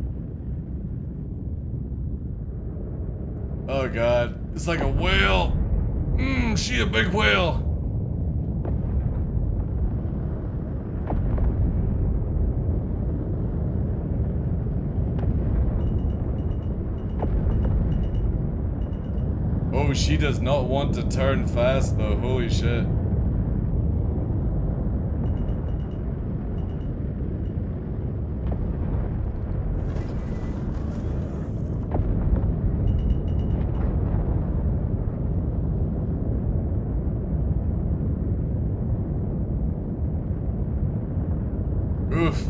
Oh god. It's like a whale. She a big whale. Oh, she does not want to turn fast though. Holy shit. Oof.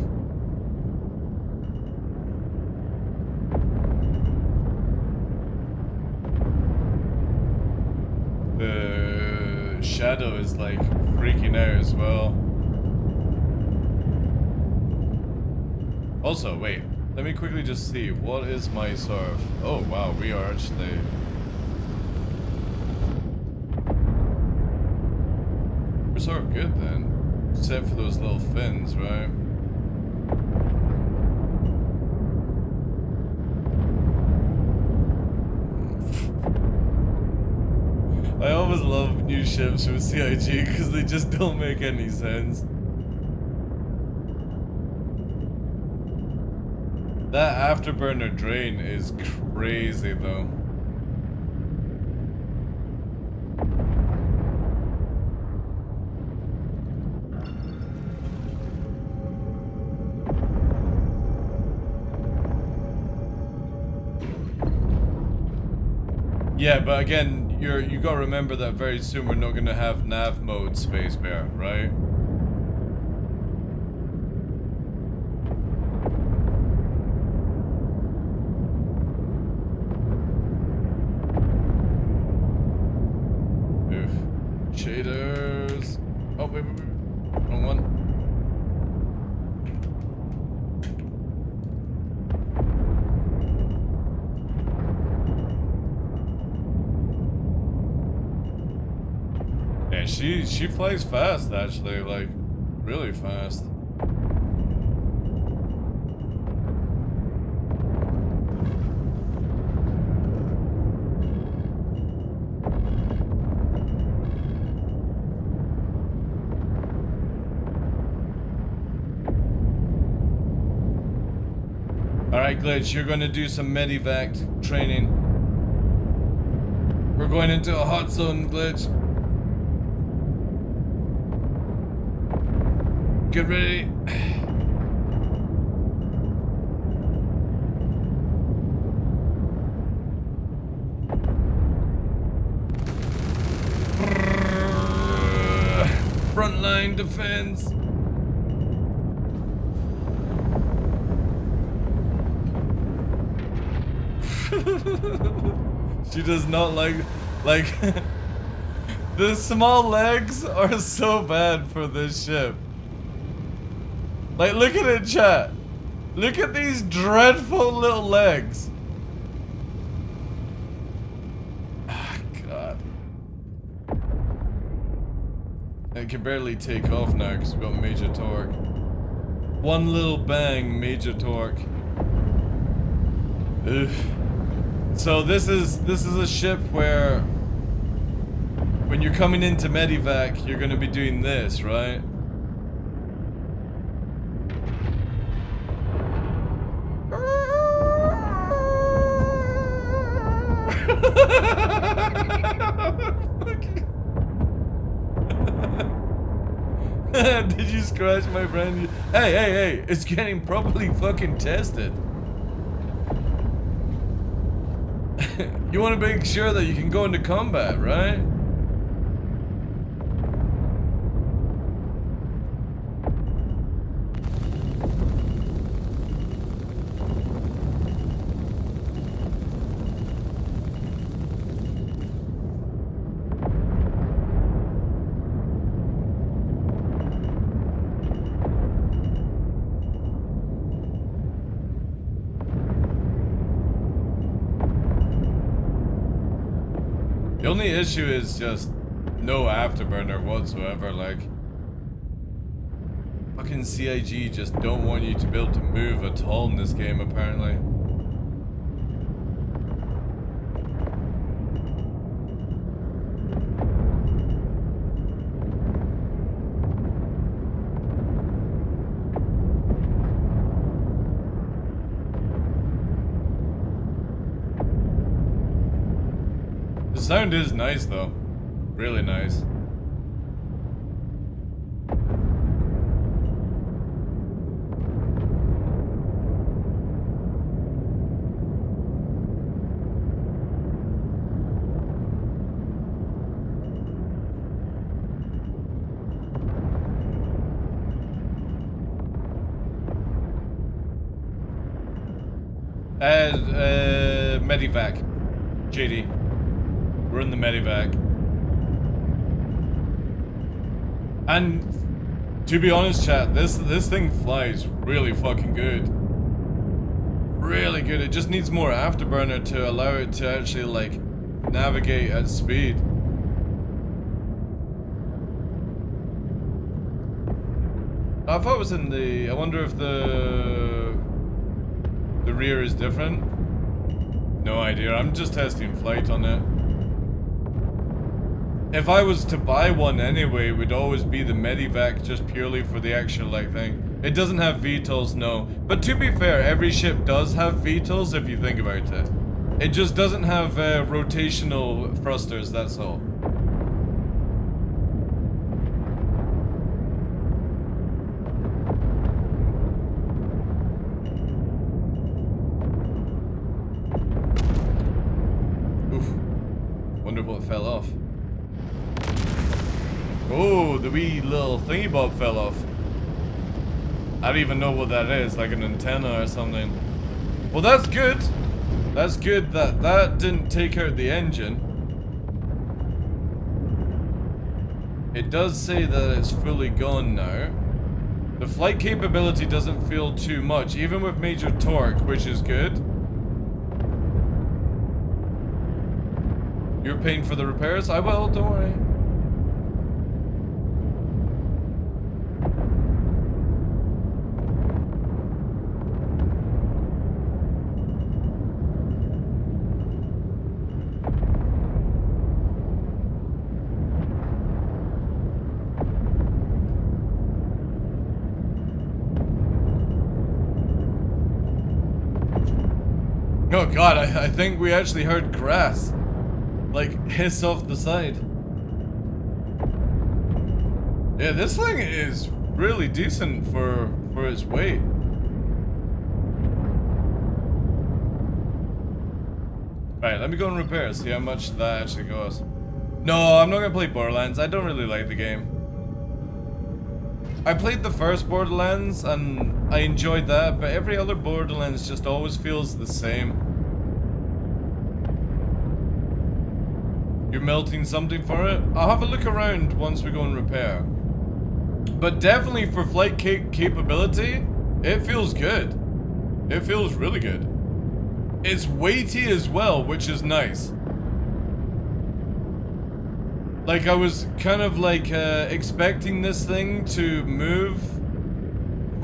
The shadow is like freaking out as well. Also, wait, let me quickly just see, what is my sort of... Oh wow, we are actually... We're sort of good then. Except for those little fins, right? I always love new ships with CIG because they just don't make any sense. That afterburner drain is crazy though. Yeah, but again, you gotta remember that very soon we're not gonna have nav mode Space Bear, right? Oof. Shaders. Oh wait. Wrong one. Yeah, she flies fast actually, like really fast. Alright, Glitch, you're gonna do some medivac training. We're going into a hot zone, Glitch. Get ready. Frontline defense. She does not like the small legs are so bad for this ship. Like, look at it, chat. Look at these dreadful little legs. Ah, God. It can barely take off now because we've got major torque. One little bang, major torque. Oof. So this is a ship where when you're coming into medivac, you're gonna be doing this, right? Did you scratch my brand new... Hey, it's getting properly fucking tested. You want to make sure that you can go into combat, right? The only issue is just no afterburner whatsoever. Like, fucking CIG just don't want you to be able to move at all in this game, apparently. The sound is nice though. Really nice. Medivac. JD. We're in the Medivac. And to be honest, chat, this thing flies really fucking good. Really good. It just needs more afterburner to allow it to actually like navigate at speed. I thought it was in the... I wonder if the rear is different. No idea. I'm just testing flight on it. If I was to buy one anyway, it would always be the Medivac just purely for the actual like thing. It doesn't have VTOLs, no. But to be fair, every ship does have VTOLs if you think about it. It just doesn't have rotational thrusters, that's all. Wonder what fell off. Oh, the wee little thingy bob fell off. I don't even know what that is, like an antenna or something. Well, that's good. That's good that that didn't take out the engine. It does say that it's fully gone now. The flight capability doesn't feel too much, even with major torque, which is good. You're paying for the repairs? I will, don't worry. Oh god, I think we actually heard grass. Like, hiss off the side. Yeah, this thing is really decent for its weight. Right, let me go and repair, see how much that actually costs. No, I'm not gonna play Borderlands. I don't really like the game. I played the first Borderlands and I enjoyed that, but every other Borderlands just always feels the same. You're melting something for it? I'll have a look around once we go and repair. But definitely for flight capability, it feels good. It feels really good. It's weighty as well, which is nice. Like, I was kind of like expecting this thing to move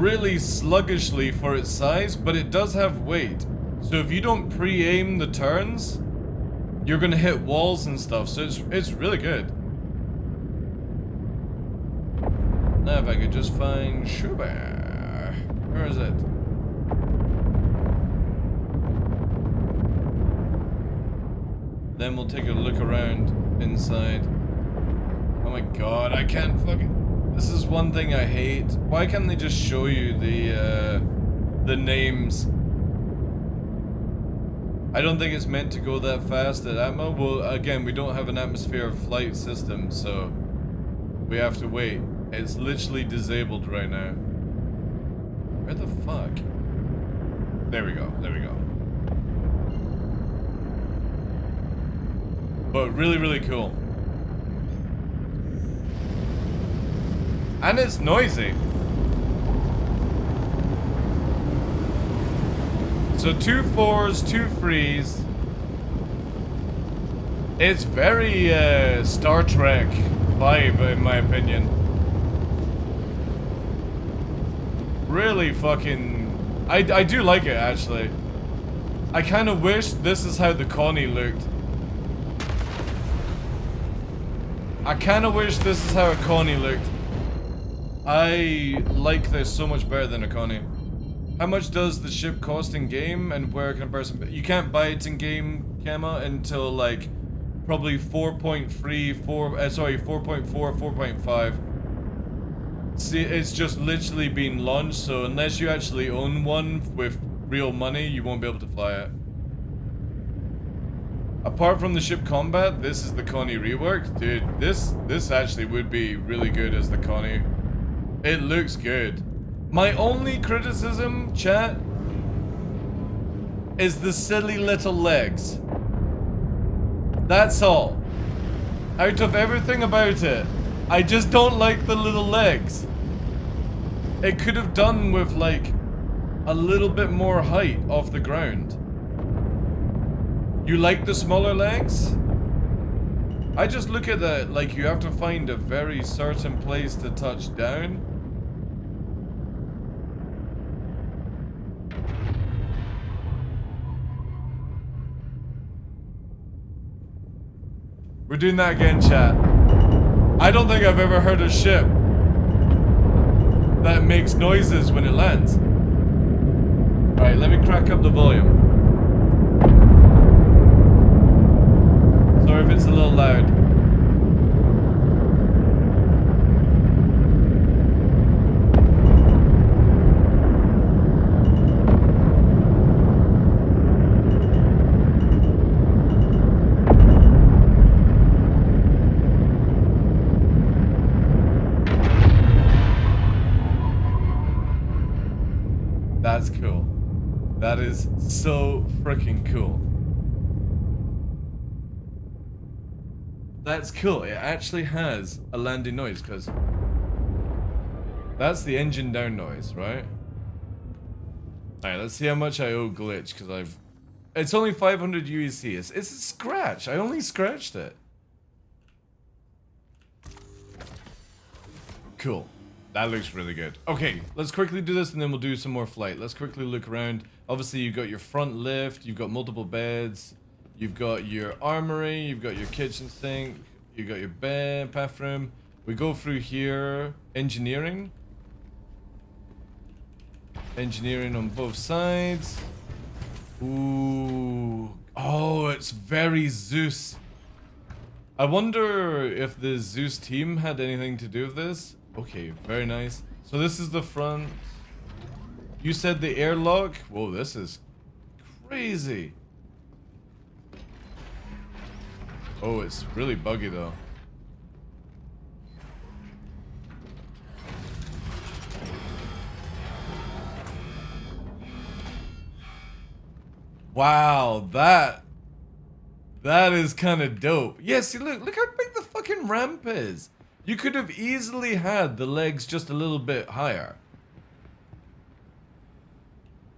really sluggishly for its size, but it does have weight. So if you don't pre-aim the turns, you're gonna hit walls and stuff, so it's really good. Now if I could just find Schubert. Where is it? Then we'll take a look around inside. Oh my god, I can't fucking... This is one thing I hate. Why can't they just show you the names? I don't think it's meant to go that fast at Atmo. Well, again, we don't have an atmosphere of flight system, so we have to wait. It's literally disabled right now. Where the fuck? There we go, there we go. But really, really cool. And it's noisy. So 2 4s, 2 3s. It's very Star Trek vibe, in my opinion. Really fucking... I do like it, actually. I kind of wish this is how the Connie looked. I kind of wish this is how a Connie looked. I like this so much better than a Connie. How much does the ship cost in game, and where can a person... You can't buy it in game, Kama, until like probably 4.3, 4.4, 4.5. See, it's just literally been launched, so unless you actually own one with real money, you won't be able to fly it. Apart from the ship combat, this is the Connie reworked. Dude, this actually would be really good as the Connie. It looks good. My only criticism, chat, is the silly little legs. That's all. Out of everything about it, I just don't like the little legs. It could have done with like a little bit more height off the ground. You like the smaller legs? I just look at that like you have to find a very certain place to touch down. We're doing that again, chat. I don't think I've ever heard a ship that makes noises when it lands. Alright, let me crack up the volume. Sorry if it's a little loud. That's cool. That is so freaking cool. That's cool. It actually has a landing noise, because that's the engine down noise, right? Alright, let's see how much I owe Glitch, because it's only 500 UEC. It's a scratch. I only scratched it. Cool. That looks really good. Okay, let's quickly do this and then we'll do some more flight. Let's quickly look around. Obviously, you've got your front lift, you've got multiple beds, you've got your armory, you've got your kitchen sink, you've got your bed, bathroom. We go through here. Engineering. Engineering on both sides. Ooh. Oh, it's very Zeus. I wonder if the Zeus team had anything to do with this. Okay, very nice. So this is the front. You said the airlock? Whoa, this is crazy. Oh, it's really buggy though. Wow, that is kind of dope. Yeah, see, look how big the fucking ramp is. You could have easily had the legs just a little bit higher.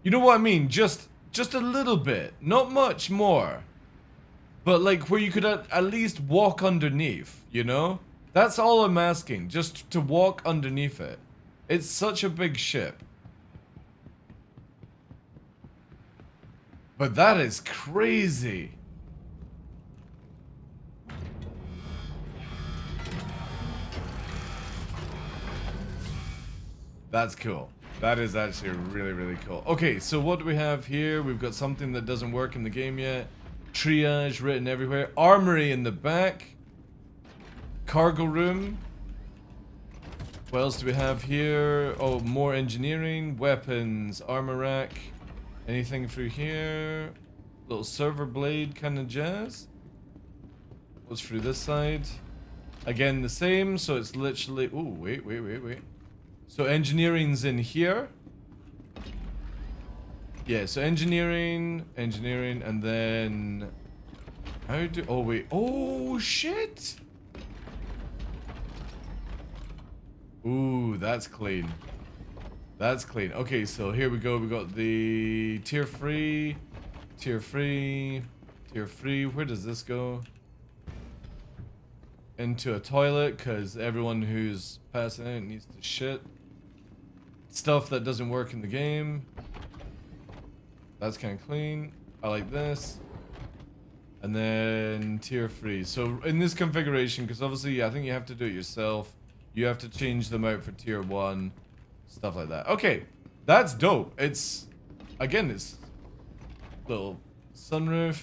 You know what I mean? Just a little bit, not much more. But like where you could at least walk underneath, you know? That's all I'm asking, just to walk underneath it. It's such a big ship. But that is crazy. That's cool. That is actually really, really cool. Okay, so what do we have here? We've got something that doesn't work in the game yet. Triage written everywhere. Armory in the back. Cargo room. What else do we have here? Oh, more engineering. Weapons. Armor rack. Anything through here? Little server blade kind of jazz. What's through this side? Again, the same. So it's literally... Ooh, wait. So engineering's in here. Yeah, so engineering, and then... How do... Oh, wait. Oh, shit! Ooh, that's clean. That's clean. Okay, so here we go. We got the tier 3, tier 3, tier 3. Where does this go? into a toilet because everyone who's passing out needs to shit. Stuff that doesn't work in the game. That's kind of clean. I like this. And then tier 3. So in this configuration, because obviously I think you have to do it yourself. You have to change them out for tier 1. Stuff like that. Okay. That's dope. It's, again, it's little sunroof.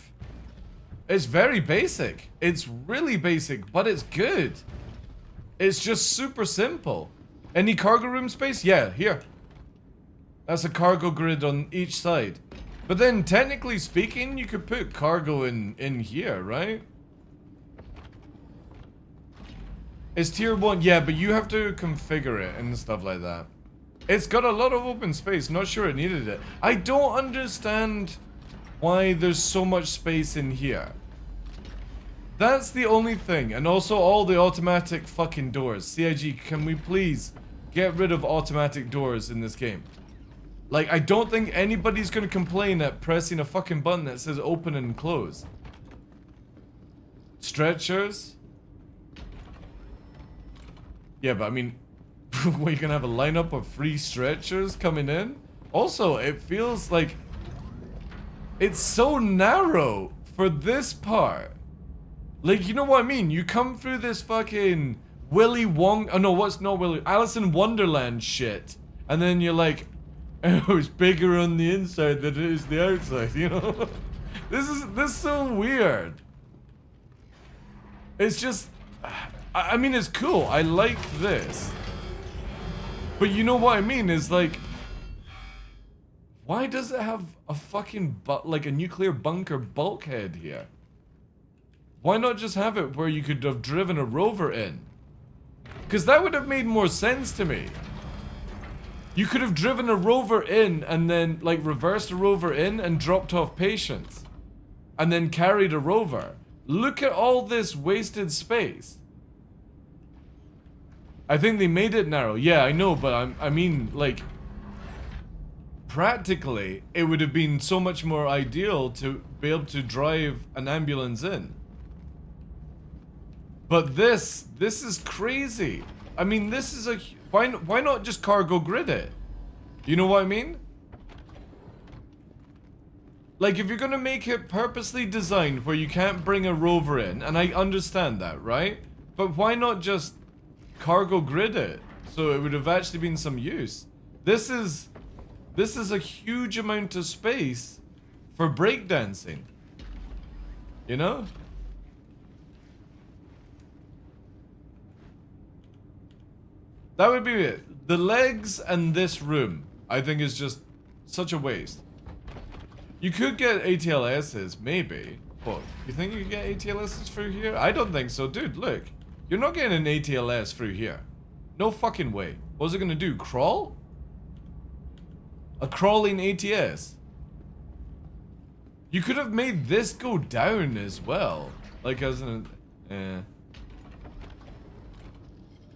It's very basic. It's really basic, but it's good. It's just super simple. Any cargo room space? Yeah, here. That's a cargo grid on each side. But then, technically speaking, you could put cargo in here, right? It's tier 1, yeah, but you have to configure it and stuff like that. It's got a lot of open space, not sure it needed it. I don't understand why there's so much space in here. That's the only thing. And also all the automatic fucking doors. CIG, can we please get rid of automatic doors in this game? Like, I don't think anybody's gonna complain at pressing a fucking button that says open and close. Stretchers? Yeah, but I mean, what, you gonna have a lineup of free stretchers coming in? Also, it feels like it's so narrow for this part. Like, you know what I mean? You come through this fucking Willy Wonka, oh no, what's not Willy, Alice in Wonderland shit. And then you're like, oh, it's bigger on the inside than it is the outside, you know? This is so weird. It's just, I mean, it's cool. I like this. But you know what I mean? Is like, why does it have a fucking, like a nuclear bunker bulkhead here? Why not just have it where you could have driven a rover in? Because that would have made more sense to me. You could have driven a rover in and then, like, reversed a rover in and dropped off patients. And then carried a rover. Look at all this wasted space. I think they made it narrow. Yeah, I know, but I mean, like, practically, it would have been so much more ideal to be able to drive an ambulance in. But this is crazy. I mean, this is a... Why not just cargo grid it? You know what I mean? Like, if you're gonna make it purposely designed where you can't bring a rover in, and I understand that, right? But why not just cargo grid it? So it would have actually been some use. This is a huge amount of space for breakdancing. You know? That would be it. The legs and this room, I think, is just such a waste. You could get ATLSs, maybe. What? You think you can get ATLSs through here? I don't think so. Dude, look. You're not getting an ATLS through here. No fucking way. What's it gonna do? Crawl? A crawling ATS? You could have made this go down as well. Like, as an...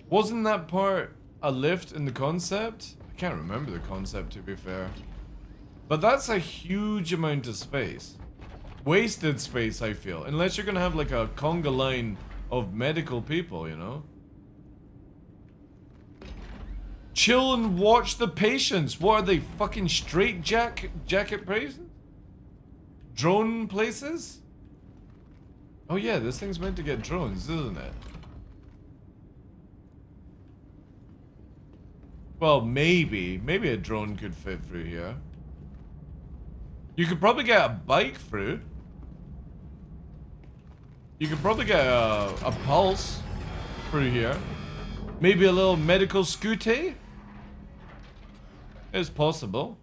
Wasn't that part a lift in the concept? I can't remember the concept, to be fair. But that's a huge amount of space. Wasted space, I feel. Unless you're gonna have like a conga line of medical people, you know? Chill and watch the patients. What are they, fucking straight jacket places? Drone places? Oh yeah, this thing's meant to get drones, isn't it? Well, maybe a drone could fit through here. You could probably get a bike through. You could probably get a pulse through here. Maybe a little medical scooty. It's possible.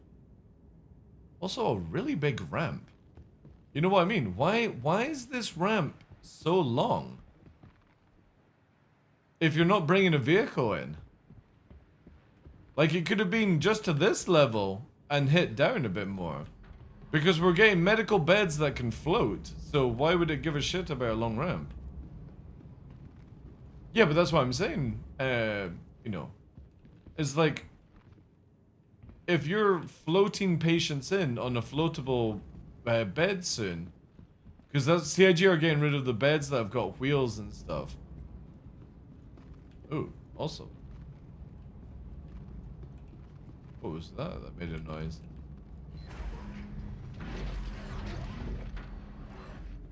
Also a really big ramp. You know what I mean? Why is this ramp so long? If you're not bringing a vehicle in. Like, it could have been just to this level and hit down a bit more. Because we're getting medical beds that can float. So why would it give a shit about a long ramp? Yeah, but that's what I'm saying. You know. It's like, if you're floating patients in on a floatable bed soon. Because that's CIG are getting rid of the beds that have got wheels and stuff. Oh, also. What was that? That made a noise.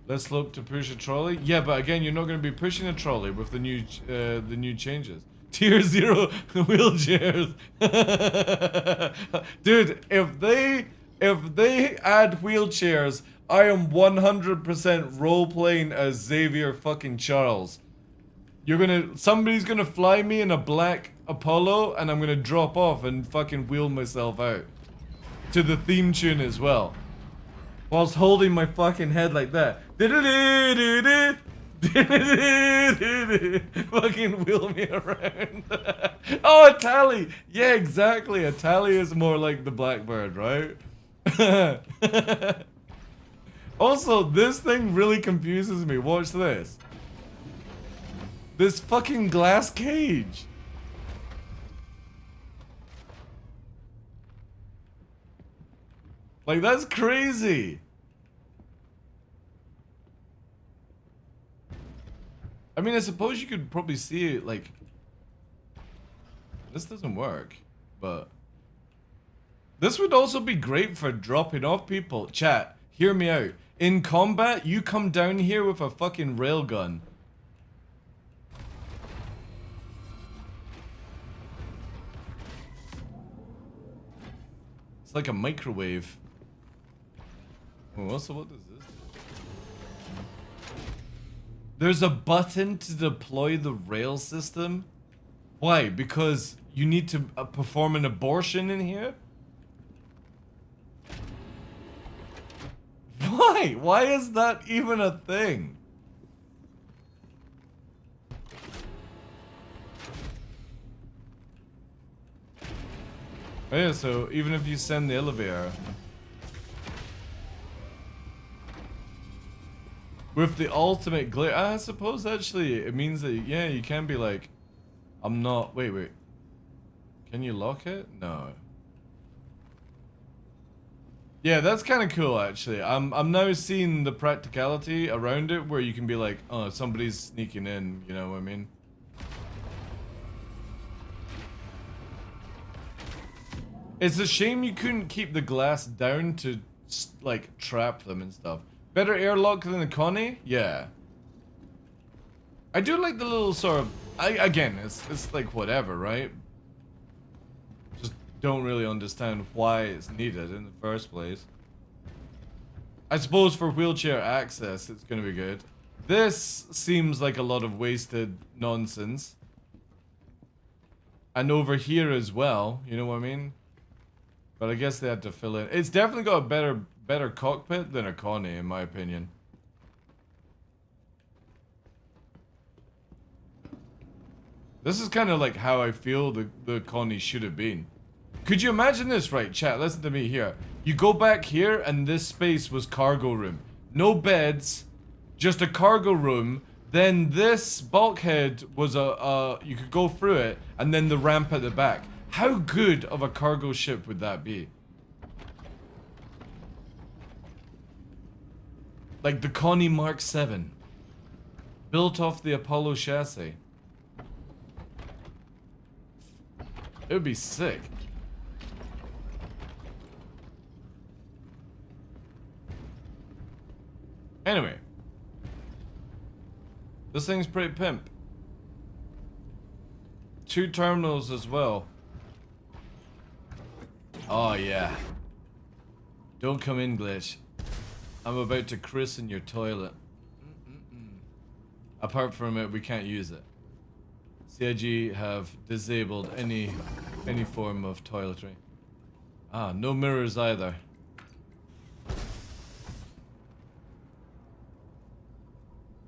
Let's look to push a trolley. Yeah, but again, you're not going to be pushing a trolley with the new changes. Tier 0 wheelchairs. Dude, if they add wheelchairs, I am 100% role playing as Xavier fucking Charles. Somebody's gonna fly me in a black Apollo, and I'm gonna drop off and fucking wheel myself out to the theme tune as well, whilst holding my fucking head like that. Fucking wheel me around. Oh, a tally. Yeah, exactly. A tally is more like the Blackbird, right? Also, this thing really confuses me. Watch this. This fucking glass cage. Like, that's crazy. I mean, I suppose you could probably see it, like... This doesn't work, but... This would also be great for dropping off people. Chat, hear me out. In combat, you come down here with a fucking railgun. It's like a microwave. Oh, also, what does this do? There's a button to deploy the rail system? Why? Because you need to perform an abortion in here? Why? Why is that even a thing? Oh yeah, so even if you send the elevator with the ultimate glare, I suppose actually it means that, yeah, you can be like, I'm not, wait. Can you lock it? No. Yeah, that's kind of cool actually. I'm now seeing the practicality around it where you can be like, oh, somebody's sneaking in, you know what I mean? It's a shame you couldn't keep the glass down to, like, trap them and stuff. Better airlock than the Connie? Yeah. I do like the little sort of... Again, it's like whatever, right? Just don't really understand why it's needed in the first place. I suppose for wheelchair access, it's gonna be good. This seems like a lot of wasted nonsense. And over here as well, you know what I mean? But I guess they had to fill in. It's definitely got a better cockpit than a Connie, in my opinion. This is kind of like how I feel the Connie should have been. Could you imagine this, right, chat? Listen to me here. You go back here, and this space was cargo room. No beds, just a cargo room. Then this bulkhead was you could go through it, and then the ramp at the back. How good of a cargo ship would that be? Like the Connie Mark 7. Built off the Apollo chassis. It would be sick. Anyway. This thing's pretty pimp. 2 terminals as well. Oh yeah. Don't come in, Glitch. I'm about to christen your toilet. Apart from it, we can't use it. CIG have disabled any form of toiletry. Ah, no mirrors either.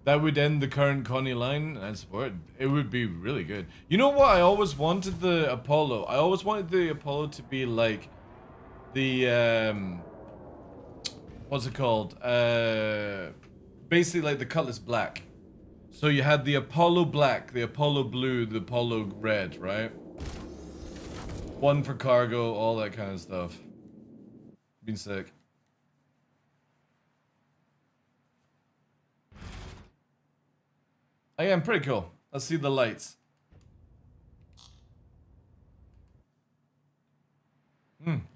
That would end the current Connie line. I support it would be really good. You know what? I always wanted the Apollo. I always wanted the Apollo to be like the what's it called? Basically like the Cutlass Black. So you had the Apollo Black, the Apollo Blue, the Apollo Red, right? One for cargo, all that kind of stuff. Been sick. I am pretty cool. Let's see the lights.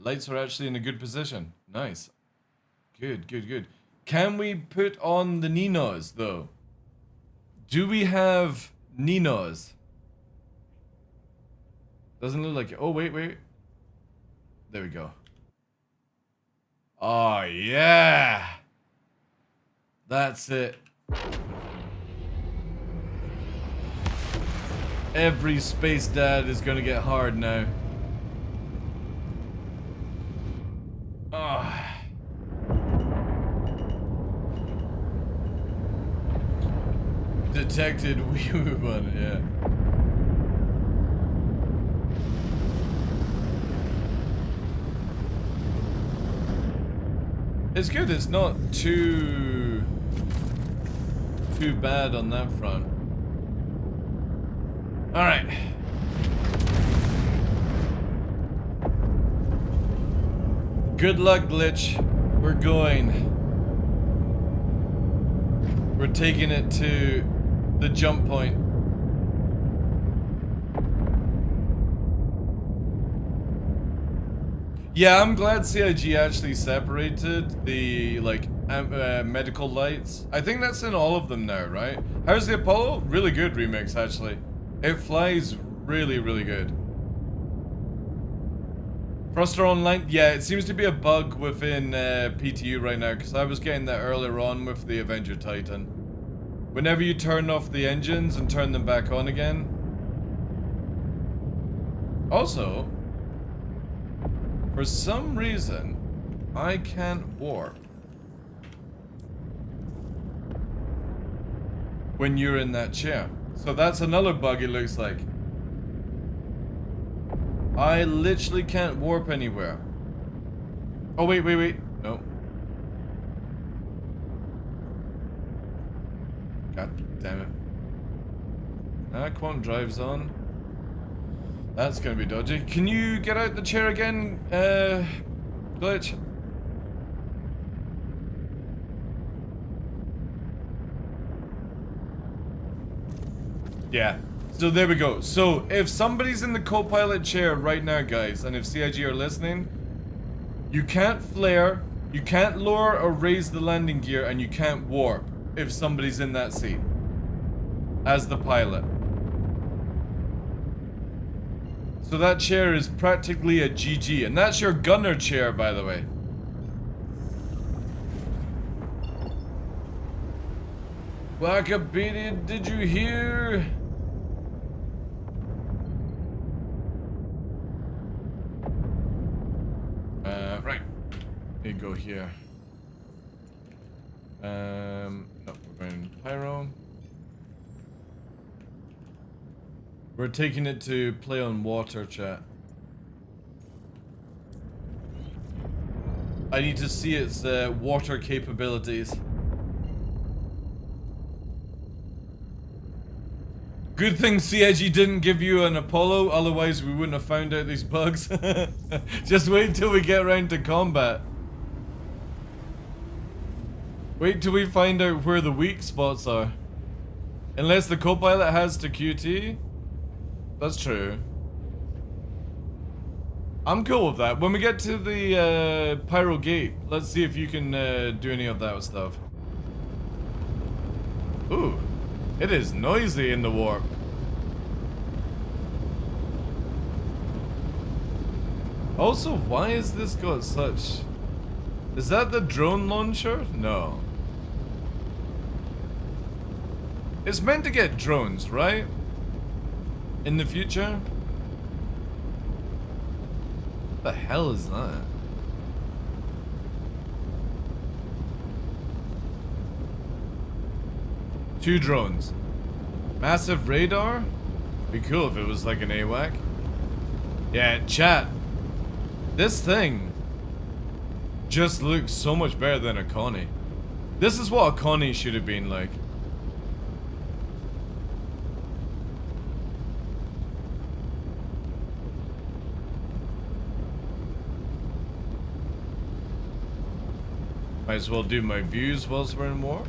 Lights are actually in a good position. Nice. Good, good, good. Can we put on the Ninos, though? Do we have Ninos? Doesn't look like it. Oh, wait, wait. There we go. Oh, yeah. That's it. Every space dad is gonna get hard now. Ah. Detected wee-woo one, yeah. It's good, it's not too bad on that front. Alright. Good luck, Glitch. We're going. We're taking it to the jump point. Yeah, I'm glad CIG actually separated the, like, medical lights. I think that's in all of them now, right? How's the Apollo? Really good remix, actually. It flies really, really good. Thruster online? Yeah, it seems to be a bug within PTU right now, because I was getting that earlier on with the Avenger Titan. Whenever you turn off the engines and turn them back on again. Also, for some reason, I can't warp when you're in that chair. So that's another bug, it looks like. I literally can't warp anywhere. Oh, wait, wait, wait. No. God damn it. Ah, quantum drive's on. That's gonna be dodgy. Can you get out the chair again, Glitch? Yeah. So there we go. So if somebody's in the co-pilot chair right now, guys, and if CIG are listening, you can't flare, you can't lower or raise the landing gear, and you can't warp if somebody's in that seat as the pilot. So that chair is practically a GG, and that's your gunner chair, by the way. Wikipedia, did you hear? Right. You go here. No, we're going pyro. We're taking it to play on water, chat. I need to see its water capabilities. Good thing CIG didn't give you an Apollo, otherwise we wouldn't have found out these bugs. Just wait till we get around to combat. Wait till we find out where the weak spots are. Unless the co-pilot has to QT. That's true. I'm cool with that. When we get to the Pyro Gate, let's see if you can do any of that stuff. Ooh. It is noisy in the warp. Also, why is this got such... Is that the drone launcher? No. It's meant to get drones, right? In the future? What the hell is that? Two drones. Massive radar? Be cool if it was like an AWAC. Yeah, chat. This thing just looks so much better than a Connie. This is what a Connie should have been like. Might as well do my views whilst we're in war.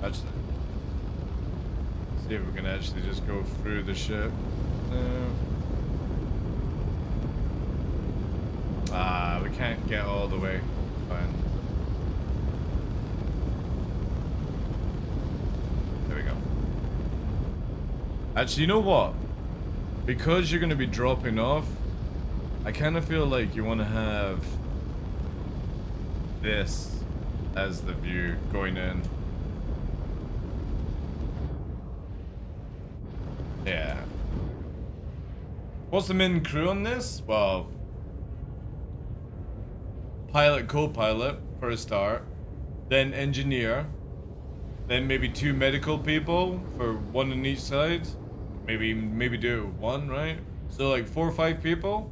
Actually, see if we can actually just go through the ship. We can't get all the way. Fine. There we go. Actually, you know what? Because you're going to be dropping off, I kind of feel like you want to have this as the view going in. Yeah. What's the main crew on this? Well, pilot, co-pilot for a start, then engineer, then maybe 2 medical people for 1 on each side. Maybe do it with 1, right? So like 4 or 5 people.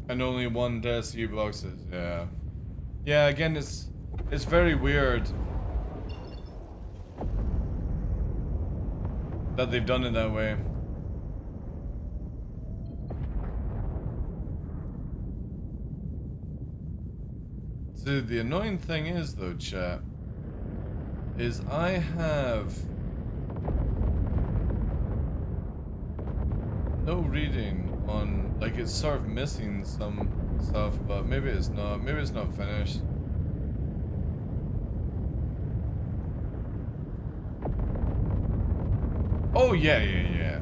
And only 1 DSU boxes, yeah. Yeah, again, it's very weird that they've done it that way. So the annoying thing is, though, chat, is I have no reading on, like, it's sort of missing some stuff, but maybe it's not. Maybe it's not finished. Oh, yeah.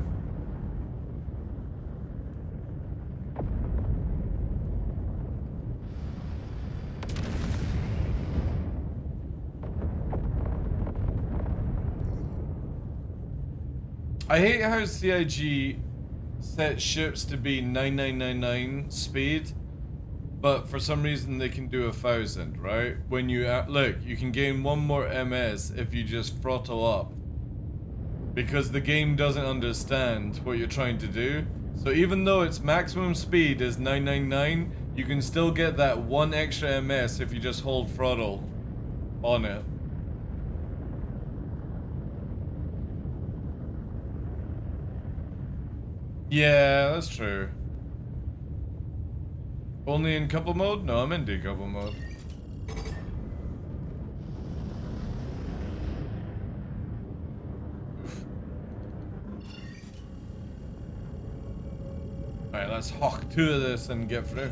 I hate how CIG set ships to be 9999 speed, but for some reason they can do 1000, right? When you look, you can gain 1 more MS if you just throttle up, because the game doesn't understand what you're trying to do. So even though its maximum speed is 999, you can still get that 1 extra MS if you just hold throttle on it. Yeah, that's true. Only in couple mode? No, I'm in decouple mode. Alright, let's hawk 2 of this and get through.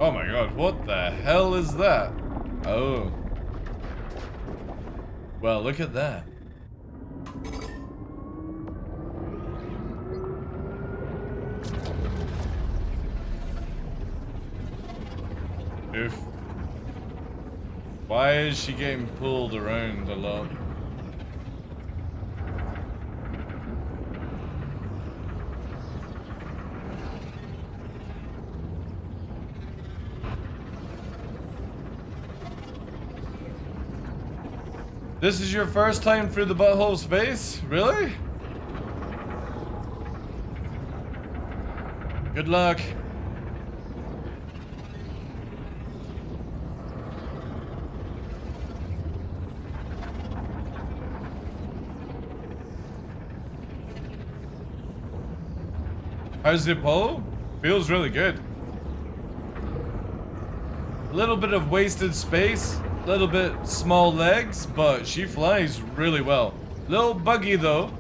Oh my god, what the hell is that? Oh. Well, look at that. Oof. Why is she getting pulled around a lot? This is your first time through the butthole space? Really? Good luck. How's the Apollo? Feels really good. A little bit of wasted space, a little bit small legs, but she flies really well. Little buggy though.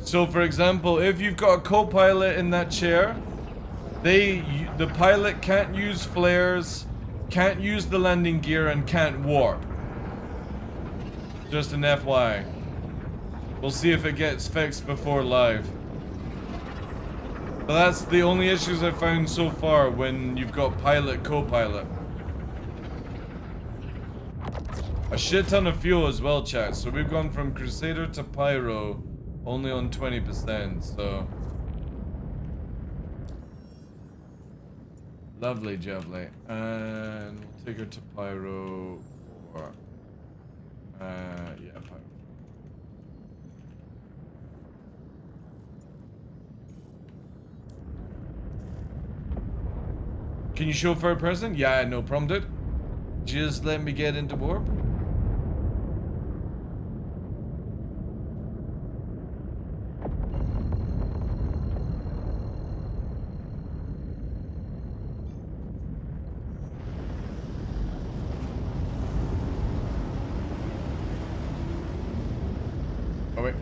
So for example, if you've got a co-pilot in that chair, the pilot can't use flares, can't use the landing gear, and can't warp. Just an FYI. We'll see if it gets fixed before live. But that's the only issues I've found so far when you've got pilot, co-pilot. A shit ton of fuel as well, chat. So we've gone from Crusader to Pyro only on 20%, so... Lovely, lovely. And we'll take her to Pyro for... Can you show third person? Yeah, no problem, dude. Just let me get into warp. Oh, wait.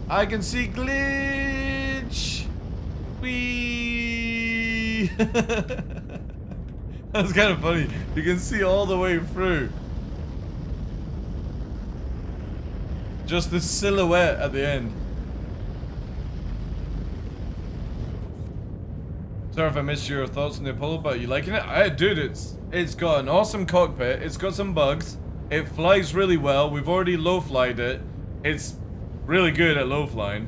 I can see glitch. Wee. That's kind of funny. You can see all the way through. Just the silhouette at the end. Sorry if I missed your thoughts on the Apollo, but you liking it? Dude, it's got an awesome cockpit. It's got some bugs. It flies really well. We've already low-flied it. It's really good at low-flying.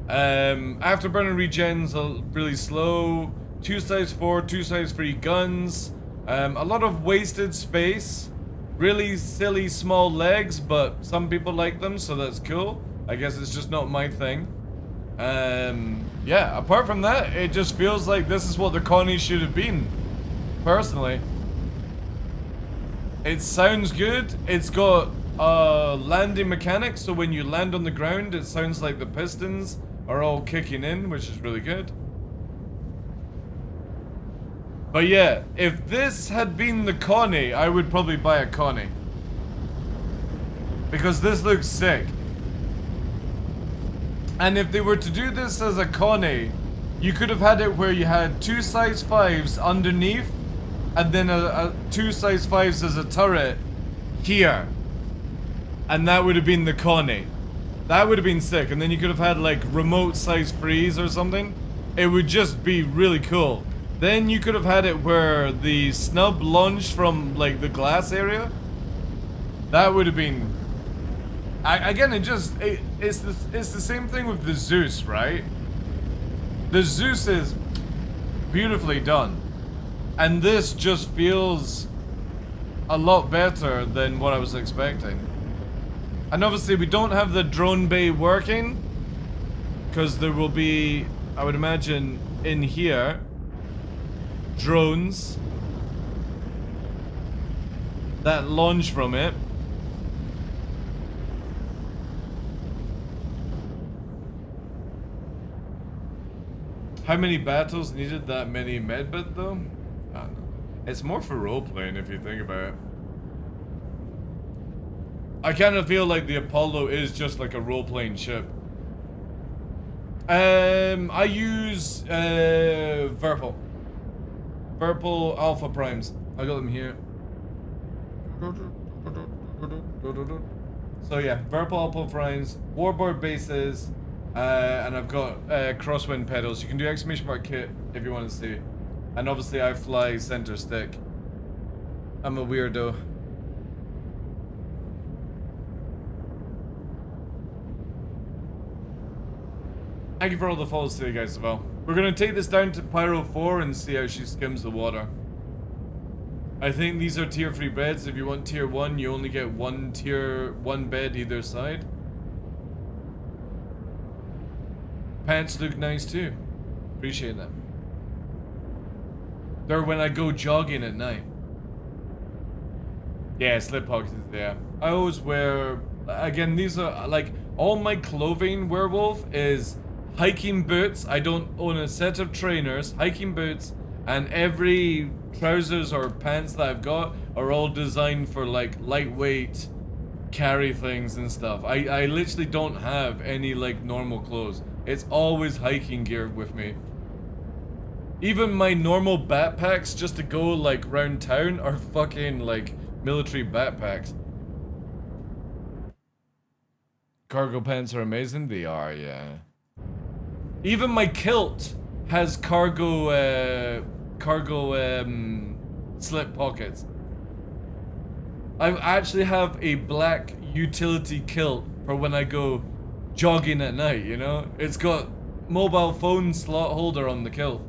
Afterburner regen's really slow. 2 size 4, 2 size 3 guns. A lot of wasted space. Really silly small legs, but some people like them, so that's cool. I guess it's just not my thing. Yeah, apart from that, it just feels like this is what the Connie should have been, personally. It sounds good. It's got landing mechanics, so when you land on the ground, it sounds like the pistons are all kicking in, which is really good. But yeah, if this had been the Connie, I would probably buy a Connie. Because this looks sick. And if they were to do this as a Connie, you could have had it where you had 2 size 5s underneath, and then a 2 size 5s as a turret here. And that would have been the Connie. That would have been sick. And then you could have had like remote size 3s or something. It would just be really cool. Then you could have had it where the snub launched from like the glass area. That would have been... Again, it's the same thing with the Zeus, right? The Zeus is beautifully done. And this just feels a lot better than what I was expecting. And obviously we don't have the drone bay working, because there will be, I would imagine, in here, drones that launch from it. How many battles needed that many medbit though? I don't know. It's more for role-playing if you think about it. I kind of feel like the Apollo is just like a role-playing ship. I use Verpal. Verpal Alpha Primes. I got them here. So yeah, Verpal Alpha Primes, Warboard bases, and I've got crosswind pedals. You can do exclamation mark kit if you want to see. And obviously I fly center stick. I'm a weirdo. Thank you for all the follows today, guys, as well. We're going to take this down to Pyro 4 and see how she skims the water. I think these are tier 3 beds. If you want tier 1, you only get one bed either side. Pants look nice too. Appreciate that. They're when I go jogging at night. Yeah, slip pockets, yeah. I always wear... Again, these are, like, all my clothing, Werewolf, is... hiking boots. I don't own a set of trainers. Hiking boots, and every trousers or pants that I've got are all designed for like lightweight carry things and stuff. I literally don't have any like normal clothes. It's always hiking gear with me. Even my normal backpacks just to go like round town are fucking like military backpacks. Cargo pants are amazing. They are, yeah. Even my kilt has cargo slip pockets. I actually have a black utility kilt for when I go jogging at night, you know? It's got mobile phone slot holder on the kill.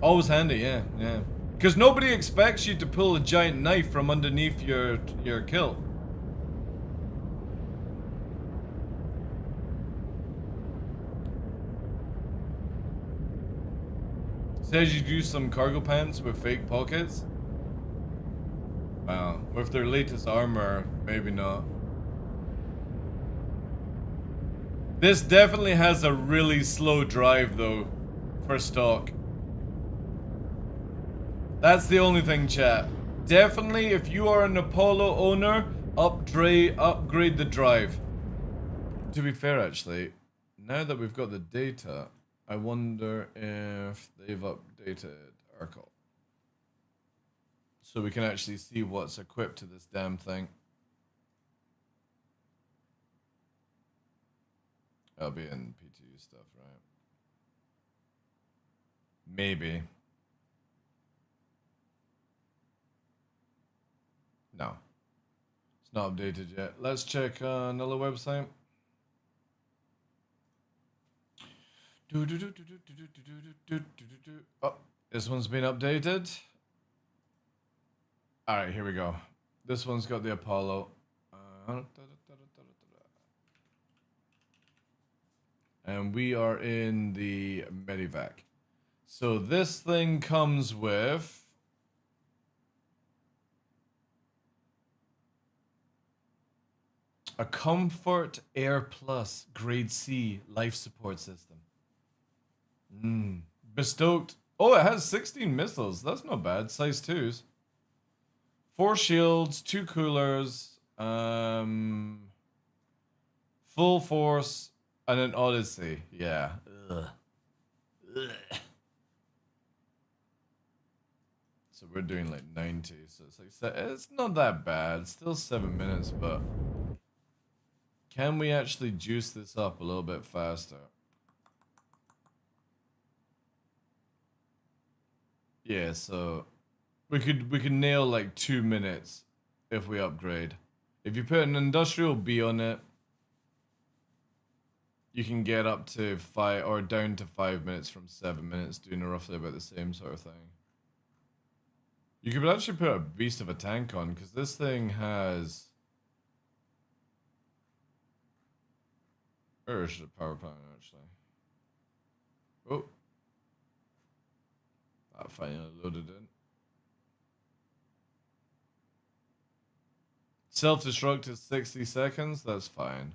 Always handy, yeah, yeah. Because nobody expects you to pull a giant knife from underneath your kill. Says you do some cargo pants with fake pockets. Wow, with their latest armor, maybe not. This definitely has a really slow drive though, for stock. That's the only thing, chat. Definitely, if you are an Apollo owner, upgrade the drive. To be fair, actually, now that we've got the data, I wonder if they've updated our call. So we can actually see what's equipped to this damn thing. That'll be in PTU stuff, right? Maybe. No. It's not updated yet. Let's check another website. Oh, this one's been updated. Alright, here we go. This one's got the Apollo. And we are in the Medivac. So this thing comes with a Comfort Air Plus Grade C life support system. Bestowed. Oh, it has 16 missiles. That's not bad. Size 2s. 4 shields, 2 coolers, full force, and an Odyssey. Yeah. Ugh. Ugh. So we're doing like 90. So it's like, it's not that bad. Still 7 minutes, but can we actually juice this up a little bit faster? Yeah, so we could nail like 2 minutes if we upgrade. If you put an industrial B on it, you can get up to 5 or down to 5 minutes from 7 minutes, doing roughly about the same sort of thing. You could actually put a beast of a tank on, because this thing has... Where is the power plant actually? Oh. That finally loaded in. Self-destruct is 60 seconds, that's fine.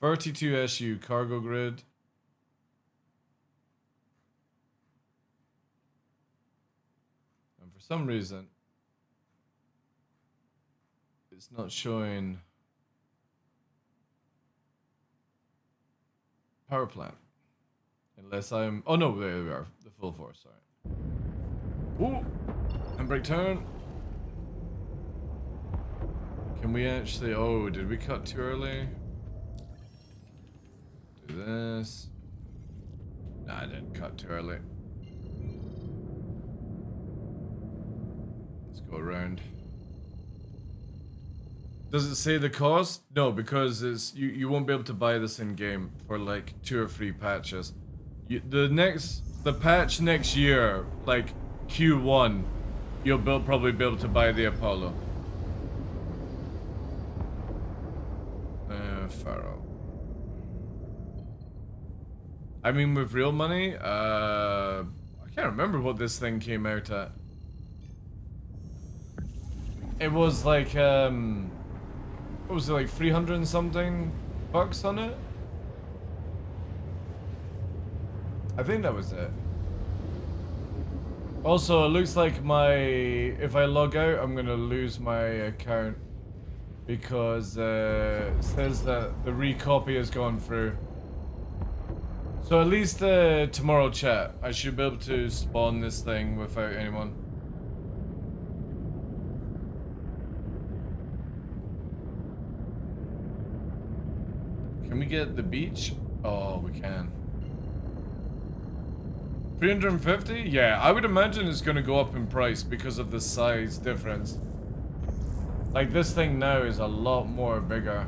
32 SU cargo grid. And for some reason, it's not showing power plant. Unless I'm... Oh no, there we are. The full force, sorry. Ooh! Handbrake turn. Can we actually... Oh, did we cut too early? Do this. Nah, I didn't cut too early. Let's go around. Does it say the cost? No, because it's you won't be able to buy this in game for like 2 or 3 patches. The patch next year, like Q1, you'll probably be able to buy the Apollo. Pharaoh. I mean, with real money, I can't remember what this thing came out at. It was like, what was it, like 300 and something bucks on it? I think that was it. Also, it looks like if I log out, I'm gonna lose my account because it says that the recopy has gone through. So at least tomorrow, chat, I should be able to spawn this thing without anyone. Can we get the beach? Oh, we can. 350? Yeah, I would imagine it's going to go up in price because of the size difference. Like, this thing now is a lot more bigger.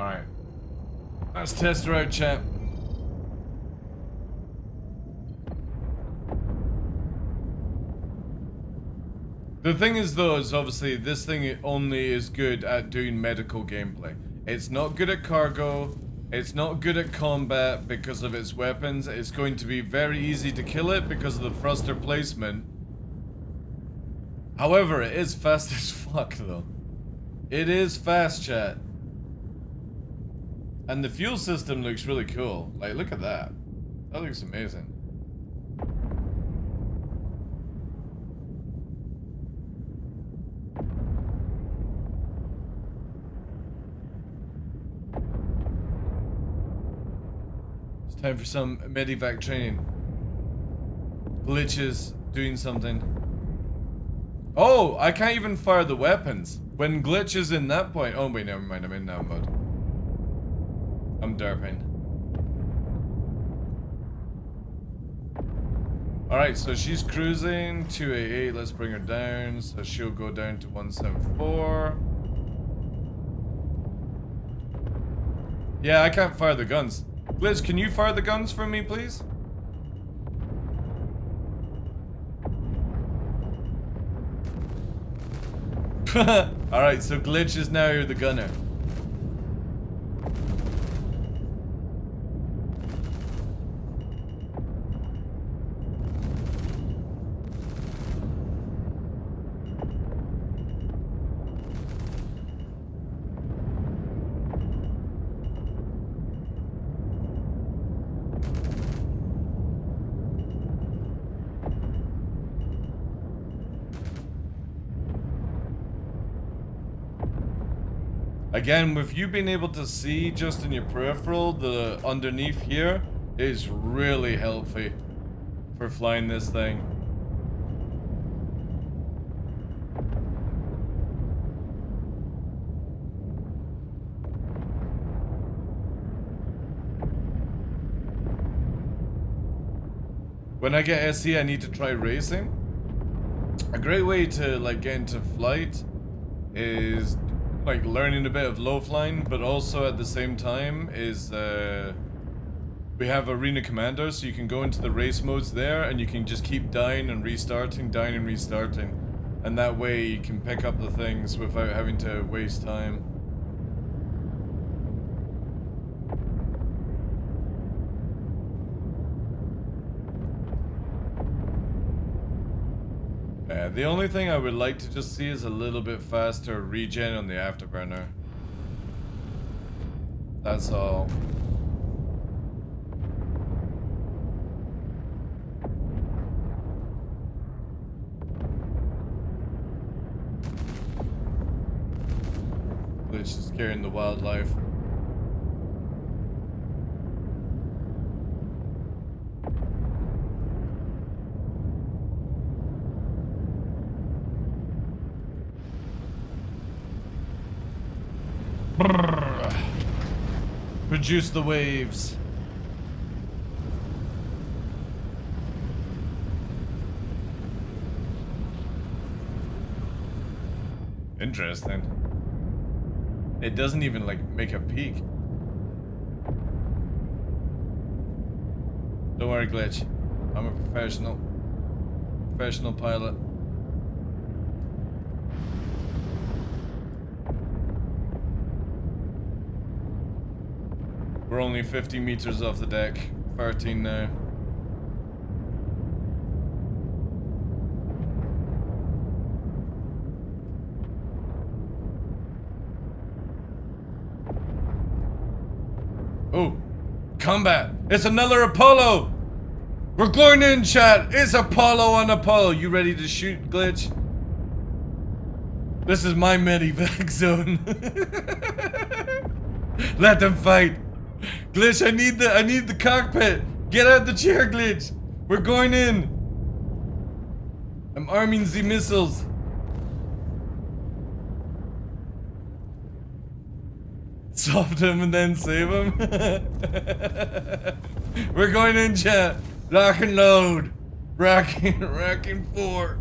Alright. Let's test her out, chat. The thing is though, is obviously this thing only is good at doing medical gameplay. It's not good at cargo, it's not good at combat because of its weapons, it's going to be very easy to kill it because of the thruster placement. However, it is fast as fuck though. It is fast, chat. And the fuel system looks really cool. Like, look at that. That looks amazing. It's time for some medivac training. Glitches doing something. Oh, I can't even fire the weapons. When glitches in that point. Oh wait, never mind. I'm in now mode. I'm derping. Alright, so she's cruising 288. Let's bring her down. So she'll go down to 174. Yeah, I can't fire the guns. Glitch, can you fire the guns for me, please? Alright, so Glitch is now you're the gunner. Again, with you being able to see just in your peripheral, the underneath here is really healthy for flying this thing. When I get SE, I need to try racing. A great way to like get into flight is like learning a bit of low flying, but also at the same time is we have Arena Commander, so you can go into the race modes there and you can just keep dying and restarting, and that way you can pick up the things without having to waste time. The only thing I would like to just see is a little bit faster regen on the afterburner. That's all. Glitch is scaring the wildlife. Produce the waves. Interesting. It doesn't even like make a peak. Don't worry, Glitch. I'm a professional pilot. We're only 50 meters off the deck. 13 now. Oh, combat! It's another Apollo! We're going in, chat! It's Apollo on Apollo! You ready to shoot, Glitch? This is my medivac zone. Let them fight! Glitch, I need the cockpit! Get out the chair, Glitch! We're going in! I'm arming the missiles. Soft him and then save him. We're going in, chat. Lock and load. Racking 4.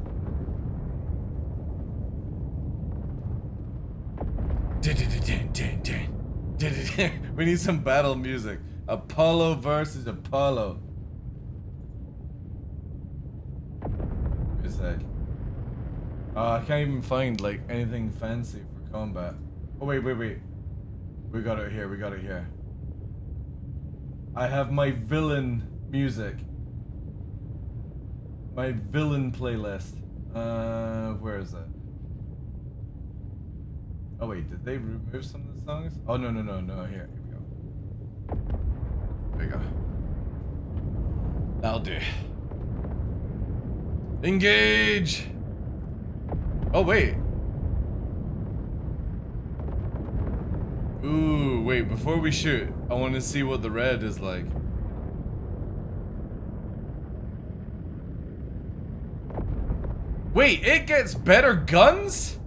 We need some battle music. Apollo versus Apollo. Wait a sec. I can't even find like anything fancy for combat. Oh wait. We got it here. I have my villain music. My villain playlist. Where is that? Oh wait, did they remove some of the songs? Oh no, here we go. There you go. That'll do. Engage! Oh wait. Ooh, wait, before we shoot, I want to see what the red is like. Wait, it gets better guns?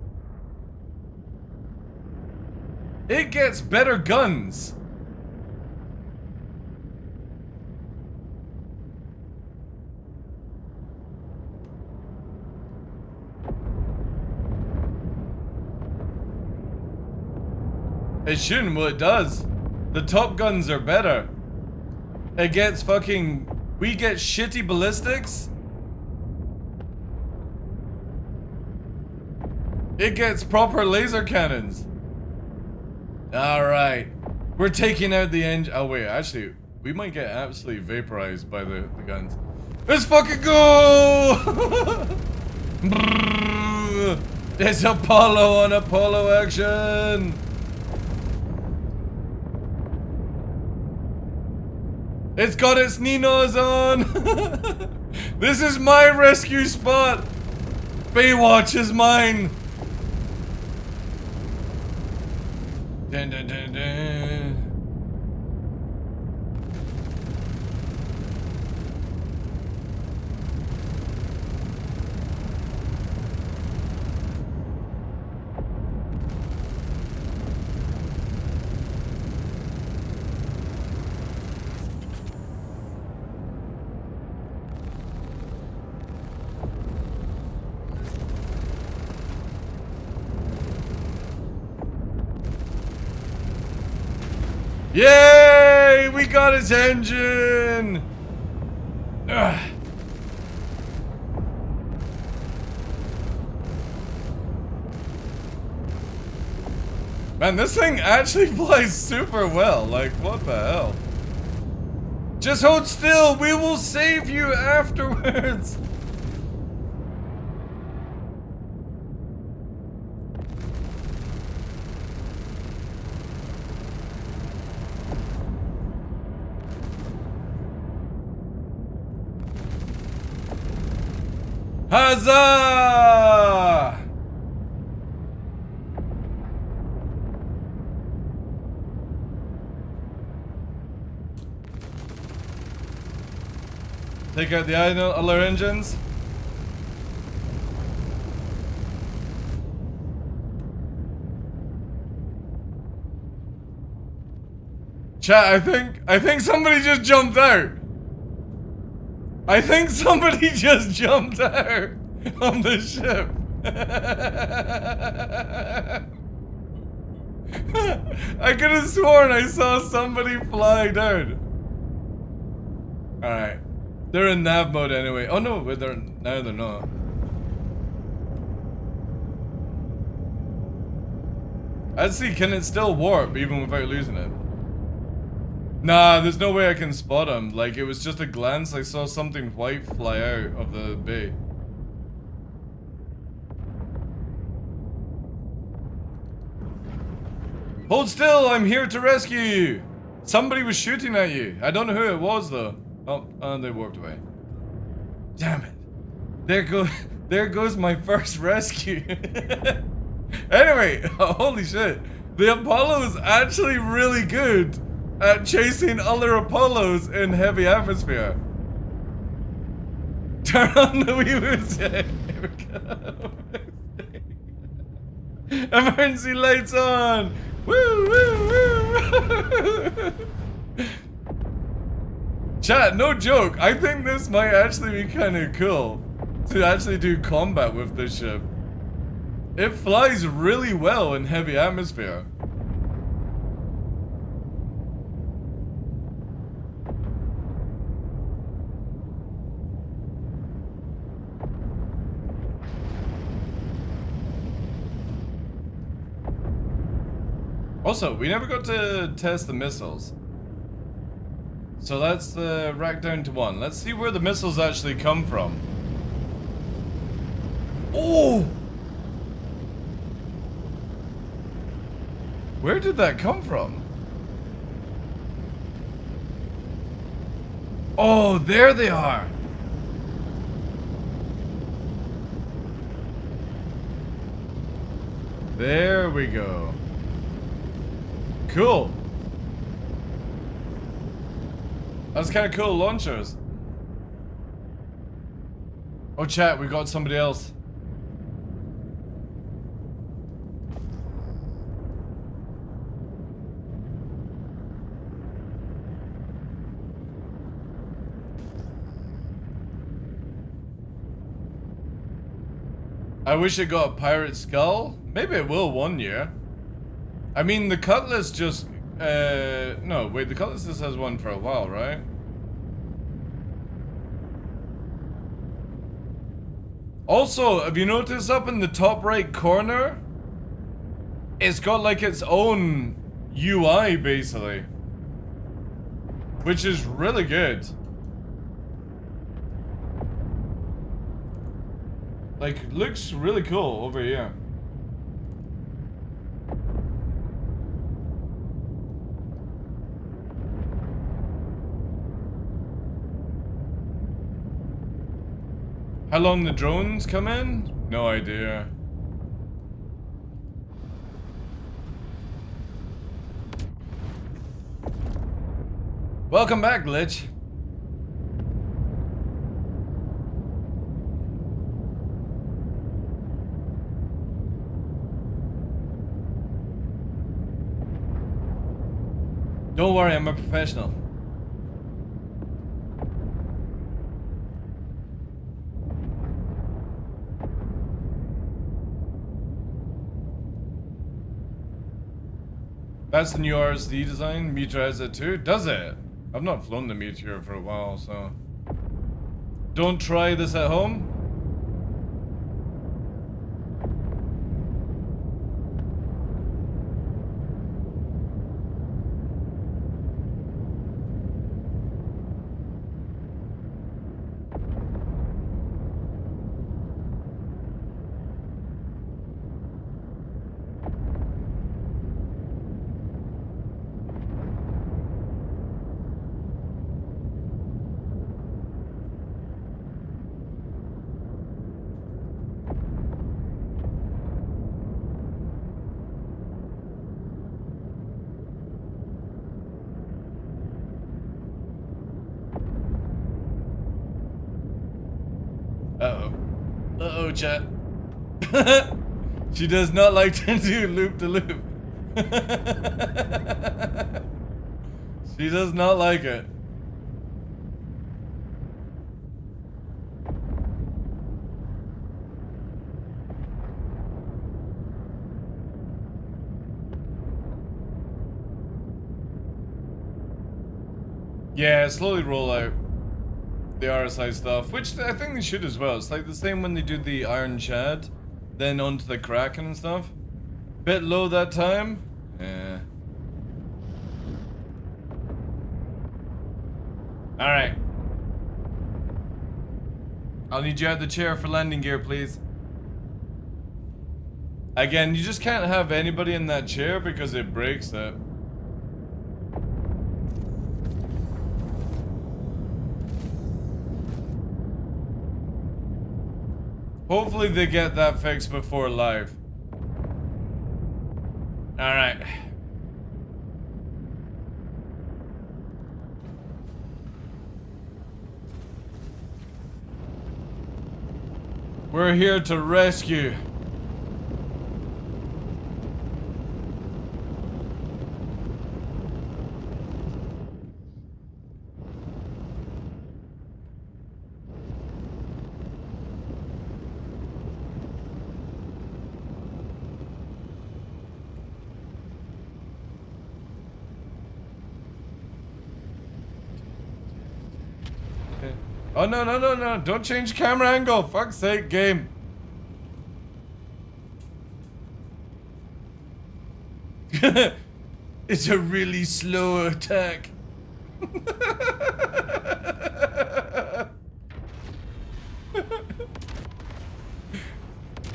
It gets better guns. It shouldn't, well it does. The top guns are better. It gets fucking... We get shitty ballistics. It gets proper laser cannons. Alright. We're taking out the engine. Oh wait, actually, we might get absolutely vaporized by the guns. Let's fucking go! It's Apollo on Apollo action! It's got its Ninos on! This is my rescue spot! Baywatch is mine! Dun, dun, dun, dun. Yay! We got its engine! Ugh. Man, this thing actually flies super well. Like, what the hell? Just hold still. We will save you afterwards. Huzzah! Take out the other engines. Chat, I think somebody just jumped out. I think somebody just jumped out on the ship. I could have sworn I saw somebody fly down. Alright. They're in nav mode anyway. Oh no, now they're not. Let's see, can it still warp even without losing it? Nah, there's no way I can spot him. Like, it was just a glance. I saw something white fly out of the bay. Hold still, I'm here to rescue you. Somebody was shooting at you. I don't know who it was though. Oh, and they walked away. Damn it. There goes my first rescue. Anyway, holy shit. The Apollo is actually really good at chasing other Apollos in heavy atmosphere. Turn on the wheels. Yeah, here we go. Emergency lights on. Woo, woo, woo. Chat, no joke. I think this might actually be kind of cool to actually do combat with this ship. It flies really well in heavy atmosphere. Also, we never got to test the missiles. So let's rack down to 1. Let's see where the missiles actually come from. Oh! Where did that come from? Oh, there they are! There we go. Cool. That's kind of cool launchers. Oh chat, we got somebody else. I wish it got a pirate skull. Maybe it will one year. I mean, the Cutlass just... no, wait, the Cutlass just has one for a while, right? Also, have you noticed up in the top right corner? It's got like its own UI, basically. Which is really good. Like, looks really cool over here. How long the drones come in? No idea. Welcome back, Glitch. Don't worry, I'm a professional. That's the new RSD design. Meteor has it too. Does it? I've not flown the Meteor for a while, so... Don't try this at home. Uh-oh. Uh-oh, chat. She does not like to do loop-de-loop. She does not like it. Yeah, slowly roll out the RSI stuff, which I think they should as well. It's like the same when they do the Iron Shad, then onto the Kraken and stuff. Bit low that time. Yeah. Alright. I'll need you out the chair for landing gear, please. Again, you just can't have anybody in that chair because it breaks it. Hopefully they get that fixed before live. Alright. We're here to rescue. Oh, no, no, no, no. Don't change camera angle. Fuck's sake, game. It's a really slow attack.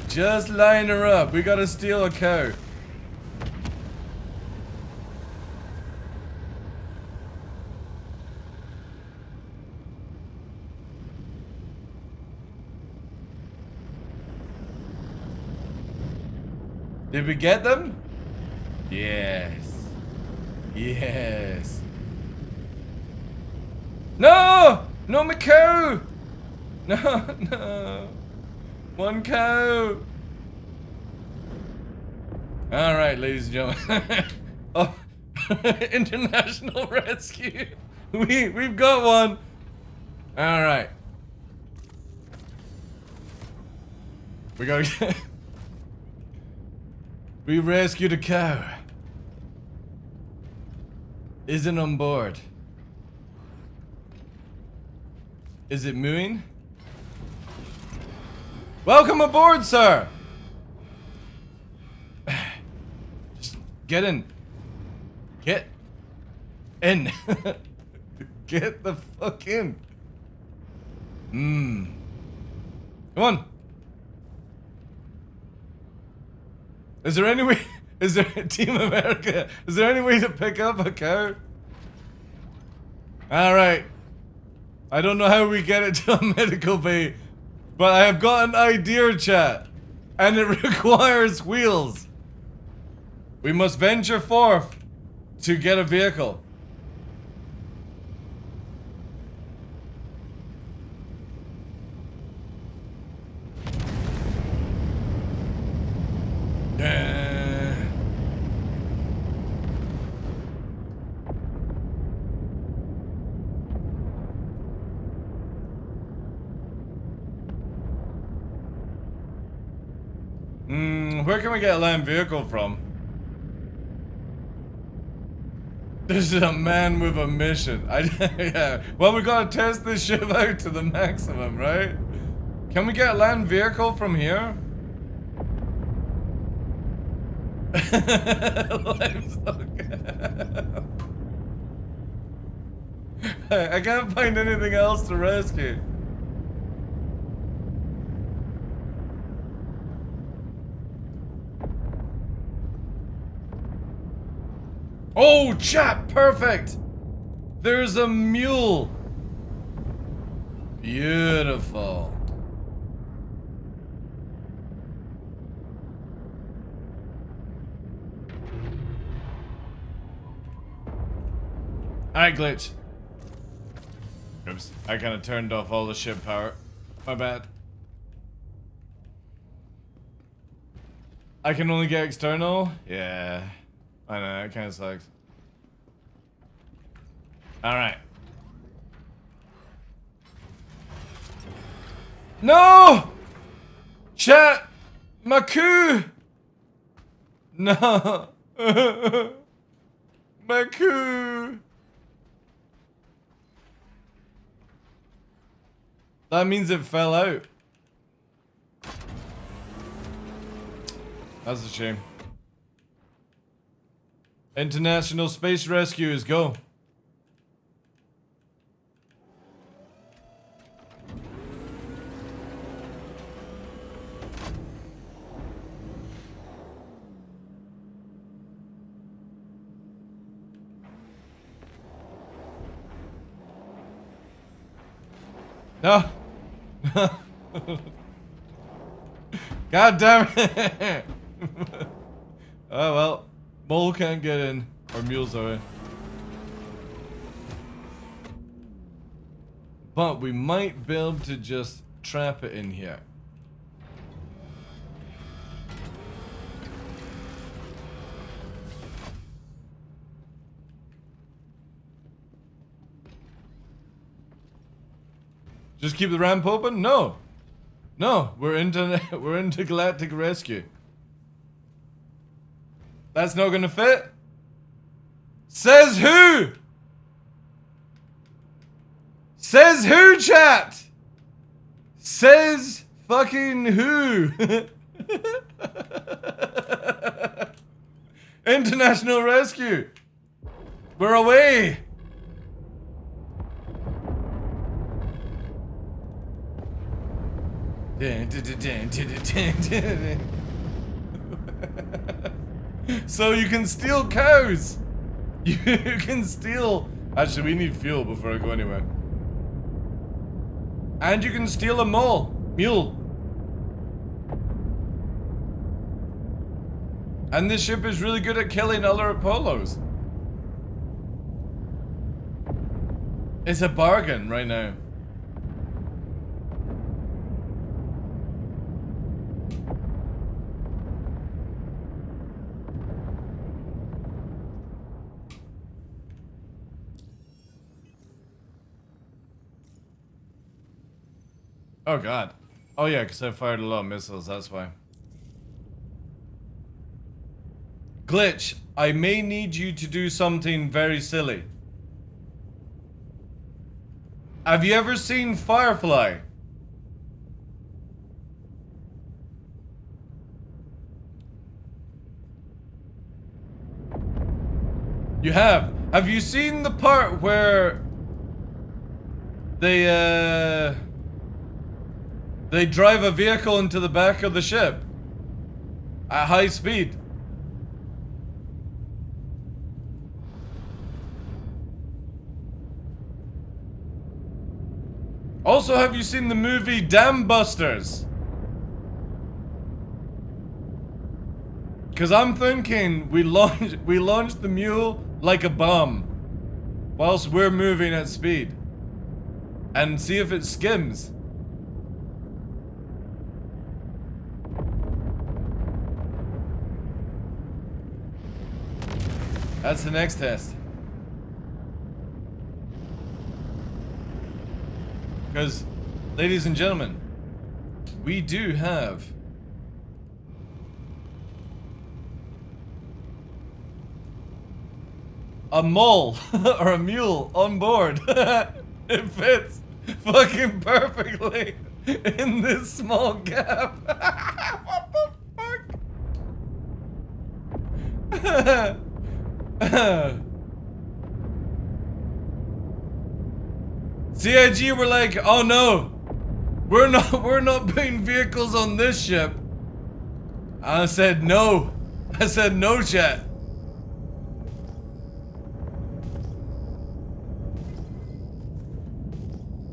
Just line her up. We gotta steal a cow. Did we get them? Yes. Yes. No! No, my cow! No, no. One cow. Alright, ladies and gentlemen. Oh, international rescue. We've got one. Alright. We gotta get... We rescued a cow. Isn't on board. Is it mooing? Welcome aboard, sir! Just get in. Get in. Get the fuck in. Come on. Is there any way? Is there Team America? Is there any way to pick up a cow? Alright. I don't know how we get it to a medical bay, but I have got an idea, chat. And it requires wheels. We must venture forth to get a vehicle. Where can we get a land vehicle from? This is a man with a mission. Yeah. Well, we gotta test this ship out to the maximum, right? Can we get a land vehicle from here? Livestock. I can't find anything else to rescue. Oh, chat, perfect. There's a mule. Beautiful. Alright, glitch. Oops, I kind of turned off all the ship power. My bad. I can only get external? Yeah. I know, it kind of sucks. Alright. No! Chat! My coup! No! My coup! That means it fell out. That's a shame. International Space Rescuers, go. No. God damn it. Oh well. Mole can't get in. Or mules are in. But we might be able to just trap it in here. Just keep the ramp open? No. No, we're into galactic rescue. That's not gonna fit? Says who? Says who, chat? Says fucking who? International rescue. We're away! So you can steal cows! You can steal... Actually, we need fuel before I go anywhere. And you can steal a mule. And this ship is really good at killing other Apollos. It's a bargain right now. Oh god. Oh yeah, because I fired a lot of missiles, that's why. Glitch, I may need you to do something very silly. Have you ever seen Firefly? You have. Have you seen the part where they drive a vehicle into the back of the ship at high speed? Also, have you seen the movie Dam Busters? Cause I'm thinking we launch the mule like a bomb whilst we're moving at speed and see if it skims. That's the next test. Because, ladies and gentlemen, we do have a mole or a mule on board. It fits fucking perfectly in this small gap. What the fuck? CIG were like, oh no, we're not putting vehicles on this ship. I said no. I said no, chat.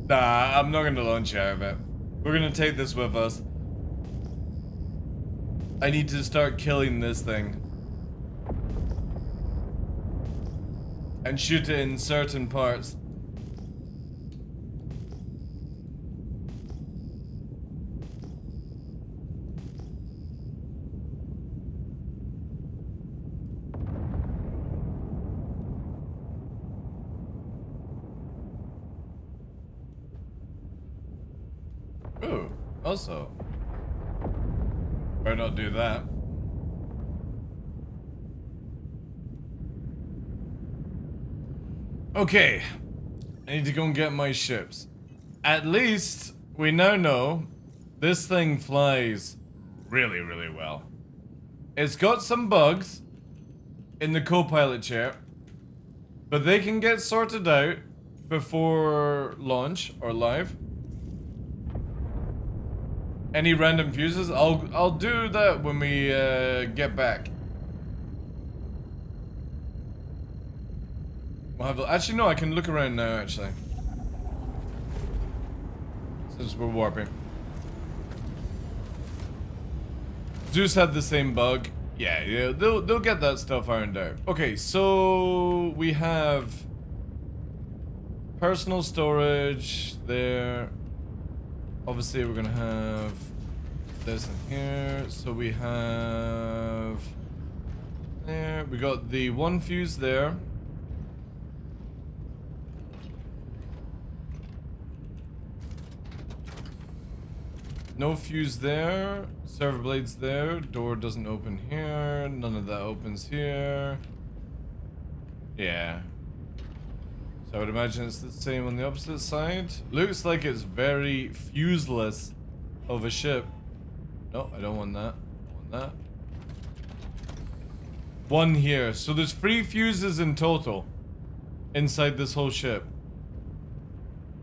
Nah, I'm not gonna launch out of it. We're gonna take this with us. I need to start killing this thing. And shoot it in certain parts. Ooh, also. Better not do that. Okay. I need to go and get my ships. At least we now know this thing flies really, really well. It's got some bugs in the co-pilot chair, but they can get sorted out before launch or live. Any random fuses? I'll do that when we get back. We'll have, actually, no, I can look around now, actually. Since we're warping. Zeus had the same bug. Yeah, they'll get that stuff ironed out. Okay, so we have personal storage there. Obviously, we're gonna have this in here. So we have there. We got the one fuse there. No fuse there. Server blades there. Door doesn't open here. None of that opens here. Yeah. So I would imagine it's the same on the opposite side. Looks like it's very fuseless of a ship. No, I don't want that. I want that. One here. So there's 3 fuses in total. inside this whole ship.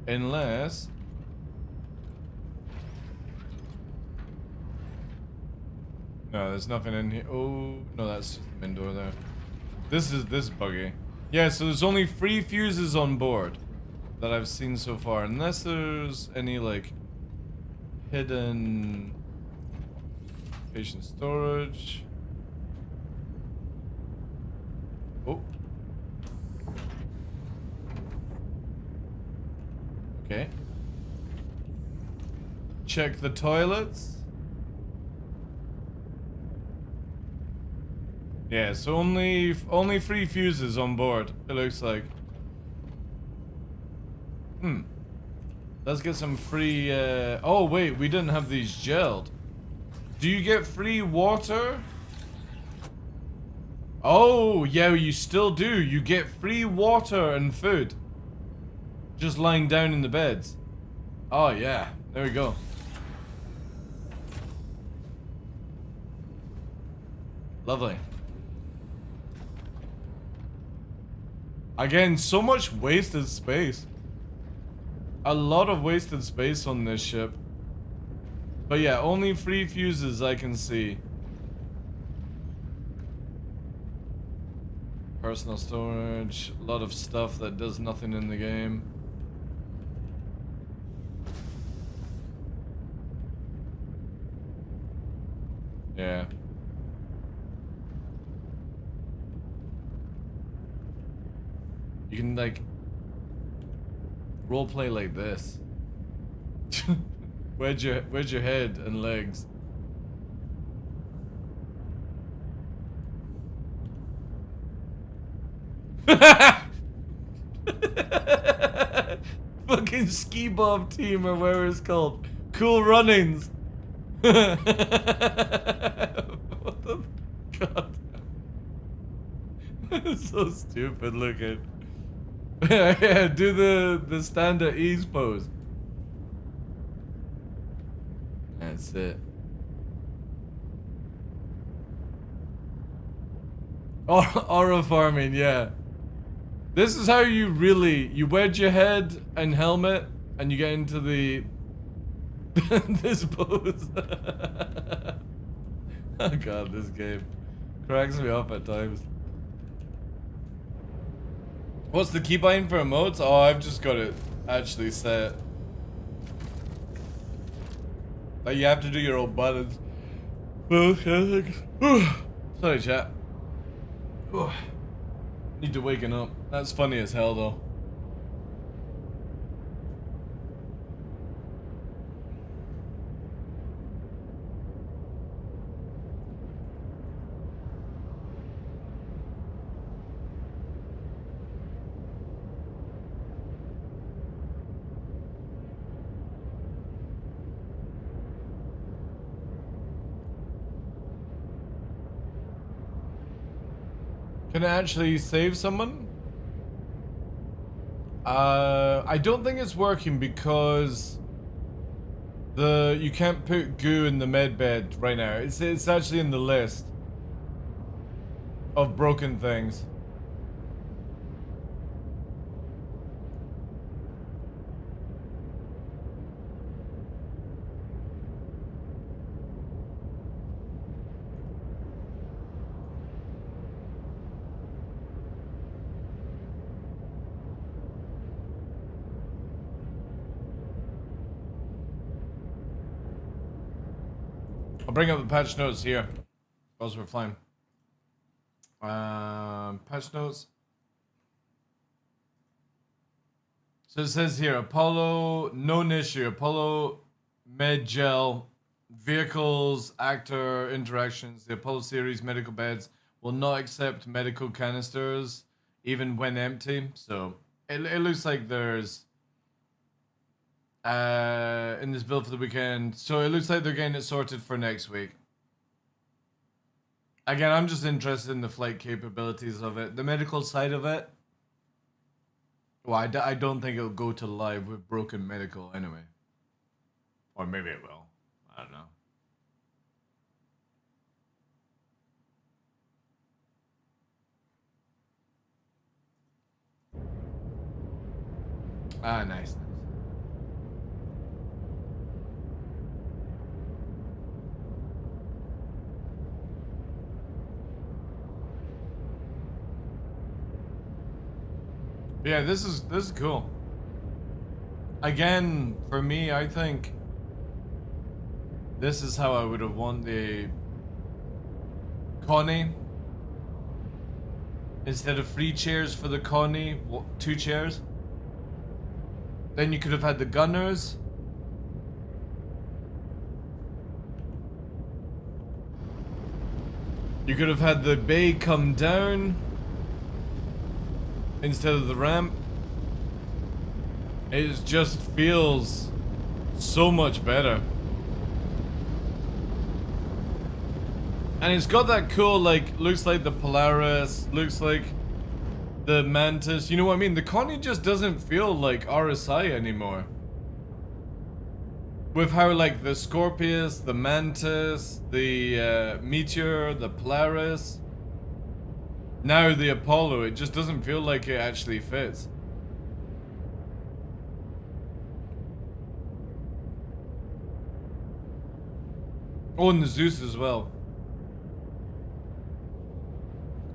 Unless... No, there's nothing in here. Oh, no, that's just the main door there. This is buggy. Yeah, so there's only 3 fuses on board that I've seen so far. Unless there's any, like, hidden patient storage. Oh. Okay. Check the toilets. Yeah, so only 3 fuses on board, it looks like. Let's get some free, oh wait, we didn't have these gelled. Do you get free water? Oh, yeah, you still do. You get free water and food. Just lying down in the beds. Oh, yeah. There we go. Lovely. Again, so much wasted space. A lot of wasted space on this ship. But yeah, only 3 fuses I can see. Personal storage, a lot of stuff that does nothing in the game. Yeah. You can like roleplay like this. Where's your head and legs? Fucking ski bob team or whatever it's called. Cool runnings. What the god? It's so stupid looking. Yeah, do the stand at ease pose. That's it. Aura farming, yeah. This is how you wedge your head and helmet and you get into the this pose. Oh god, this game cracks me up at times. What's the keybind for emotes? Oh, I've just got it actually set. Like you have to do your own buttons. Sorry, chat. Need to waken up. That's funny as hell, though. Can it actually save someone? I don't think it's working because you can't put goo in the med bed right now. It's actually in the list of broken things. I'll bring up the patch notes here whilst we're flying. Patch notes. So it says here, Apollo, known issue, Apollo med gel, vehicles, actor interactions, the Apollo series medical beds will not accept medical canisters even when empty. So it looks like there's in this build for the weekend. So it looks like they're getting it sorted for next week. Again, I'm just interested in the flight capabilities of it. The medical side of it, well, I don't think it'll go to live with broken medical anyway. Or maybe it will. I don't know. Ah, nice. Yeah, this is cool. Again, for me, I think this is how I would have won the Connie. Instead of 3 chairs for the Connie, 2 chairs. Then you could have had the gunners. You could have had the bay come down instead of the ramp. It just feels so much better. And it's got that cool, like, looks like the Polaris, looks like the Mantis. You know what I mean? The Connie just doesn't feel like RSI anymore. With how, like, the Scorpius, the Mantis, the Meteor, the Polaris, now the Apollo, it just doesn't feel like it actually fits. Oh, and the Zeus as well.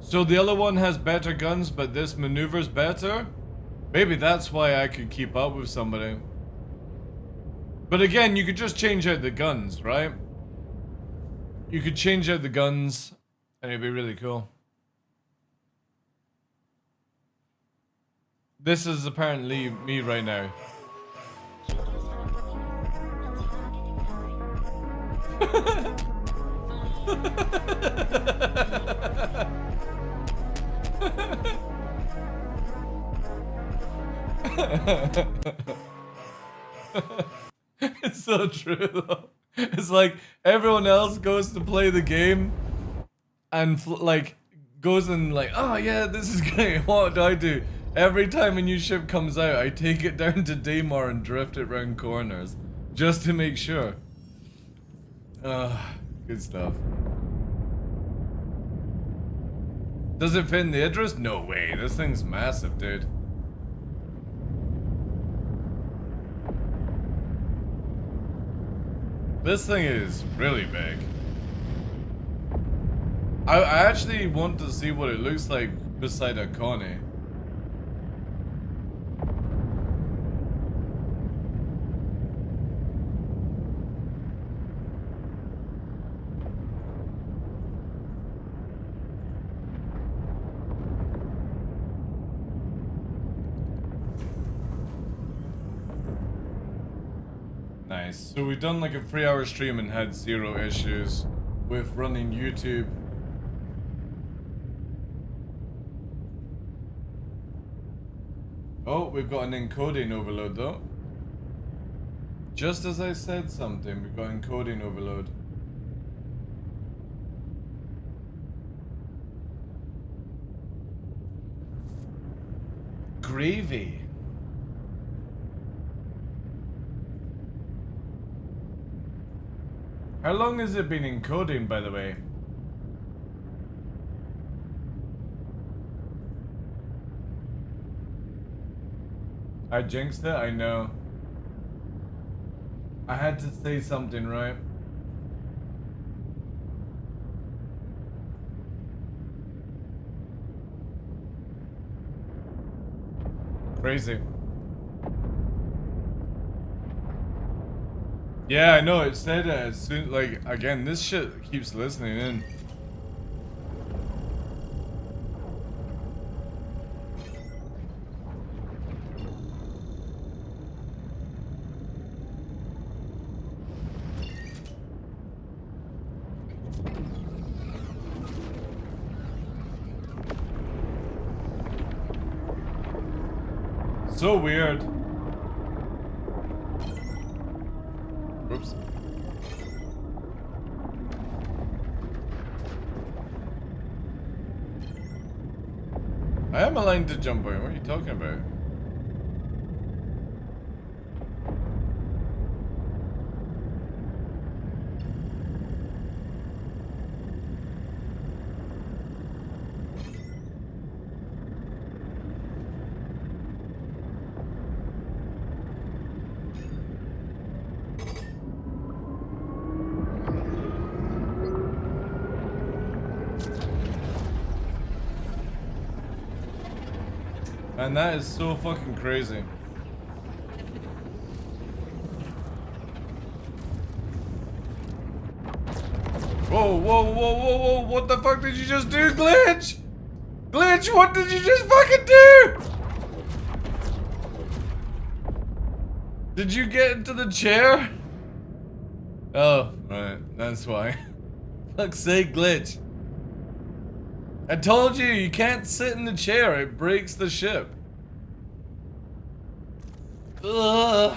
So the other one has better guns, but this maneuvers better? Maybe that's why I could keep up with somebody. But again, you could just change out the guns, right? You could change out the guns, and it'd be really cool. This is apparently me right now. It's so true though. It's like everyone else goes to play the game and like goes and like, oh yeah, this is great. What do I do? Every time a new ship comes out, I take it down to Daymar and drift it around corners just to make sure. Good stuff. Does it fit in the Idris? No way. This thing's massive, dude. This thing is really big. I actually want to see what it looks like beside a Connie. Nice. So we've done like a 3-hour stream and had 0 issues with running YouTube. Oh, we've got an encoding overload though. Just as I said something, we've got encoding overload. Gravy. How long has it been encoding, by the way? I jinxed it, I know. I had to say something, right? Crazy. Yeah, I know, it said it as soon, like, again, this shit keeps listening in. So weird. Oops. I am aligned to jump point. What are you talking about? And that is so fucking crazy. Whoa, whoa, whoa, whoa, whoa, what the fuck did you just do, Glitch? Glitch, what did you just fucking do? Did you get into the chair? Oh, right, that's why. Fuck's sake, Glitch. I told you, you can't sit in the chair, it breaks the ship. Ugh.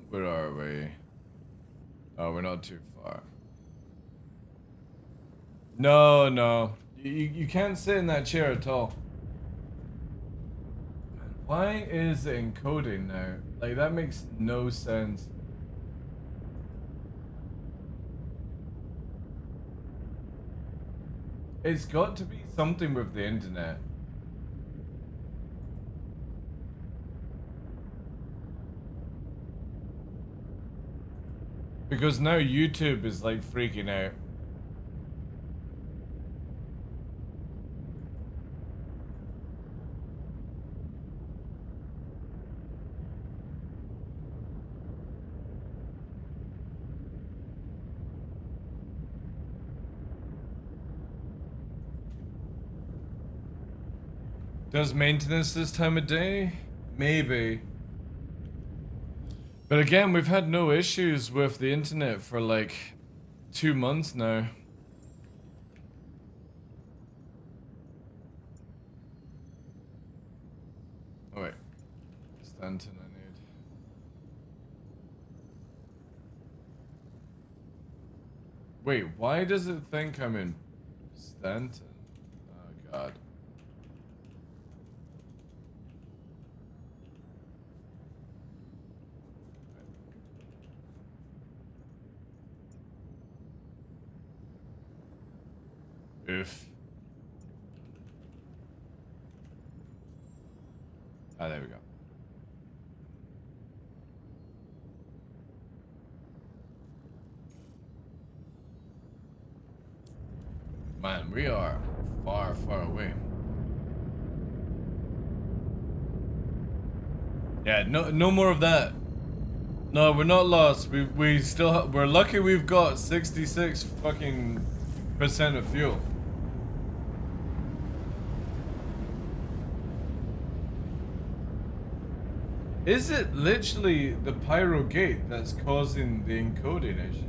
Where are we? Oh, we're not too far. No, no. You can't sit in that chair at all. Why is it encoding now? Like, that makes no sense. It's got to be something with the internet. Because now YouTube is like freaking out. Does maintenance this time of day? Maybe. But again, we've had no issues with the internet for like 2 months now. Oh wait. Stanton I need. Wait, why does it think I'm in Stanton? Oh god. Oof. Ah, there we go. Man, we are far, far away. Yeah, no more of that. No, we're not lost. We still we're lucky we've got 66 fucking % of fuel. Is it literally the pyro gate that's causing the encoding issue?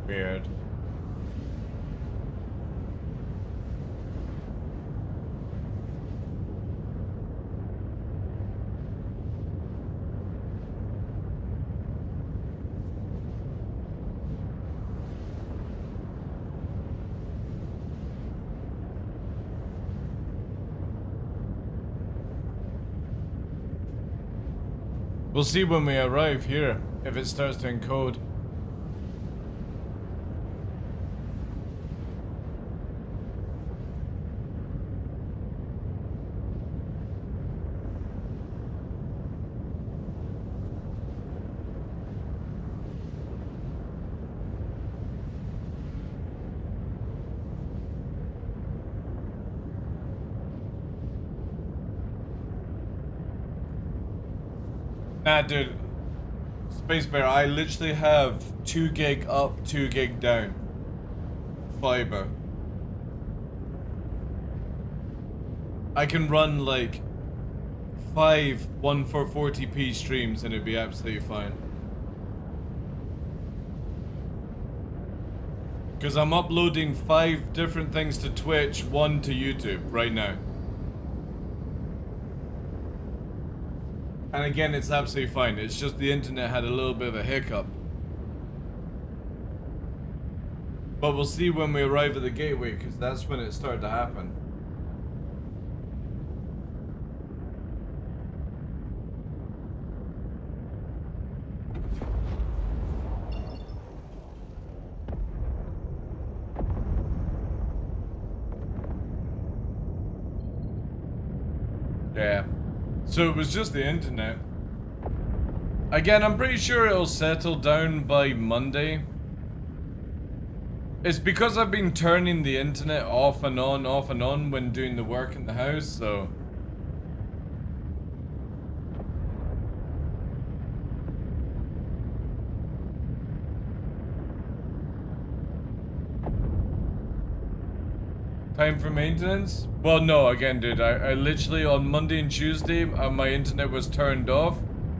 Weird. We'll see when we arrive here if it starts to encode. Nah, dude. Space Bear, I literally have 2 gig up, 2 gig down. Fiber. I can run like 5 140p streams and it'd be absolutely fine. Because I'm uploading 5 different things to Twitch, 1 to YouTube right now. And again, it's absolutely fine. It's just the internet had a little bit of a hiccup. But we'll see when we arrive at the gateway, because that's when it started to happen. Yeah. So it was just the internet. Again, I'm pretty sure it'll settle down by Monday. It's because I've been turning the internet off and on when doing the work in the house, so... Time for maintenance? Well, no, again, dude, I literally on Monday and Tuesday, my internet was turned off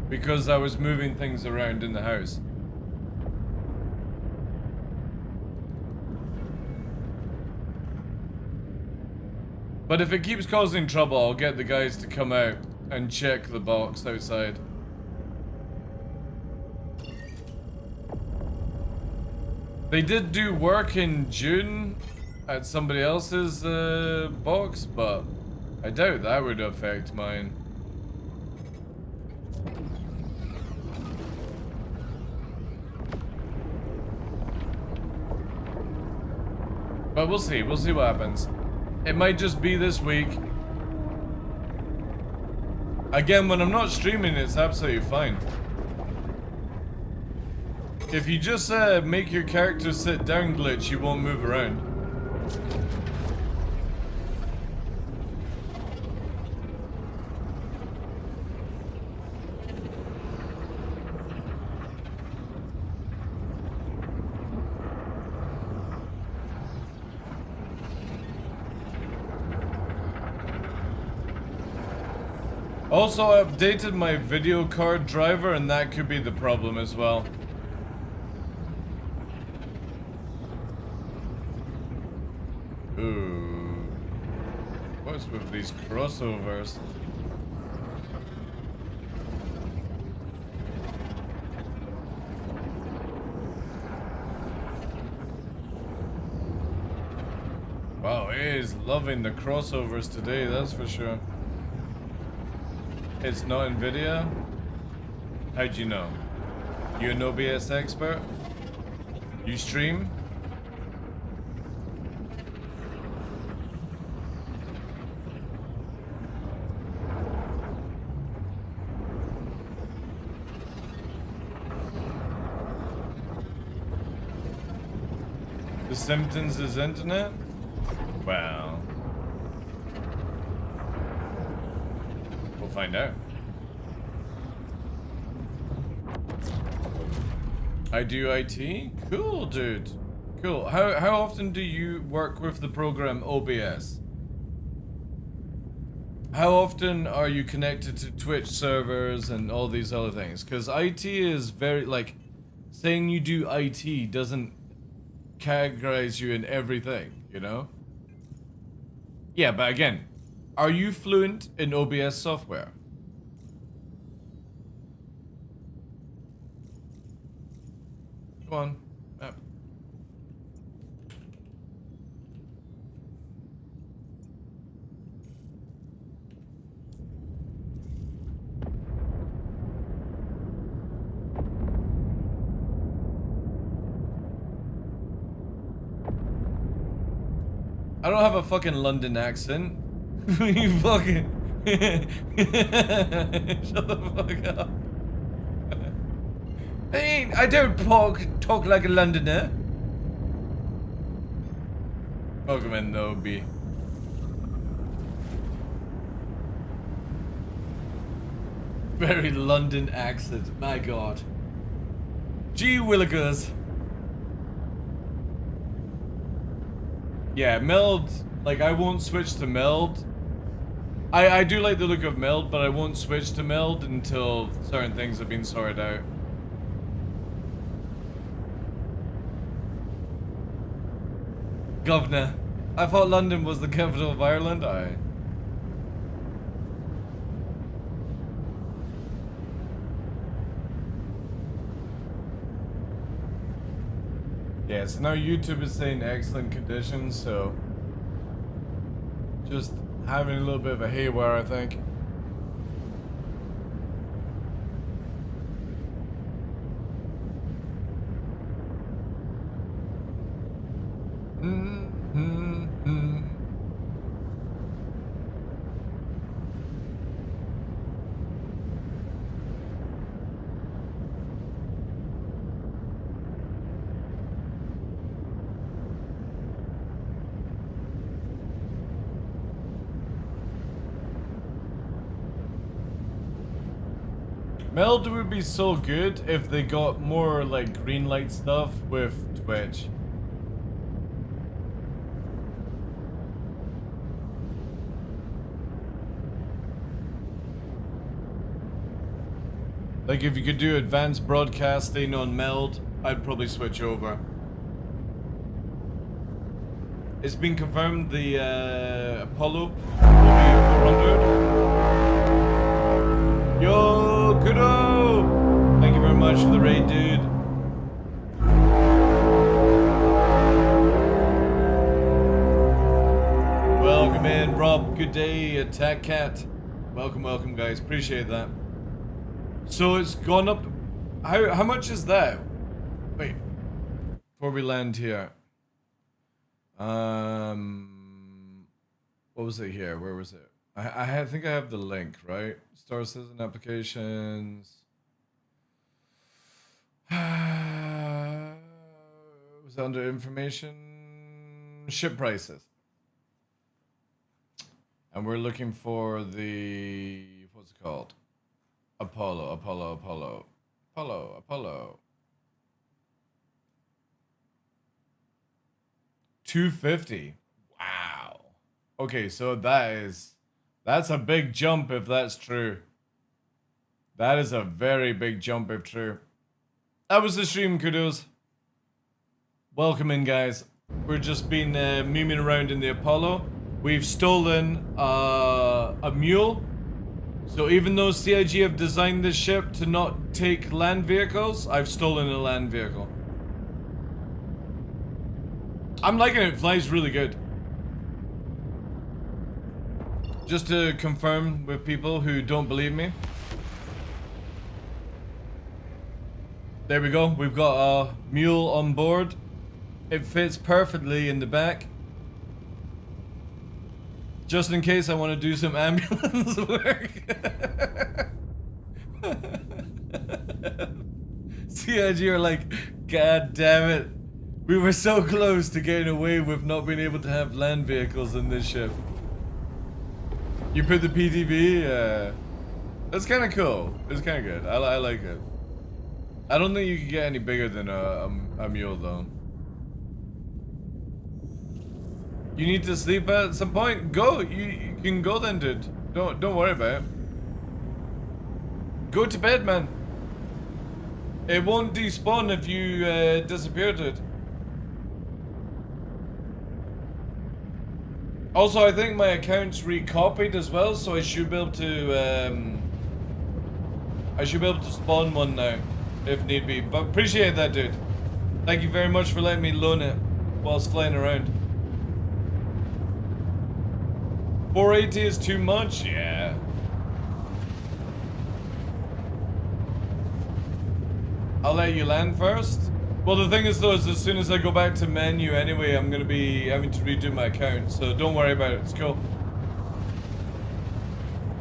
because I was moving things around in the house. But if it keeps causing trouble, I'll get the guys to come out and check the box outside. They did do work in June at somebody else's box, but I doubt that would affect mine. But we'll see what happens. It might just be this week. Again, when I'm not streaming, it's absolutely fine. If you just make your character sit down glitch, you won't move around. Also, I updated my video card driver, and that could be the problem as well. Ooh. What's with these crossovers? Wow, he is loving the crossovers today, that's for sure. It's not NVIDIA? How'd you know? You an OBS expert? You stream? The Simpsons is internet? Well... we'll find out. I do IT? Cool, dude. Cool. How often do you work with the program OBS? How often are you connected to Twitch servers and all these other things? Because IT is very, like, saying you do IT doesn't categorize you in everything, you know? Yeah, but again, are you fluent in OBS software? Come on. Up. I don't have a fucking London accent. You fucking... Shut the fuck up. I don't talk like a Londoner. Pokemon though be. Very London accent, my god. Gee willikers. Yeah, meld, like I won't switch to meld. I do like the look of meld, but I won't switch to meld until certain things have been sorted out. Governor. I thought London was the capital of Ireland. Yeah, so now YouTube is saying excellent conditions, so just having a little bit of a haywire, I think. Meld would be so good if they got more like green light stuff with Twitch. Like if you could do advanced broadcasting on Meld, I'd probably switch over. It's been confirmed the Apollo will be 400. Yo, Kudo! Thank you very much for the raid, dude. Welcome in, Rob. Good day, Attack Cat. Welcome, welcome, guys. Appreciate that. So it's gone up. How much is that? Wait, before we land here. What was it here? Where was it? I think I have the link, right? Star Citizen applications. Was it under information? Ship prices. And we're looking for the, what's it called? Apollo. 250. Wow. Okay, so that's a big jump if that's true. That is a very big jump if true. That was the stream, kudos. Welcome in, guys. We're just been memeing around in the Apollo. We've stolen a mule. So even though CIG have designed this ship to not take land vehicles, I've stolen a land vehicle. I'm liking it. It flies really good. Just to confirm with people who don't believe me. There we go. We've got a mule on board. It fits perfectly in the back. Just in case I want to do some ambulance work. CIG are like, God damn it. We were so close to getting away with not being able to have land vehicles in this ship. You put the PTV, that's kind of cool. It's kind of good. I like it. I don't think you can get any bigger than a mule though. You need to sleep at some point? Go. You can go then, dude. Don't worry about it. Go to bed, man. It won't despawn if you disappear, dude. Also, I think my account's recopied as well, so I should be able to spawn one now, if need be. But appreciate that, dude. Thank you very much for letting me loan it whilst flying around. 480 is too much? Yeah. I'll let you land first. Well, the thing is though, is as soon as I go back to menu anyway, I'm gonna be having to redo my account, so don't worry about it, it's cool.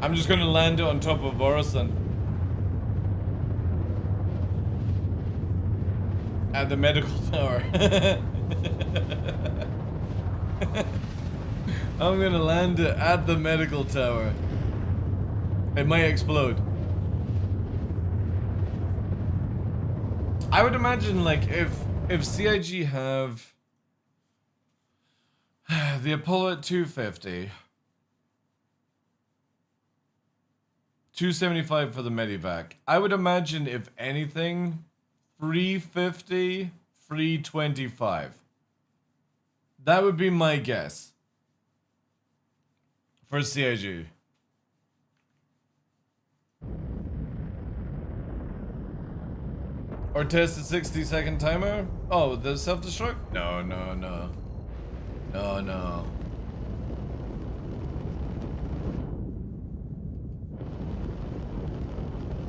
I'm just gonna land it on top of Orison. At the medical tower. I'm gonna land it at the medical tower. It might explode. I would imagine, like, if CIG have the Apollo at 250, 275 for the Medivac, I would imagine, if anything, 350, 325. That would be my guess for CIG. Or test a 60-second timer? Oh, the self-destruct? No.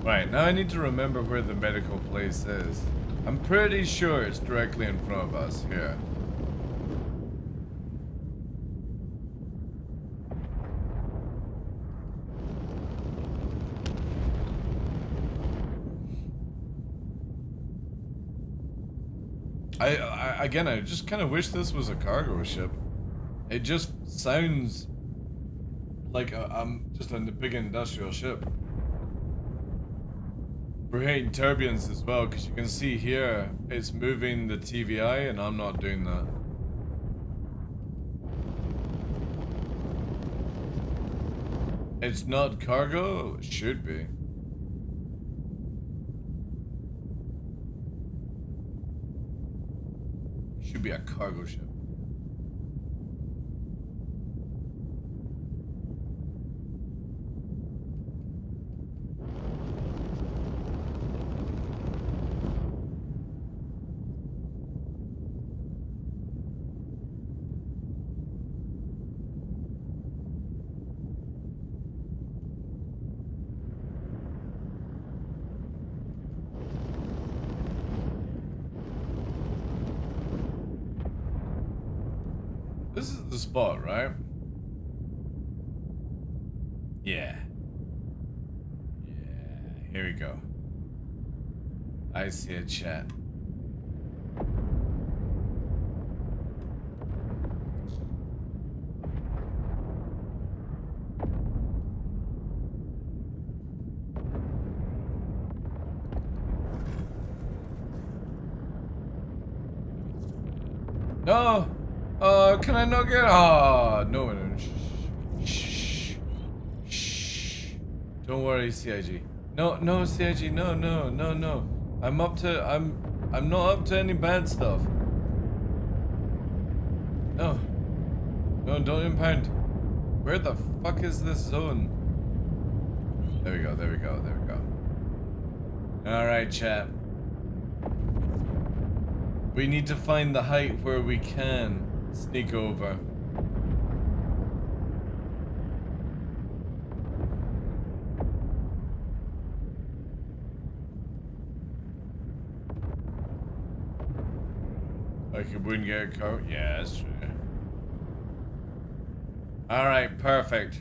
Right, now I need to remember where the medical place is. I'm pretty sure it's directly in front of us here. I just kind of wish this was a cargo ship. It just sounds like just a big industrial ship. We're hitting turbulence as well, because you can see here it's moving the TVI, and I'm not doing that. It's not cargo? It should be. Should be a cargo ship. This is the spot, right? Yeah. Yeah, here we go. I see a chat. No! Can I not get? Oh, no, no, shh. Shh. Don't worry, CIG. No, no, CIG, no, no, no, no. I'm not up to any bad stuff. No. No, don't impound. Where the fuck is this zone? There we go, there we go, there we go. Alright, chat. We need to find the height where we can sneak over. Like it wouldn't get a car? Yeah, that's true. Alright, perfect.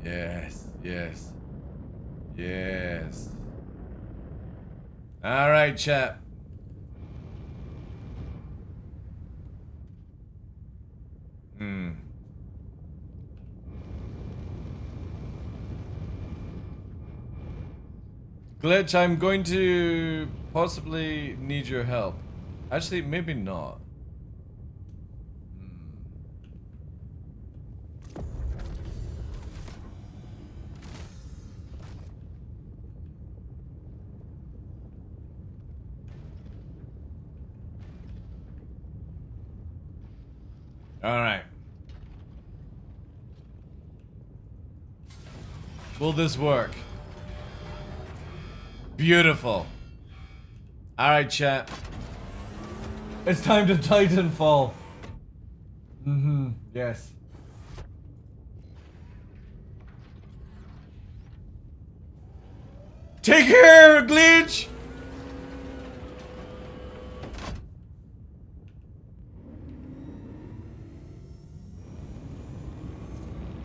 Yes, yes, yes. All right, chap. Glitch, I'm going to possibly need your help. Actually, maybe not. All right. Will this work? Beautiful. All right, chat. It's time to Titanfall. Yes. Take care, Glitch!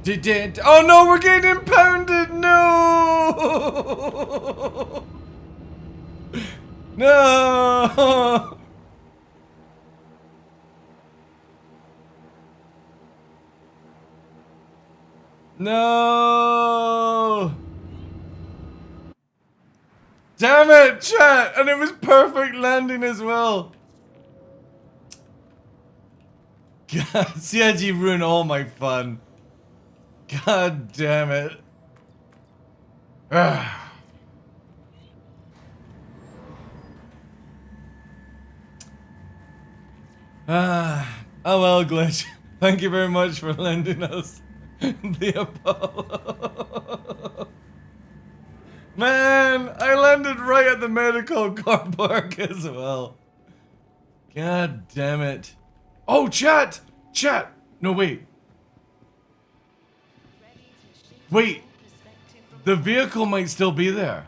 Did oh no, we're getting impounded! No! No! No! Damn it, chat! And it was perfect landing as well. God, CIG ruined all my fun. God damn it. Oh well, Glitch. Thank you very much for lending us the Apollo. Man, I landed right at the medical car park as well. God damn it. Oh, chat! Chat! No, wait. Wait. The vehicle might still be there.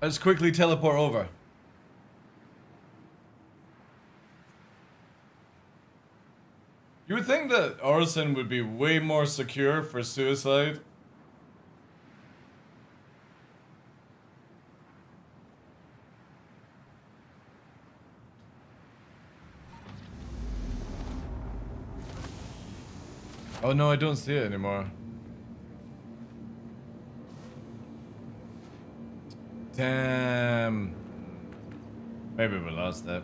Let's quickly teleport over. You would think that arson would be way more secure for suicide. Oh no, I don't see it anymore. Damn. Maybe we lost that.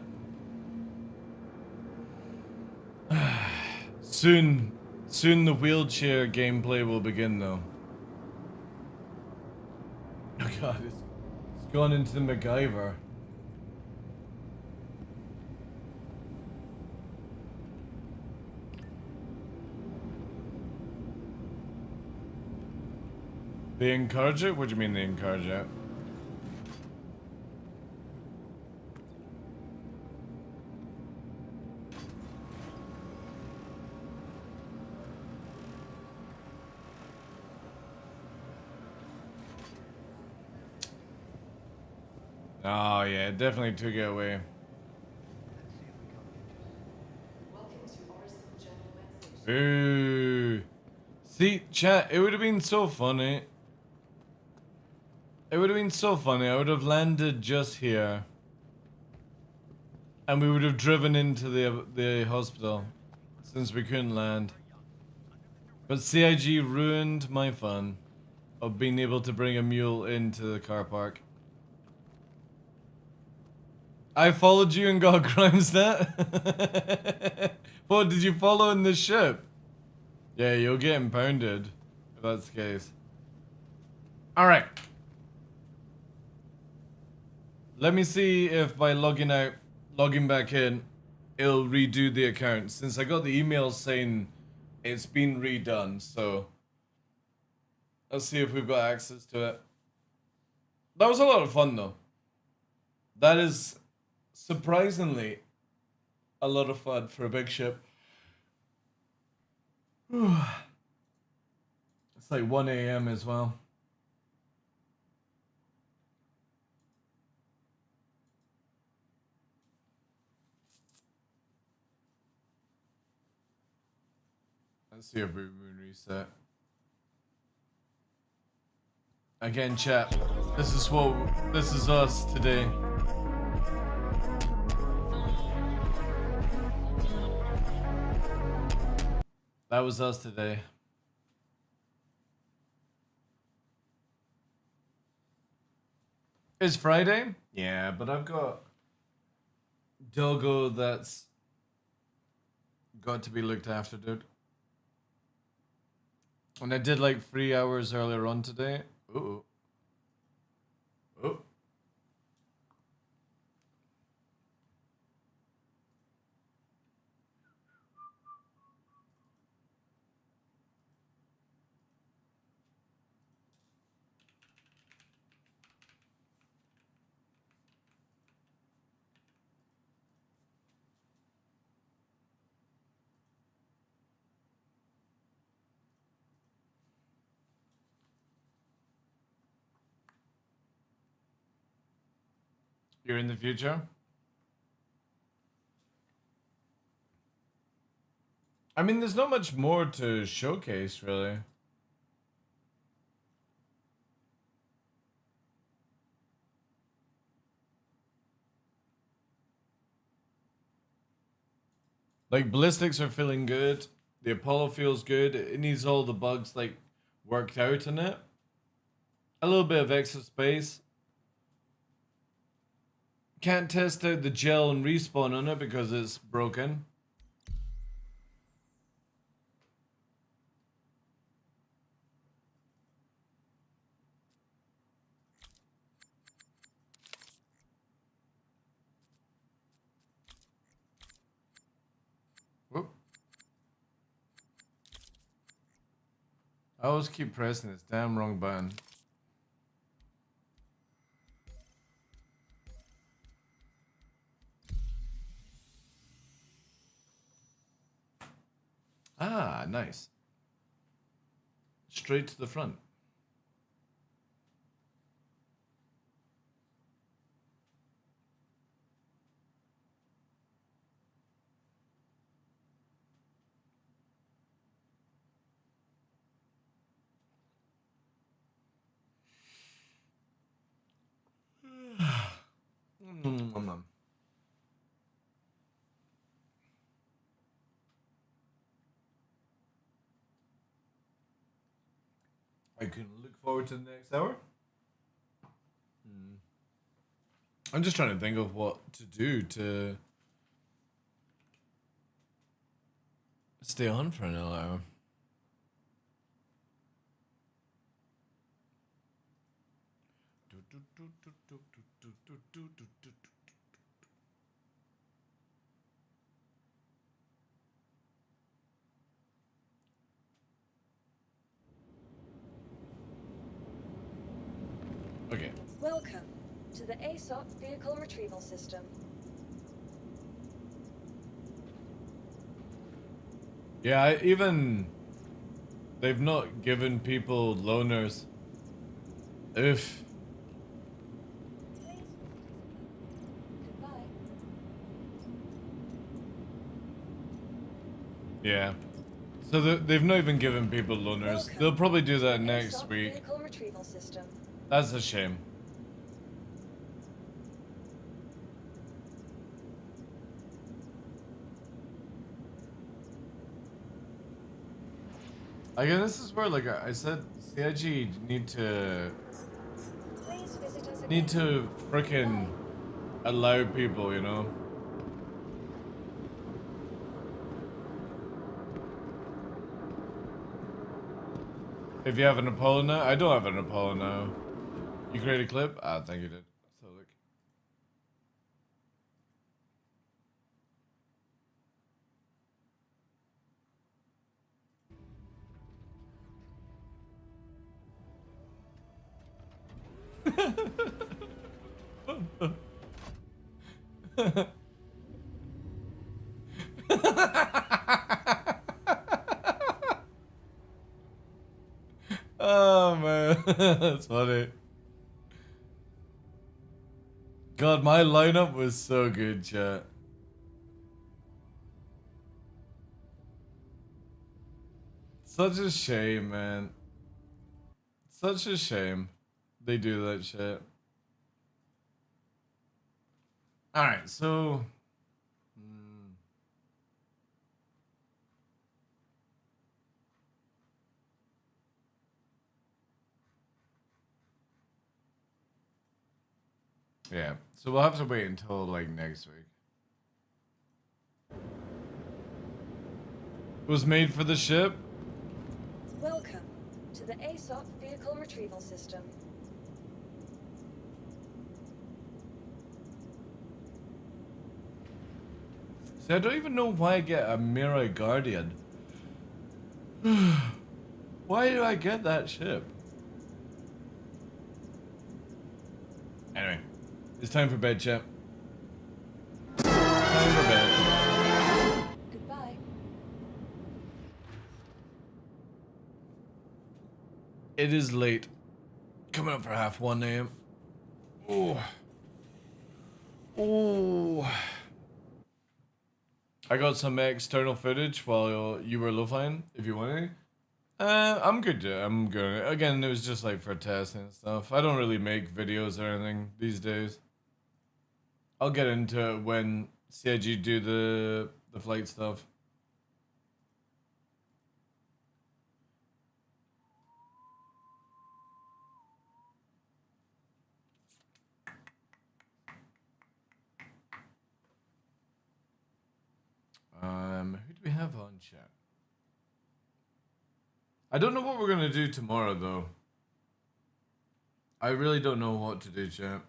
Soon the wheelchair gameplay will begin though. Oh god, it's gone into the MacGyver. They encourage it? What do you mean they encourage it? Oh yeah, it definitely took it away. Ooh. See, chat, it would have been so funny. It would have been so funny. I would have landed just here. And we would have driven into the hospital. Since we couldn't land. But CIG ruined my fun of being able to bring a mule into the car park. I followed you and got Grimesnet. What, did you follow in the ship? Yeah, you'll get impounded if that's the case. Alright. Let me see if by logging back in, it'll redo the account. Since I got the email saying it's been redone, so let's see if we've got access to it. That was a lot of fun though. That is surprisingly a lot of fun for a big ship. It's like 1 AM as well. Let's see if we moon reset. Again, chat. This is us today. That was us today. It's Friday? Yeah, but I've got Doggo that's got to be looked after, dude. And I did like 3 hours earlier on today. Ooh. Oh. You're in the future? I mean, there's not much more to showcase, really. Like, ballistics are feeling good. The Apollo feels good. It needs all the bugs, like, worked out in it. A little bit of extra space. Can't test out the gel and respawn on it because it's broken. Whoop. I always keep pressing this damn wrong button. Ah, nice. Straight to the front. I can look forward to the next hour. I'm just trying to think of what to do to stay on for another hour. Okay. Welcome to the ASOP Vehicle Retrieval System. Yeah, even they've not given people loaners. Oof. Please. Goodbye. Yeah. So they've not even given people loaners. Welcome They'll probably do to that the next ASOP week. Vehicle Retrieval System. That's a shame. Again, this is where, like I said, CIG need to Please visit us again. frickin' allow people, you know. If you have an Apollo now, I don't have an Apollo now. You create a clip? Ah, I think you did. So look. Oh man, that's funny. God, my lineup was so good, chat. Such a shame, man. Such a shame they do that shit. Alright, so... yeah, so we'll have to wait until, like, next week. It was made for the ship? Welcome to the ASOP Vehicle Retrieval System. See, I don't even know why I get a Mirai Guardian. Why do I get that ship? Anyway, it's time for bed, chat. Time for bed. Goodbye. It is late. Coming up for 1:30 a.m. Oh. Oh. I got some external footage while you were lo-fiing, if you want any. I'm good, yeah. I'm good. Again, it was just like for testing and stuff. I don't really make videos or anything these days. I'll get into it when CIG do the flight stuff. Who do we have on chat? I don't know what we're gonna do tomorrow, though. I really don't know what to do, chat.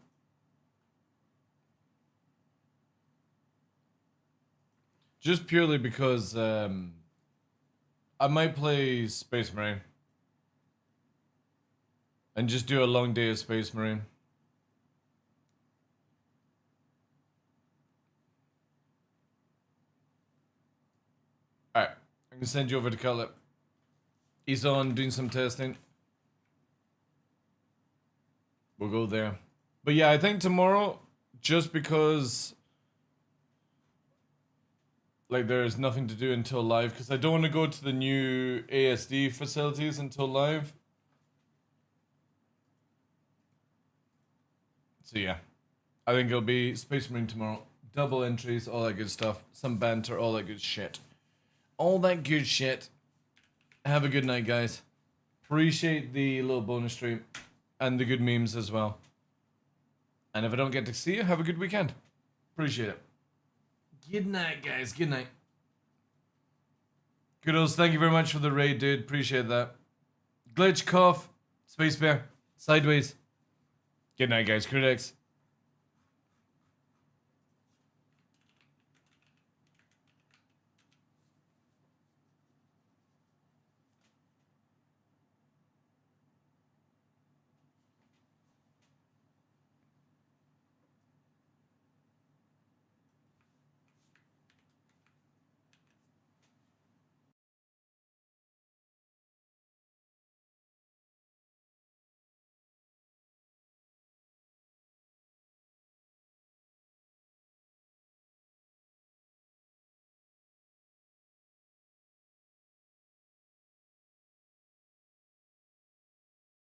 Just purely because I might play Space Marine and just do a long day of Space Marine. Alright, I'm gonna send you over to Cutlet. He's on doing some testing. We'll go there. But yeah, I think tomorrow, just because like there's nothing to do until live, because I don't want to go to the new ASD facilities until live. So yeah, I think it'll be Space Marine tomorrow. Double entries, all that good stuff. Some banter, all that good shit. All that good shit. Have a good night, guys. Appreciate the little bonus stream and the good memes as well. And if I don't get to see you, have a good weekend. Appreciate it. Good night, guys. Good night. Kudos, thank you very much for the raid, dude. Appreciate that. Glitch, Cough, Space Bear, Sideways. Good night, guys. Critics.